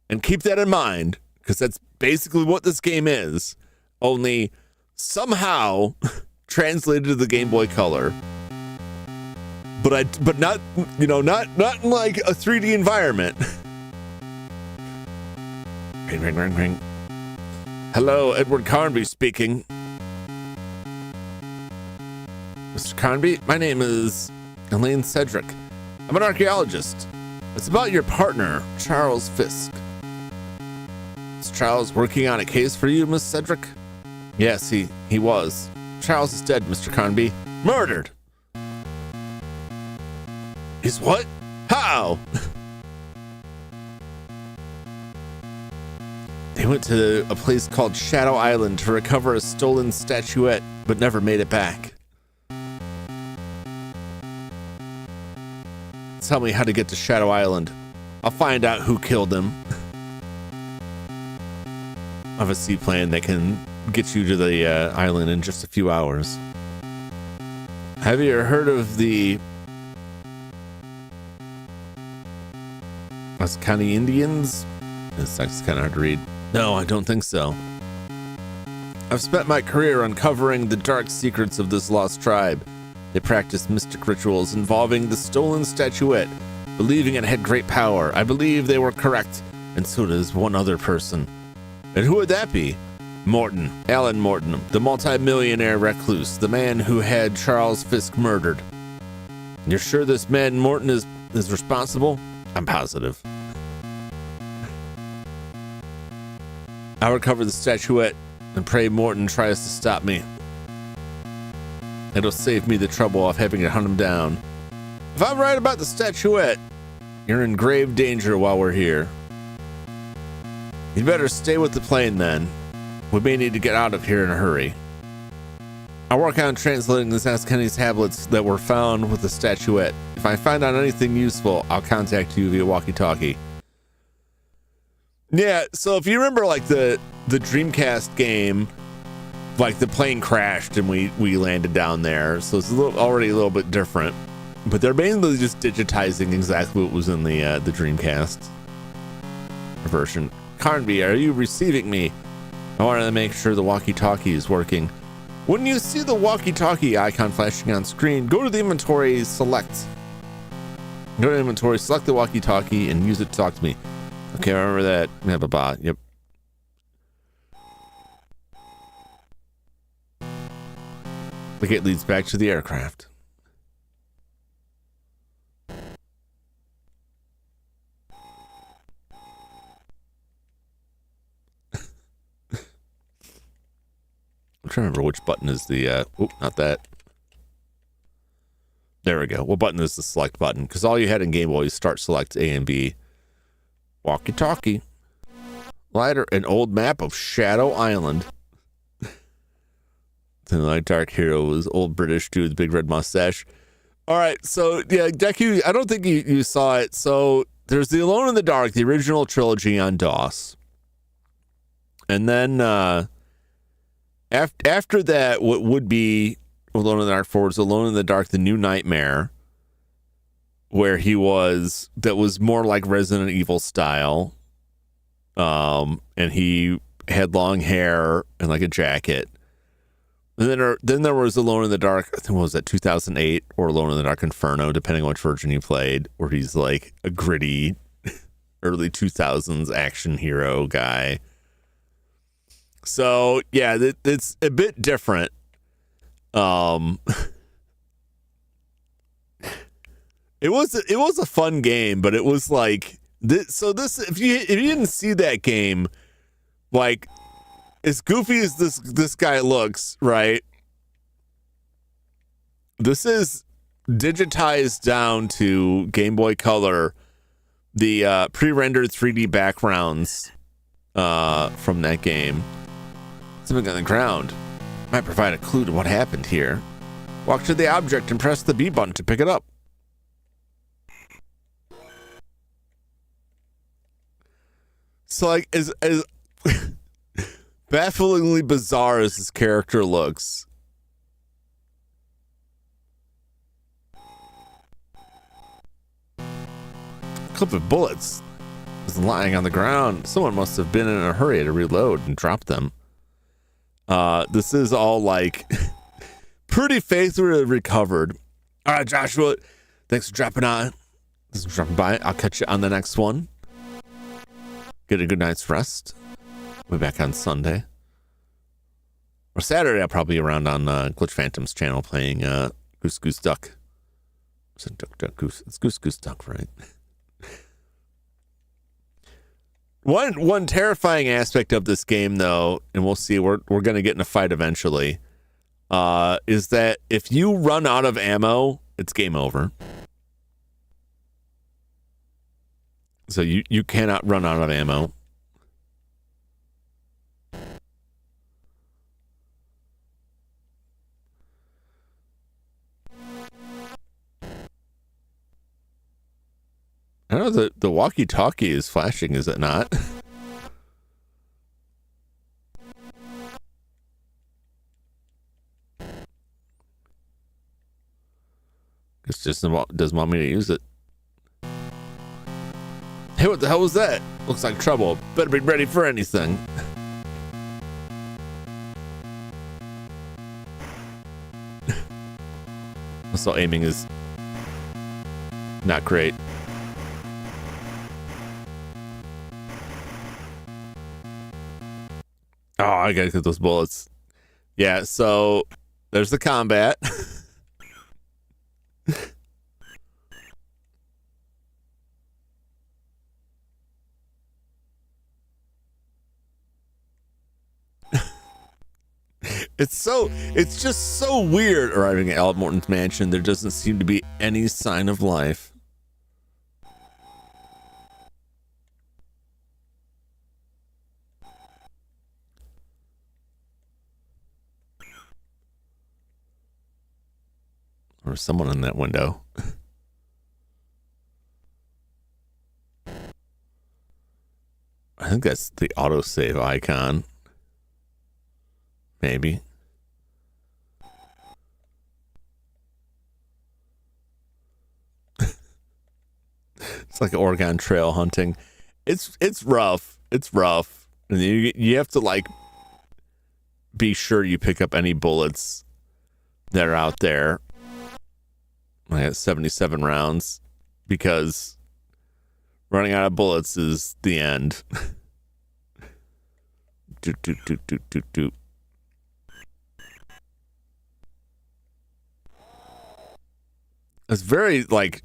And keep that in mind, because that's basically what this game is. Only somehow translated to the Game Boy Color. But not in like a 3D environment. Ring. Hello, Edward Carnby speaking. Mr. Carnby, my name is Elaine Cedric. I'm an archaeologist. It's about your partner, Charles Fisk. Is Charles working on a case for you, Miss Cedric? Yes, he was. Charles is dead, Mr. Carnby. Murdered. He's what? How? went to a place called Shadow Island to recover a stolen statuette, but never made it back. Tell me how to get to Shadow Island. I'll find out who killed him. I have a seaplane that can get you to the island in just a few hours. Have you ever heard of the County Indians? This is kind of hard to read. No, I don't think so. I've spent my career uncovering the dark secrets of this lost tribe. They practice mystic rituals involving the stolen statuette, believing it had great power. I believe they were correct, and so does one other person. And who would that be? Morton, Alan Morton, the multi-millionaire recluse, the man who had Charles Fisk murdered. You're sure this man Morton is responsible? I'm positive. I'll recover the statuette and pray Morton tries to stop me. It'll save me the trouble of having to hunt him down. If I'm right about the statuette, you're in grave danger while we're here. You'd better stay with the plane then. We may need to get out of here in a hurry. I'll work on translating the Kenny's tablets that were found with the statuette. If I find out anything useful, I'll contact you via walkie-talkie. Yeah, so if you remember like the Dreamcast game, like the plane crashed and we landed down there, so it's already a little bit different. But they're mainly just digitizing exactly what was in the Dreamcast version. Carnby, are you receiving me? I wanted to make sure the walkie-talkie is working. When you see the walkie-talkie icon flashing on screen, go to the inventory, select the walkie-talkie, and use it to talk to me. Okay, I remember that. Yeah, blah. Yep. The gate leads back to the aircraft. I'm trying to remember which button is the not that. There we go. What button is the select button? Because all you had in Game Boy is start, select, A and B. Walkie-talkie. Lighter, an old map of Shadow Island. The Light Dark Hero was old British dude with big red mustache. All right, so yeah, Deku, I don't think you saw it. So there's the Alone in the Dark, the original trilogy on DOS. And then after that, what would be Alone in the Dark 4 was Alone in the Dark, The New Nightmare, where that was more like Resident Evil style. And he had long hair and like a jacket. And then there was Alone in the Dark, I think what was that, 2008, or Alone in the Dark Inferno, depending on which version you played, where he's like a gritty early 2000s action hero guy. So yeah, it's a bit different. It was a fun game, but it was like this. So this, if you didn't see that game, like as goofy as this guy looks, right? This is digitized down to Game Boy Color, the pre-rendered 3D backgrounds from that game. Something on the ground might provide a clue to what happened here. Walk to the object and press the B button to pick it up. So like as bafflingly bizarre as this character looks, a clip of bullets is lying on the ground. Someone must have been in a hurry to reload and drop them. This is all like pretty faithfully recovered. All right, Joshua, thanks for dropping by. I'll catch you on the next one. Get a good night's rest. We'll be back on Sunday. Or Saturday, I'll probably be around on Glitch Phantom's channel playing Goose Goose Duck. Is it Duck Duck Goose? It's Goose Goose Duck, right? One terrifying aspect of this game, though, and we'll see, we're going to get in a fight eventually, is that if you run out of ammo, it's game over. So you cannot run out of ammo. I know the walkie-talkie is flashing, is it not? It's just doesn't want me to use it. Hey, what the hell was that? Looks like trouble. Better be ready for anything. Also, aiming is not great. Oh, I gotta get those bullets. Yeah, so there's the combat. It's just so weird arriving at Al Morton's mansion. There doesn't seem to be any sign of life. Or someone in that window. I think that's the autosave icon. Maybe. It's like Oregon Trail hunting. It's rough. It's rough. And you have to like be sure you pick up any bullets that are out there. I got 77 rounds because running out of bullets is the end. Do. It's very like,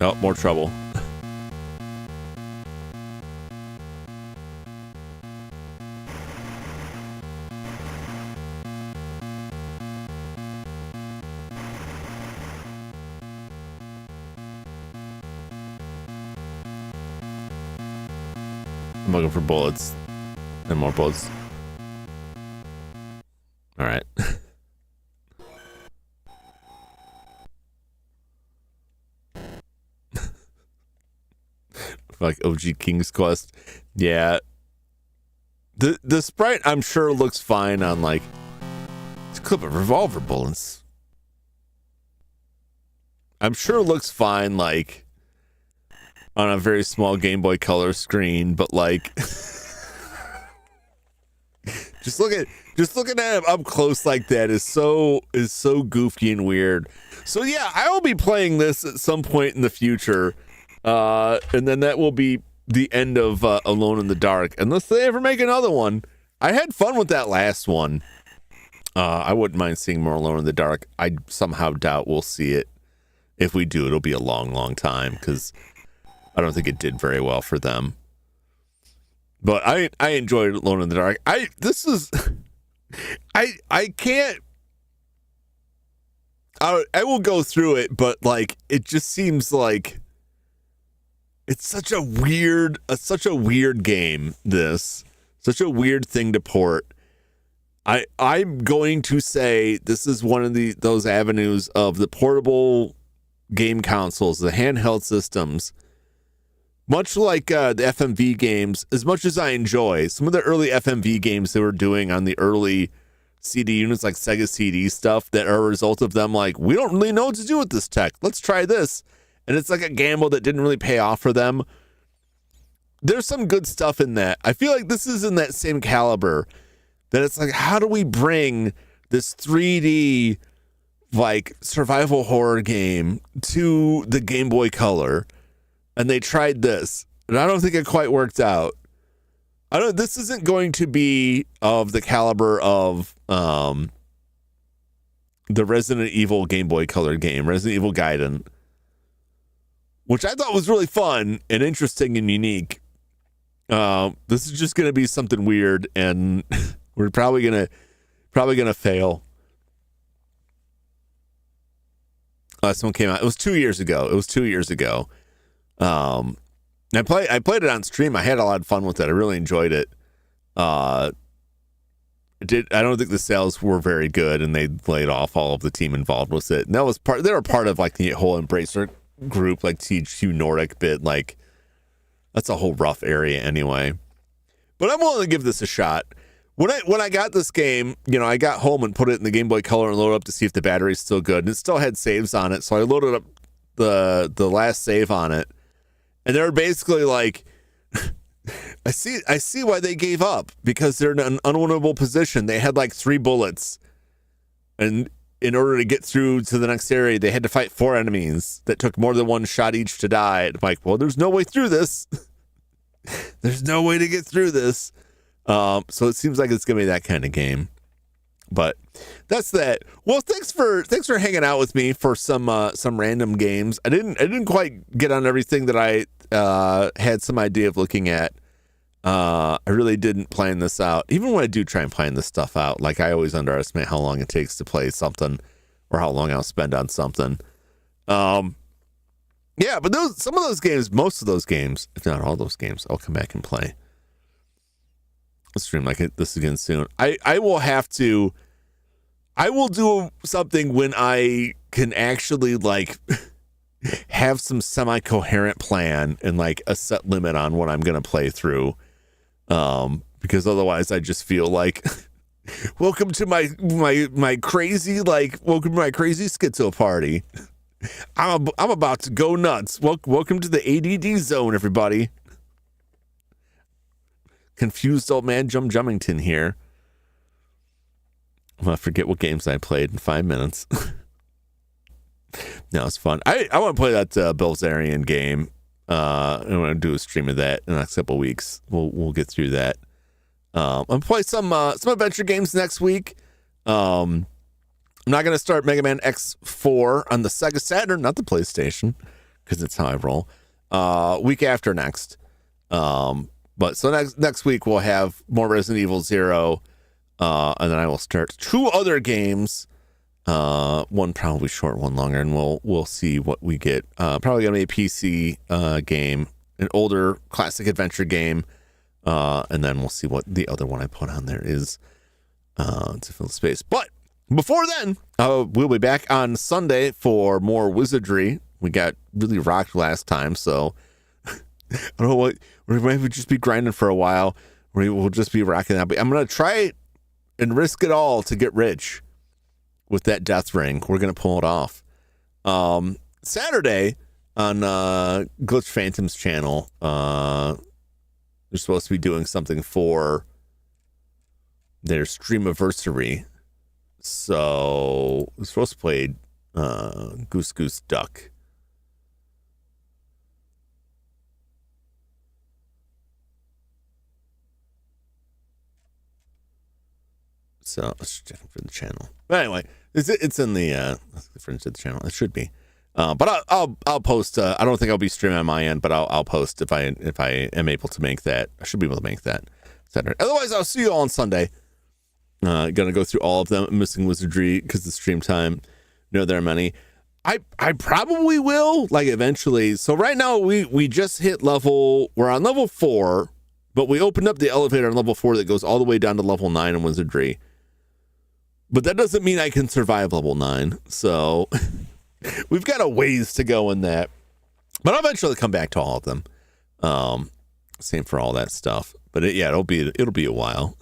oh, more trouble. I'm looking for bullets and more bullets. All right. Like OG King's Quest. Yeah. The sprite I'm sure looks fine on like it's a clip of revolver bullets. I'm sure it looks fine like on a very small Game Boy Color screen, but like just looking at him up close like that is so goofy and weird. So yeah, I will be playing this at some point in the future. And then that will be the end of Alone in the Dark, unless they ever make another one. I had fun with that last one. I wouldn't mind seeing more Alone in the Dark. I somehow doubt we'll see it. If we do, it'll be a long time, because I don't think it did very well for them. But I enjoyed Alone in the Dark. I can't. I will go through it, but like it just seems like it's such a weird game. This such a weird thing to port. I'm going to say this is one of those avenues of the portable game consoles, the handheld systems. Much like the FMV games, as much as I enjoy some of the early FMV games they were doing on the early CD units, like Sega CD stuff, that are a result of them like, we don't really know what to do with this tech. Let's try this. And it's like a gamble that didn't really pay off for them. There's some good stuff in that. I feel like this is in that same caliber. That it's like, how do we bring this 3D like survival horror game to the Game Boy Color? And they tried this, and I don't think it quite worked out. This isn't going to be of the caliber of the Resident Evil Game Boy Color game, Resident Evil Gaiden, which I thought was really fun and interesting and unique. This is just going to be something weird, and we're probably gonna fail. Last one came out. It was 2 years ago. I played it on stream. I had a lot of fun with it. I really enjoyed it. I don't think the sales were very good, and they laid off all of the team involved with it. And that was they were part of like the whole Embracer group, like THQ Nordic bit, like that's a whole rough area anyway. But I'm willing to give this a shot. When I got this game, you know, I got home and put it in the Game Boy Color and loaded up to see if the battery's still good. And it still had saves on it. So I loaded up the last save on it. And they're basically like, I see why they gave up, because they're in an unwinnable position. They had like 3 bullets. And in order to get through to the next area, they had to fight 4 enemies that took more than 1 shot each to die. I'm like, well, there's no way through this. There's no way to get through this. So it seems like it's gonna be that kind of game. But that's that. Well, thanks for hanging out with me for some random games. I didn't quite get on everything that I had some idea of looking at. I really didn't plan this out. Even when I do try and plan this stuff out, like I always underestimate how long it takes to play something or how long I'll spend on something. Yeah, but some of those games, most of those games, if not all those games, I'll come back and play. I'll stream like this again soon. I will do something when I can actually like have some semi-coherent plan and like a set limit on what I'm gonna play through. Because otherwise I just feel like welcome to my crazy, like welcome to my crazy schizo party. I'm about to go nuts. Welcome to the ADD zone, everybody. Confused old man Jum Jumington here. I'm gonna forget what games I played in 5 minutes. No, it's fun. I want to play that vtuberEN game. I'm gonna do a stream of that in the next couple of weeks. We'll get through that. I'm gonna play some adventure games next week. I'm not gonna start Mega Man X4 on the Sega Saturn, not the PlayStation, because it's how I roll. Week after next. But so next week we'll have more Resident Evil 0, and then I will start 2 other games. One probably short, one longer, and we'll see what we get. Probably gonna be a PC game, an older classic adventure game, and then we'll see what the other one I put on there is to fill the space. But before then, we'll be back on Sunday for more wizardry. We got really rocked last time, so I don't know what we might just be grinding for a while. We'll just be rocking that. But I'm gonna try and risk it all to get rich with that death ring. We're gonna pull it off. Saturday on Glitch Phantom's channel, they're supposed to be doing something for their streamiversary. So we're supposed to play Goose Goose Duck. So let's check for the channel. But anyway, it's in the friends to the channel. It should be. But I'll post. I don't think I'll be streaming on my end, but I'll post if I am able to make that. I should be able to make that Saturday. Otherwise, I'll see you all on Sunday. Gonna go through all of them. I'm missing wizardry because the stream time. There are many. I probably will, like, eventually. So right now we just hit we're on level 4, but we opened up the elevator on level 4 that goes all the way down to level 9 in wizardry. But that doesn't mean I can survive level 9. So we've got a ways to go in that. But I'll eventually come back to all of them. Same for all that stuff. But it'll be a while.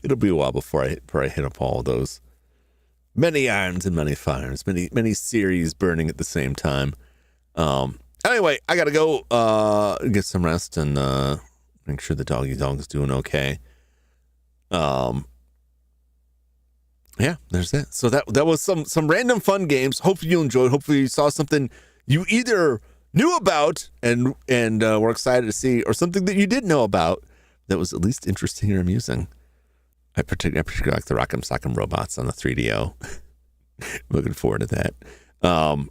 It'll be a while before I hit up all of those. Many irons and many fires, many series burning at the same time. Anyway, I gotta go get some rest and make sure the doggy dog is doing okay. Yeah, there's that. So that was some random fun games. Hopefully you enjoyed. Hopefully you saw something you either knew about and were excited to see, or something that you didn't know about that was at least interesting or amusing. I particularly like the Rock'em Sock'em robots on the 3DO. Looking forward to that. All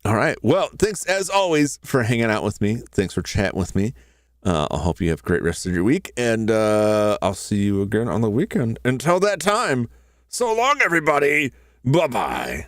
right. Well, thanks as always for hanging out with me. Thanks for chatting with me. I hope you have a great rest of your week, and I'll see you again on the weekend. Until that time, so long, everybody. Bye-bye.